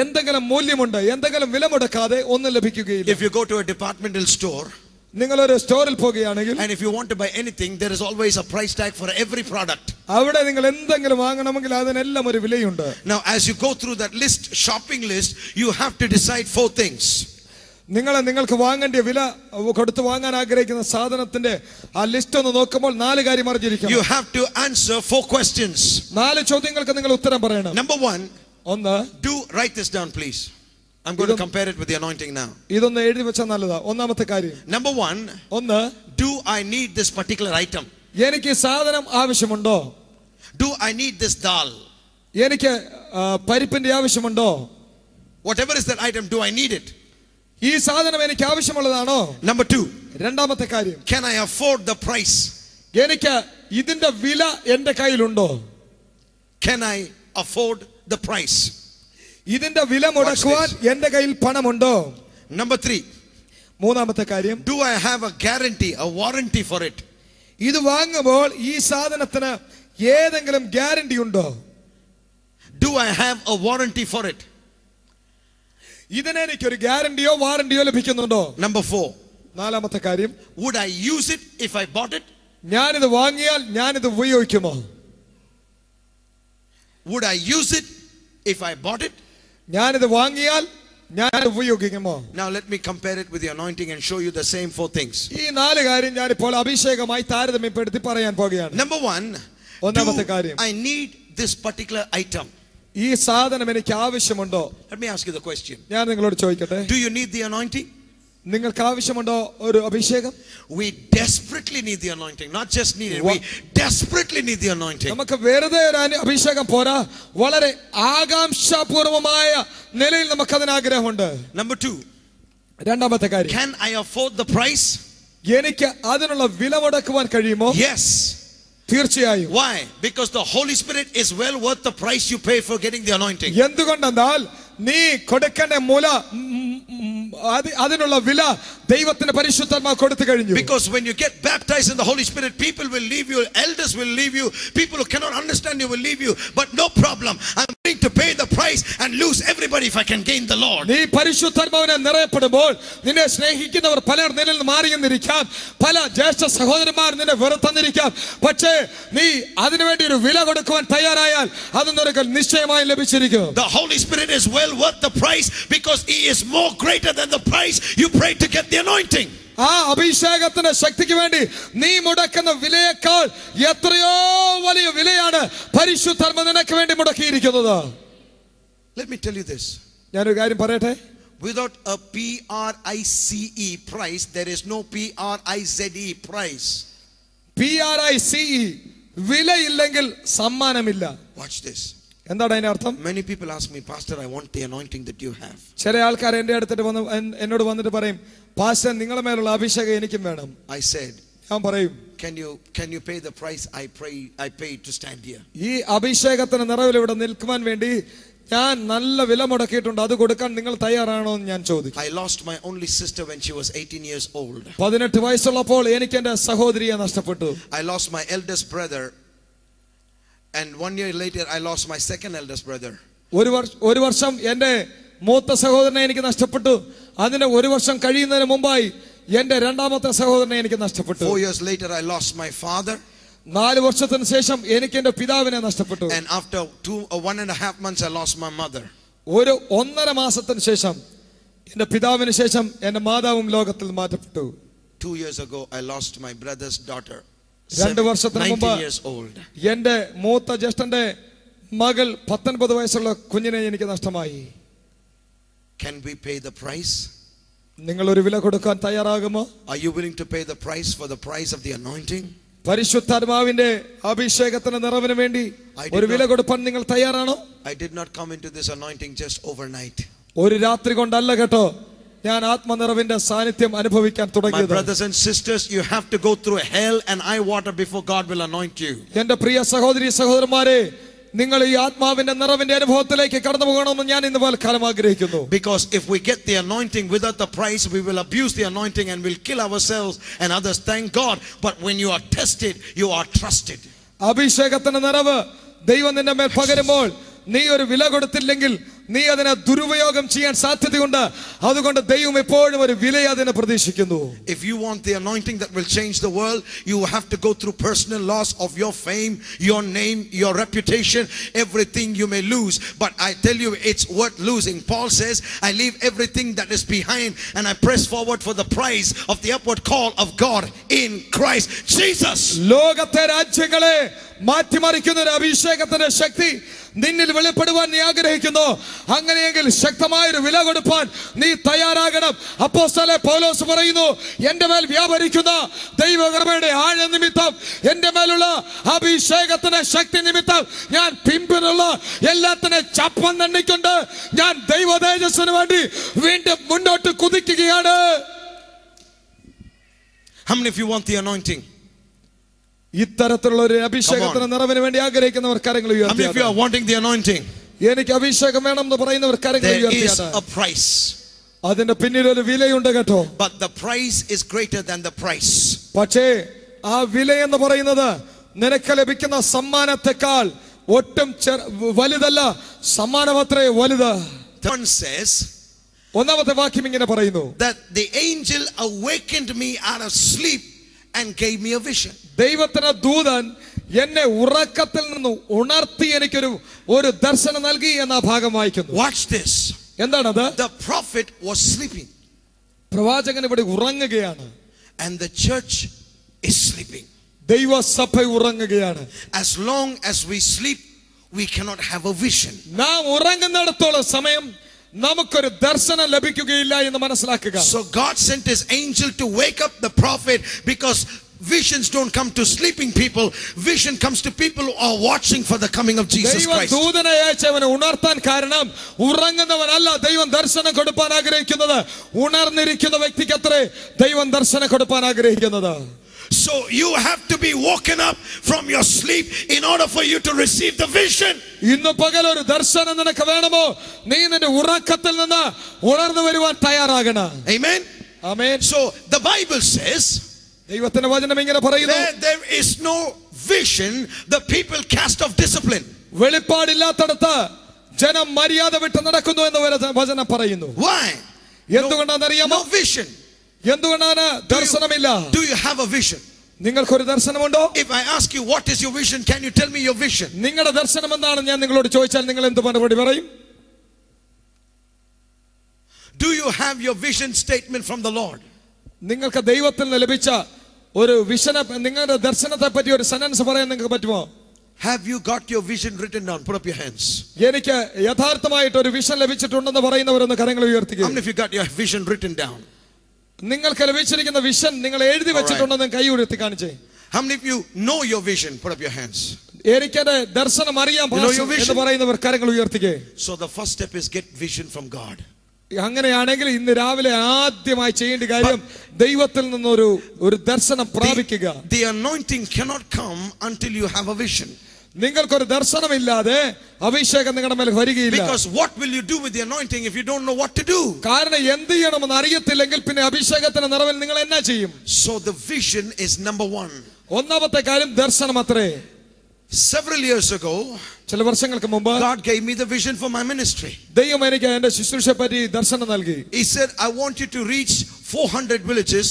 എന്തെങ്കിലും മൂല്യമുണ്ട്. എന്തെങ്കിലും വില മുടക്കാതെ ഒന്നും ലഭിക്കുകയില്ല. If you go to a departmental store, നിങ്ങളൊരു സ്റ്റോറിൽ പോകുകയാണെങ്കിൽ, and if you want to buy anything, there is always a price tag for every product. അവിടെ നിങ്ങൾ എന്തെങ്കിലും വാങ്ങണമെങ്കിൽ അതിനെല്ലാം ഒരു വിലയുണ്ട്. Now as you go through that list, shopping list, you have to decide 4 things. നിങ്ങൾക്ക് വാങ്ങേണ്ട വില കൊടുത്ത് വാങ്ങാൻ ആഗ്രഹിക്കുന്ന സാധനത്തിന്റെ ആ ലിസ്റ്റ് ഒന്ന് നോക്കുമ്പോൾ 4 കാര്യം അറിഞ്ഞിരിക്കണം. You have to answer 4 questions. 4 ചോദ്യങ്ങൾക്ക് നിങ്ങൾ ഉത്തരം പറയണം. Number 1, ഒന്ന്, write this down please. I'm going to compare it with the anointing now. ഇതൊന്ന് എഴുതി വെച്ചാൽ നല്ലതാ. ഒന്നാമത്തെ കാര്യം, Number one, ഒന്ന്, do I need this particular item? എനിക്ക് സാധനം ആവശ്യമുണ്ടോ? Do I need this dal? എനിക്ക് പരിപ്പിന്റെ ആവശ്യമുണ്ടോ? Whatever is that item, do I need it? ഈ സാധനം എനിക്ക് ആവശ്യമുള്ളതാണോ? Number two, രണ്ടാമത്തെ കാര്യം, can I afford the price? എനിക്ക് ഇതിന്റെ വില എന്റെ കയ്യിലുണ്ടോ? Can I afford the price? ഇതിന്റെ വില മുടക്കുവാൻ എന്റെ കയ്യിൽ പണമുണ്ടോ? Number three, മൂന്നാമത്തെ കാര്യം, do I have a guarantee, a warranty for it? ഇത് വാങ്ങുമ്പോൾ ഈ സാധനത്തിന് ഏതെങ്കിലും ഗ്യാരണ്ടി ഉണ്ടോ? Do I have a warranty for it? ഇതിന് എനിക്കൊരു ഗ്യാരണ്ടിയോ വാറണ്ടിയോ ലഭിക്കുന്നുണ്ടോ? Number four, നാലാമത്തെ കാര്യം, would I use it if I bought it? ഞാനിത് വാങ്ങിയാൽ ഞാനിത് ഉപയോഗിക്കുമോ? Would I use it if I bought it? ഞാനിത് വാങ്ങിയാൽ ഞാൻ ഉപയോഗിക്കുമോ? Now let me compare it with the anointing and show you the same four things. ഈ നാല് കാര്യം ഞാനിപ്പോൾ അഭിഷേകമായി താരതമ്യപ്പെടുത്തി പറയാൻ പോകുകയാണ്. Number one, ഒന്നാമത്തെ കാര്യം, I need this particular item. ഈ സാധനം എനിക്ക് ആവശ്യമുണ്ടോ? Let me ask you the question. ഞാൻ നിങ്ങളോട് ചോദിക്കട്ടെ, Do you need the anointing? നിങ്ങൾക്ക് ആവശ്യമുണ്ടോ ഒരു അഭിഷേകം? We desperately need the anointing. Not just need it, we desperately need the anointing. നമുക്ക് വെറുതെ ഒരു അഭിഷേകം പോരാ, വളരെ ആകാംക്ഷാപൂർവമായ നിലയിൽ നമുക്ക് അതിന് ആഗ്രഹമുണ്ട്. Number two, രണ്ടാമത്തെ കാര്യം, can I afford the price? എനിക്ക് അതിനുള്ള വില മുടക്കുവാൻ കഴിയുമോ? Yes. തീർച്ചയായും. Why? Because the Holy Spirit is well worth the price you pay for getting the anointing. എന്തുകൊണ്ടെന്നാൽ നീ കൊടുക്കേണ്ട മൂല അതിനുള്ള വില ദൈവത്തിന്റെ പരിശുദ്ധാത്മാവ് കൊടുത്തു കഴിഞ്ഞു. Because when you get baptized in the Holy Spirit, people will leave you, elders will leave you, people who cannot understand you will leave you, but no problem. I'm willing to pay the price and lose everybody if I can gain the Lord. നീ പരിശുദ്ധാത്മാവിനെ നിറയപ്പെടുമ്പോൾ നിന്നെ സ്നേഹിക്കുന്നവർ പലർ നിന്നിൽ നിന്ന് മാറിയെന്നിരിക്കാം, പല ജ്യേഷ്ഠ സഹോദരന്മാർ നിന്നെ വെറുത്തെന്നിരിക്കാം, പക്ഷേ നീ അതിനുവേണ്ടി ഒരു വില കൊടുക്കുവാൻ തയ്യാറായാൽ അത് നിനക്ക് നിശ്ചയമായി ലഭിച്ചിരിക്കും. The Holy Spirit is well worth the price because He is more greater than the price you pay to get the anointing. ആ അഭിഷേകത്തിന്റെ ശക്തിക്ക് വേണ്ടി നീ മുടക്കുന്ന വിലയേക്കാൾ എത്രയോ വലിയ വിലയാണ് പരിശുദ്ധാത്മാവ് നിനക്ക് വേണ്ടി മുടക്കിയിരിക്കുന്നത്. Let me tell you this. ഞാനൊരു കാര്യം പറയട്ടെ, Without a PRICE price, there is no PRIZE price. PRICE വിലയില്ലെങ്കിൽ സമ്മാനമില്ല. Watch this. എന്താണ് അതിന്റെ അർത്ഥം? Many people ask me, Pastor, I want the anointing that you have. ചില ആൾക്കാർ എന്റെ അടുത്തിട്ട് വന്ന് എന്നോട് വന്നിട്ട് പറയും, പാസ്റ്റർ നിങ്ങളുടെ മേലുള്ള അഭിഷേകം എനിക്കും വേണം. I said, ഞാൻ പറയും, can you pay the price I paid to stand here? ഈ അഭിഷേകത്തിന് നിറവിൽ ഇവിടെ നിൽക്കുവാൻ വേണ്ടി ഞാൻ നല്ല വില മുടക്കിയിട്ടുണ്ട്, അത് കൊടുക്കാൻ നിങ്ങൾ തയ്യാറാണോ എന്ന് ഞാൻ ചോദിക്കും. I lost my only sister when she was 18 years old. 18 വയസ്സുള്ളപ്പോൾ എനിക്ക് എന്റെ സഹോദരിയെ നഷ്ടപ്പെട്ടു. I lost my eldest brother, and 1 year later I lost my second eldest brother. ഒരു വർഷം എന്റെ മൂത്ത സഹോദരനെ എനിക്ക് നഷ്ടപ്പെട്ടു. അതിന് ഒരു വർഷം കഴിയുന്നതിന് മുമ്പായി എന്റെ രണ്ടാമത്തെ സഹോദരനെ എനിക്ക് നഷ്ടപ്പെട്ടു. 4 years later I lost my father. 4 വർഷത്തിന് ശേഷം എനിക്ക് എന്റെ പിതാവിനെ നഷ്ടപ്പെട്ടു. And after 1.5 months I lost my mother. ഒരു 1.5 മാസത്തിന് ശേഷം എന്റെ പിതാവിന് ശേഷം എന്റെ മാതാവും ലോകത്തിൽ മാറ്റപ്പെട്ടു. 2 years ago I lost my brother's daughter. 2 വർഷത്തിന് മുമ്പ് 19 years old. എന്റെ മൂത്ത ജ്യേഷ്ഠന്റെ മകൾ 19 വയസ്സുള്ള കുഞ്ഞിനെ എനിക്ക് നഷ്ടമായി. Can we pay the price? നിങ്ങൾ ഒരു വില കൊടുക്കാൻ തയ്യാറാകുമോ? Are you willing to pay the price for the price of the anointing? പരിശുദ്ധാത്മാവിന്റെ അഭിഷേകത്തിന്റെ നിറവിന് വേണ്ടി ഒരു വില കൊടുക്കാൻ നിങ്ങൾ തയ്യാറാണോ? I did not come into this anointing just overnight. ഒരു രാത്രി കൊണ്ടല്ല കേട്ടോ ഞാൻ ആത്മനിറവിന്റെ സാന്നിധ്യം അനുഭവിക്കാൻ My തുടങ്ങിയത്. brothers and sisters, you have to go through hell and eye water before God will anoint you. എന്റെ പ്രിയ സഹോദരി സഹോദരന്മാരെ, നിങ്ങൾ ഈ ആത്മാവിന്റെ നിറവിന്റെ അനുഭവത്തിലേക്ക് കടന്നു പോകണമെന്ന് ഞാൻ ഇന്ന് പൽക്കാലം ആഗ്രഹിക്കുന്നു. Because if we get the anointing without the price, we will abuse the anointing and will kill ourselves and others. Thank God. But when you are tested, you are trusted. അഭിഷേകത്തിന്റെ നിറവ് ദൈവം നിന്റെ മേൽ പകരുമ്പോൾ നീ ഒരു വില കൊടുത്തില്ലെങ്കിൽ നീ അതിനെ ദുരുപയോഗം ചെയ്യാൻ സാധ്യതയുണ്ട്. അതുകൊണ്ട് ദൈവം എപ്പോഴും ഒരു വില അതിനെ പ്രതീക്ഷിക്കുന്നു. If you want the anointing that will change the world, you have to go through personal loss of your fame, your name, your reputation, everything you may lose. But I tell you, it's worth losing. Paul says, I leave everything that is behind and I press forward for the prize of the upward call of God in Christ Jesus. ലോകത്തെ രാജ്യങ്ങളെ മാറ്റിമറിക്കുന്ന ഒരു അഭിഷേകത്തിന്റെ ശക്തി നിന്നിൽ വെളിപ്പെടുവാൻ നീ ആഗ്രഹിക്കുന്നു. അങ്ങനെയെങ്കിൽ ശക്തമായൊരു വില കൊടുപ്പാൻ നീ തയ്യാറാകണം. അപ്പോസ്തലൻ പൗലോസ് പറയുന്നു, എന്റെ മേൽ വ്യാപരിക്കുന്ന ദൈവകൃപയുടെ ആഴ നിമിത്തം, എന്റെ മേലുള്ള അഭിഷേകത്തിന്റെ ശക്തി നിമിത്തം ഞാൻ പിമ്പിലുള്ള എല്ലാത്തിനെ ചപ്പം തണ്ണിക്കൊണ്ട് ഞാൻ ദൈവ തേജസ്സിന് വേണ്ടി വീണ്ടും മുന്നോട്ട് കുതിക്കുകയാണ്. How many of you want the anointing? ഇത്തരത്തിലുള്ള ഒരു അഭിഷേകത്തിന് നിറവിന് വേണ്ടി ആഗ്രഹിക്കുന്നവർ കരങ്ങൾ How many of you are ഉയർത്തി. wanting the anointing? എനിക്ക് അഭിഷേകം വേണം എന്ന് പറയുന്നവർ കരങ്ങൾ There is ഉയർത്തി. a price. അതിന്റെ പിന്നിൽ ഒരു വിലയുണ്ട് കേട്ടോ. But the price is greater than the price. പക്ഷേ ആ വില എന്ന് പറയുന്നത് നിനക്ക് ലഭിക്കുന്ന സമ്മാനത്തെക്കാൾ ഒട്ടും വലുതല്ല. സമ്മാനമത്രേ വലുത്. One says ഒന്നാമത്തെ വാക്യം ഇങ്ങനെ പറയുന്നു, that the angel awakened me out of sleep and gave me a vision. ദൈവത്തിന്റെ ദൂതൻ എന്നെ ഉറക്കത്തിൽ നിന്ന് ഉണർത്തി എനിക്കൊരു ദർശനം നൽകി എന്ന ഭാഗം വായിക്കുന്നു. Watch this. എന്താണത്? The prophet was sleeping പ്രവാചകൻ ഇവിടെ ഉറങ്ങുകയാണ്. and the church is sleeping. ദൈവസഭ ഉറങ്ങുകയാണ്. As long as we sleep, we cannot have a vision. നാം ഉറങ്ങുന്നിടത്തോളം സമയം നമുക്കൊരു ദർശനം ലഭിക്കുകയില്ല എന്ന് മനസ്സിലാക്കുക. So God sent his angel to wake up the prophet, because visions don't come to sleeping people. Vision comes to people who are watching for the coming of Jesus Christ. ദൂതനെ അയച്ചവനെ ഉണർത്താൻ കാരണം ഉറങ്ങുന്നവനല്ല ദൈവം ദർശനം കൊടുപ്പാൻ ആഗ്രഹിക്കുന്നത്, ഉണർന്നിരിക്കുന്ന വ്യക്തിക്ക് അത്രേ ദൈവം ദർശനം കൊടുപ്പാൻ ആഗ്രഹിക്കുന്നത്. So you have to be woken up from your sleep in order for you to receive the vision. ഇന്ന് പകൽ ഒരു ദർശനം നിനക്ക് വേണമോ, നീ നിന്റെ ഉറക്കത്തിൽ നിന്ന് ഉണർന്നു വരുവാൻ തയ്യാറാകണം. Amen. Amen. So the Bible says, ദൈവത്തിന്റെ വചനം ഇങ്ങനെ പറയുന്നു, where there is no vision, the people cast off discipline. വെളിപ്പാടില്ലാത്തടത്ത് ജനം മര്യാദ വിട്ട് നടക്കുന്നു എന്ന് വചനം പറയുന്നു. Why? എന്തുകൊണ്ടാണെന്നറിയാമോ? No vision. എന്തുകൊണ്ടാണ് ദർശനമില്ല? Do you have a vision? നിങ്ങൾക്കൊരു ദർശനമുണ്ടോ? If I ask you what is your vision, can you tell me your vision? നിങ്ങളുടെ ദർശനം എന്താണ് ഞാൻ നിങ്ങളോട് ചോദിച്ചാൽ നിങ്ങൾ എന്ത് മറുപടി പറയും? Do you have your vision statement from the Lord? നിങ്ങൾക്ക് ദൈവത്തിൽ നിന്ന് ലഭിച്ച ഒരു വിഷന, നിങ്ങളുടെ ദർശനത്തെ പറ്റി ഒരു സെന്റൻസ് പറയാൻ നിങ്ങൾക്ക് പറ്റുമോ? Have you got your vision written down? Put up your hands. എനിക്ക് യഥാർത്ഥമായിട്ട് ഒരു വിഷൻ ലഭിച്ചിട്ടുണ്ടെന്ന് പറയുന്നവരൊന്ന് കരങ്ങൾ ഉയർത്തുക. How many of you got your vision written down? നിങ്ങൾക്ക് ലഭിച്ചിരിക്കുന്ന വിഷൻ നിങ്ങൾ എഴുതി വെച്ചിട്ടുണ്ടെന്ന് കൈ ഉയർത്തി കാണിച്ചേ. How many of you know your vision? Put up your hands. എനിക്കത് ദർശനം അറിയാം എന്ന് പറയുന്നവർ കരങ്ങൾ ഉയർത്തിക്കേ. So the first step is get vision from God. അങ്ങനെയാണെങ്കിൽ ഇന്ന് രാവിലെ ആദ്യമായി ചെയ്യേണ്ട കാര്യം ദൈവത്തിൽ നിന്നൊരു ദർശനം പ്രാപിക്കുക. The anointing cannot come until you have a vision. നിങ്ങൾക്കൊരു ദർശനമില്ലാതെ അഭിഷേകം നിങ്ങളുടെ മേൽ വരികയില്ല. Because what will you do with the anointing if you don't know what to do? കാരണം എന്ത് ചെയ്യണമെന്ന് അറിയത്തില്ലെങ്കിൽ പിന്നെ അഭിഷേകത്തിന്റെ നിറവിൽ നിങ്ങൾ എന്നാ ചെയ്യും? So the vision is number one. ഒന്നാമത്തെ കാര്യം ദർശനം അത്രേ. Several years ago, ചില വർഷങ്ങൾക്ക് മുമ്പ് God gave me the vision for my ministry. ദൈവം എനിക്ക് എന്റെ ശുശ്രൂഷയെ പറ്റി ദർശനം നൽകി. He said, I want you to reach 400 villages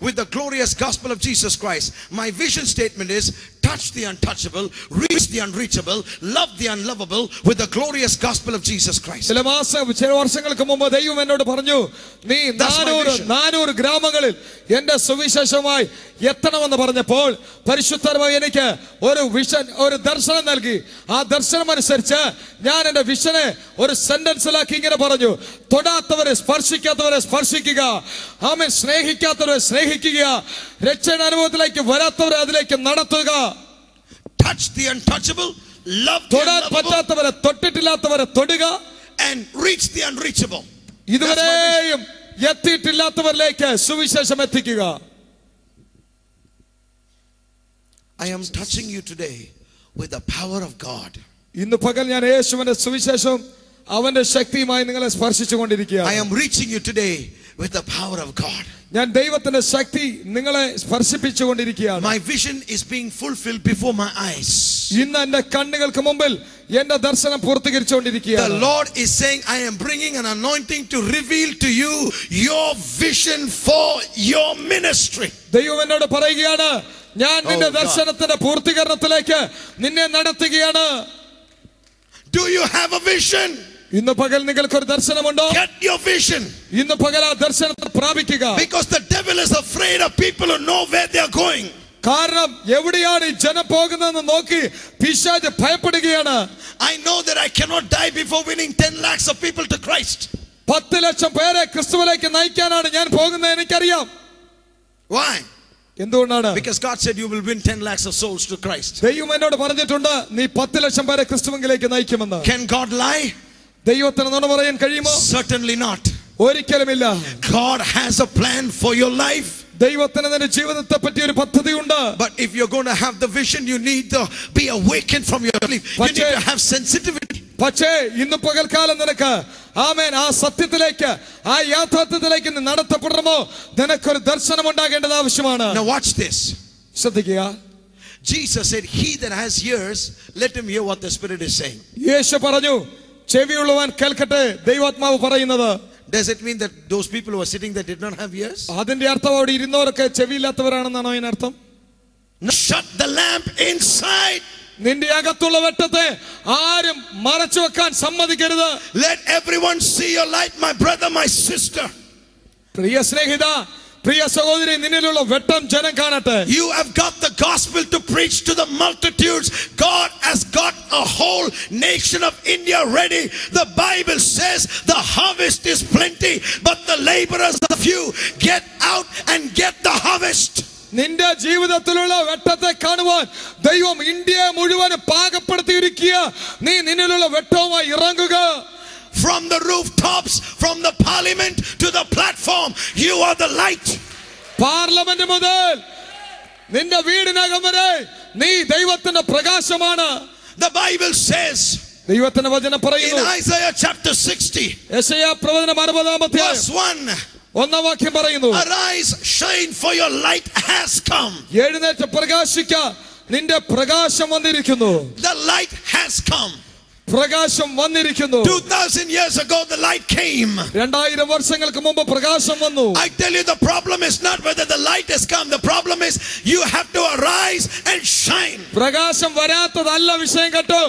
with the glorious gospel of Jesus Christ. My vision statement is touch the untouchable, reach the unreachable, love the unlovable with the glorious gospel of Jesus Christ. ചില വർഷങ്ങൾക്ക് മുമ്പ് ദൈവം എന്നോട് പറഞ്ഞു, നീ 400 ഗ്രാമങ്ങളിൽ എന്റെ സുവിശേഷമായി എത്തണമെന്ന് പറഞ്ഞപ്പോൾ പരിശുദ്ധാത്മാവ് എനിക്ക് ഒരു ദർശനം നൽകി. ആ ദർശനം അനുസരിച്ച് ഞാൻ എന്റെ വിഷനെ ഒരു സെന്റൻസിലാക്കി ഇങ്ങനെ പറഞ്ഞു: തൊടാത്തവരെ സ്പർശിക്കാത്തവരെ സ്പർശിക്കുക, ആമേൻ, സ്നേഹിക്കാത്തവരെ സ്നേഹിക്കുക, രക്ഷയുടെ അനുഭവത്തിലേക്ക് വരാത്തവരെ അതിലേക്ക് നടത്തുക. Touch the untouchable, love the തൊടാൻ പറ്റാത്തവരെ, തൊട്ടിട്ടില്ലാത്തവരെ തൊടുക, and reach the unreachable. ഇതുവരെയും എത്തിയിട്ടില്ലാത്തവരിലേക്ക് സുവിശേഷം എത്തിക്കുക. I am touching you today with the power of God. ഇന്ന് പകൽ ഞാൻ യേശുവിന്റെ സുവിശേഷം അവന്റെ ശക്തിയുമായി നിങ്ങളെ സ്പർശിച്ചുകൊണ്ടിരിക്കുകയാണ്. I am reaching you today with the power of God. ഞാൻ ദൈവത്തിന്റെ ശക്തി നിങ്ങളെ സ്പർശിപ്പിച്ചുകൊണ്ടിരിക്കുകയാണ്. My vision is being fulfilled before my eyes. ഇന്ന് എന്റെ കണ്ണുകൾക്ക് മുമ്പിൽ എന്റെ ദർശനം പൂർത്തീകരിച്ചുകൊണ്ടിരിക്കുകയാണ്. The Lord is saying, I am bringing an anointing to reveal to you your vision for your ministry. ദൈവം എന്നോട് പറയുകയാണ്, ഞാൻ നിന്റെ ദർശനത്തിന്റെ പൂർത്തീകരണത്തിലേക്ക് നിന്നെ നടത്തുകയാണ്. Do you have a vision? ഇന്ന് പകൽ നിങ്ങൾക്ക് ഒരു ദർശനമുണ്ടോ? Get your vision. ഇന്ന് പകൽ ആ ദർശനത്തെ പ്രാപിക്കുക. Because the devil is afraid of people who know where they are going. കാരണം എവിടെയാണ് ഈ ജനം പോകുന്നതെന്ന് നോക്കി പിശാച് ഭയപ്പെടുകയാണ്. I know that I cannot die before winning 10 lakhs of people to Christ. 10 ലക്ഷം പേരെ ക്രിസ്തുവിലേക്ക് നയിക്കാനാണ് ഞാൻ പോകുന്നത് എനിക്കറിയാം. Why? എന്തുകൊണ്ടാണ്? Because God said you will win 10 lakhs of souls to Christ. ദൈവം എന്നോട് പറഞ്ഞിട്ടുണ്ട് നീ 10 ലക്ഷം പേരെ ക്രിസ്തുവിലേക്ക് നയിക്കുമെന്ന്. Can God lie? ദൈവത്തിന് നുണ പറയാൻ കഴിയുമോ? Certainly not. ഒരിക്കലുമില്ല. God has a plan for your life. ദൈവത്തിന് നിന്റെ ജീവിതത്തെ പറ്റി ഒരു പദ്ധതിയുണ്ട്. But if you're going to have the vision, you need to be awakened from your sleep. You need to have sensitivity. പക്ഷേ ഇന്ന് പകൽക്കാലം നിനക്ക് ആമേൻ ആ സത്യത്തിലേക്ക് ആ യാഥാർത്ഥ്യത്തിലേക്ക് നീ നടത്തപ്പെടണമോ നിനക്കൊരു ദർശനം ഉണ്ടാകേണ്ടത് ആവശ്യമാണ്. Now watch this. ശ്രദ്ധിക്കുക. Jesus said, he that has ears, let him hear what the Spirit is saying. യേശു പറഞ്ഞു ചെവിയുള്ളവൻ കേൾക്കട്ടെ ദൈവാത്മാവ് പറയുന്നത്. Does it mean that those people who are sitting there did not have ears? അതിന്റെ അർത്ഥം അവിടെ ഇരുന്നവരൊക്കെ ചെവിയില്ലാത്തവരാണെന്നാണോ അതിനർത്ഥം? Shut the lamp inside. നിന്റെ അകത്തുള്ള വെട്ടത്തെ ആരും മറച്ചു വെക്കാൻ സമ്മതിക്കരുത്. Let everyone see your light, my brother, my sister. പ്രിയ സ്നേഹിത, പ്രിയ സഹോദരി, നിന്നിലുള്ള വെട്ടം ജനം കാണട്ടെ. You have got the gospel to preach to the multitudes. God has got a whole nation of India ready. The Bible says the harvest is plenty, but the laborers are few. Get out and get the harvest. നിന്റെ ജീവിതത്തിലുള്ള വെട്ടത്തെ കാണുവാൻ ദൈവം ഇന്ത്യയെ മുഴുവൻ പാകപ്പെടുത്തിയിരിക്കുക. നീ നിന്നിലുള്ള വെട്ടവുമായി ഇറങ്ങുക. From the rooftops, from the parliament to the platform, you are the light. Parliament മുതൽ നിന്റെ വീടിനകം വരെ നീ ദൈവത്തിന്റെ പ്രകാശമാണ്. The Bible says ദൈവത്തിന്റെ വചനം പറയുന്നു in Isaiah chapter 60 യെശയ്യാ പ്രവചനം 60-ാം അധ്യായം verse 1, 1-ാം വാക്യം പറയുന്നു, arise, shine, for your light has come. എഴുന്നേറ്റ് പ്രകാശിക്ക, നിന്റെ പ്രകാശം വന്നിരിക്കുന്നു. The light has come. പ്രകാശം വന്നിരിക്കുന്നു. 2000 years ago the light came. 2000 വർഷങ്ങൾക്ക് മുമ്പ് പ്രകാശം വന്നു. I tell you, the problem is not whether the light has come. The problem is you have to arise and shine. പ്രകാശം വരാത്തതല്ല വിഷയം കേട്ടോ,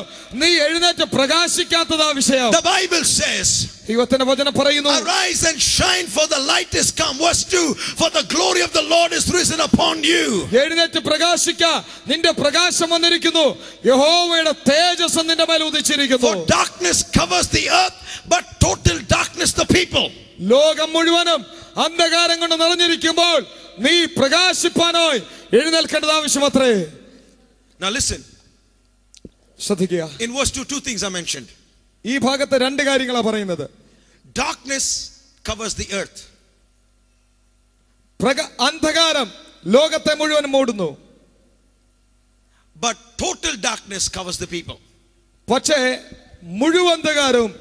നീ എഴുന്നേറ്റ് പ്രകാശിക്കാത്തതാ വിഷയം. The Bible says, ദൈവത്തിന്റെ വചനം പറയുന്നു, arise and shine, for the light is come. Verse 2, for the glory of the Lord is risen upon you. എഴുന്നേറ്റ് പ്രകാശിക്ക, നിന്റെ പ്രകാശം വന്നിരിക്കുന്നു. യഹോവയുടെ തേജസ്സ് നിന്റെ മേൽ ഉദിച്ചിരിക്കുന്നു. For darkness covers the earth, but total darkness the people. ലോകം മുഴുവനും അന്ധകാരം കൊണ്ട് നിറഞ്ഞിരിക്കുമ്പോൾ നീ പ്രകാശിപ്പാനായി എഴുന്നേൽക്കേണ്ടത് ആവശ്യമത്രേ. Now listen. ശ്രദ്ധിക്കുക. In verse 2, two things are mentioned. ഈ ഭാഗത്ത് 2 കാര്യങ്ങളാണ് പറയുന്നത്. Darkness covers the earth. അന്ധകാരം ലോകത്തെ മുഴുവൻ മൂടുന്നു. But total darkness covers the people. പക്ഷേ മുഴുവന്ധകാരവും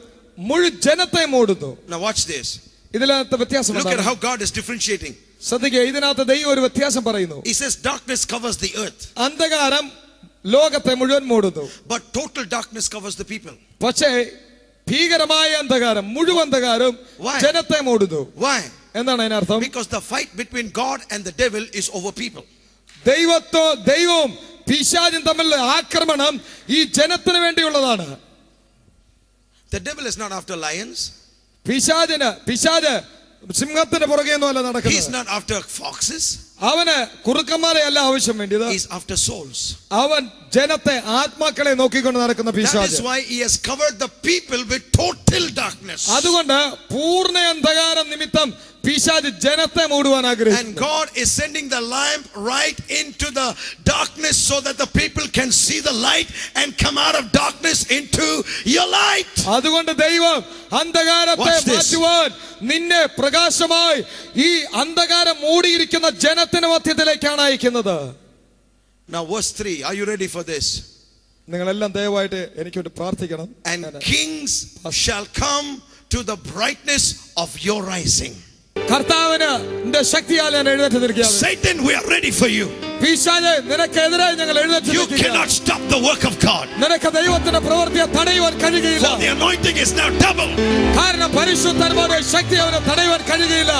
മുഴു ജനത്തെ മൂടുന്നു. Now watch this. ഇതിനകത്ത് വ്യത്യാസം. Look at how God is differentiating. ശ്രദ്ധിക്കുക, ഇതിനകത്ത് ദൈവം ഒരു വ്യത്യാസം പറയുന്നു. He says darkness covers the earth. അന്ധകാരം ലോകത്തെ മുഴുവൻ മൂടുന്നു. But total darkness covers the people. പക്ഷേ ഭീകരമായ അന്ധകാരം മുഴുവന്ധകാരം ജനത്തെ മൂടുന്നു. Why? എന്താണ് അതിനർത്ഥം? Because the fight between God and the devil is over people. ദൈവവും പിശാചും തമ്മിലുള്ള ആക്രമണം ഈ ജനത്തിന് വേണ്ടിയുള്ളതാണ്. The devil is not after lions. പിശാച് സിംഹത്തിന്റെ പുറകെയൊന്നുമല്ല നടക്കുന്നത്. He is not after foxes. അവന് കുറുക്കന്മാരെ അല്ല ആവശ്യം വേണ്ടിയത്. He is after souls. അവൻ ജനത്തെ ആത്മാക്കളെ നോക്കിക്കൊണ്ട് നടക്കുന്ന പിശാച്. That is why he has covered the people with total darkness. അതുകൊണ്ട് പൂർണ്ണ അന്ധകാരം നിമിത്തം പിശാച് ജനത്തെ മൂടുവാൻ ആഗ്രഹിക്കുന്നു. And God is sending the lamp right into the darkness so that the people can see the light and come out of darkness into your light. അതുകൊണ്ട് ദൈവം അന്ധകാരത്തെ മാറ്റുവാൻ നിന്നെ പ്രകാശമായി ഈ അന്ധകാരം മൂടിയിരിക്കുന്ന ജനത്തിന്റെ മധ്യത്തിലേക്കാണ് അയക്കുന്നത്. Now verse 3, are you ready for this? നിങ്ങളെല്ലാം ദയവായിട്ട് എനിക്കൊരു പ്രാർത്ഥിക്കണം. And kings shall come to the brightness of your rising. കർത്താവിന്റെ ശക്തിയാൽ ഞാൻ എഴുന്നേറ്റ് നിൽക്കുകയാണ്. Satan, we are ready for you. പിശാചേ, നിനക്കെതിരായി ഞങ്ങൾ എഴുന്നേറ്റ് You നിൽക്കുകയാണ്. cannot stop the work of God. നിനക്ക് ദൈവത്തിന്റെ പ്രവൃത്തിയെ തടയുവാൻ കഴിയുകയില്ല. For the anointing is now double. കാരണം പരിശുദ്ധാത്മാവിന്റെ ശക്തി അവനെ തടയുവാൻ കഴിയുകയില്ല.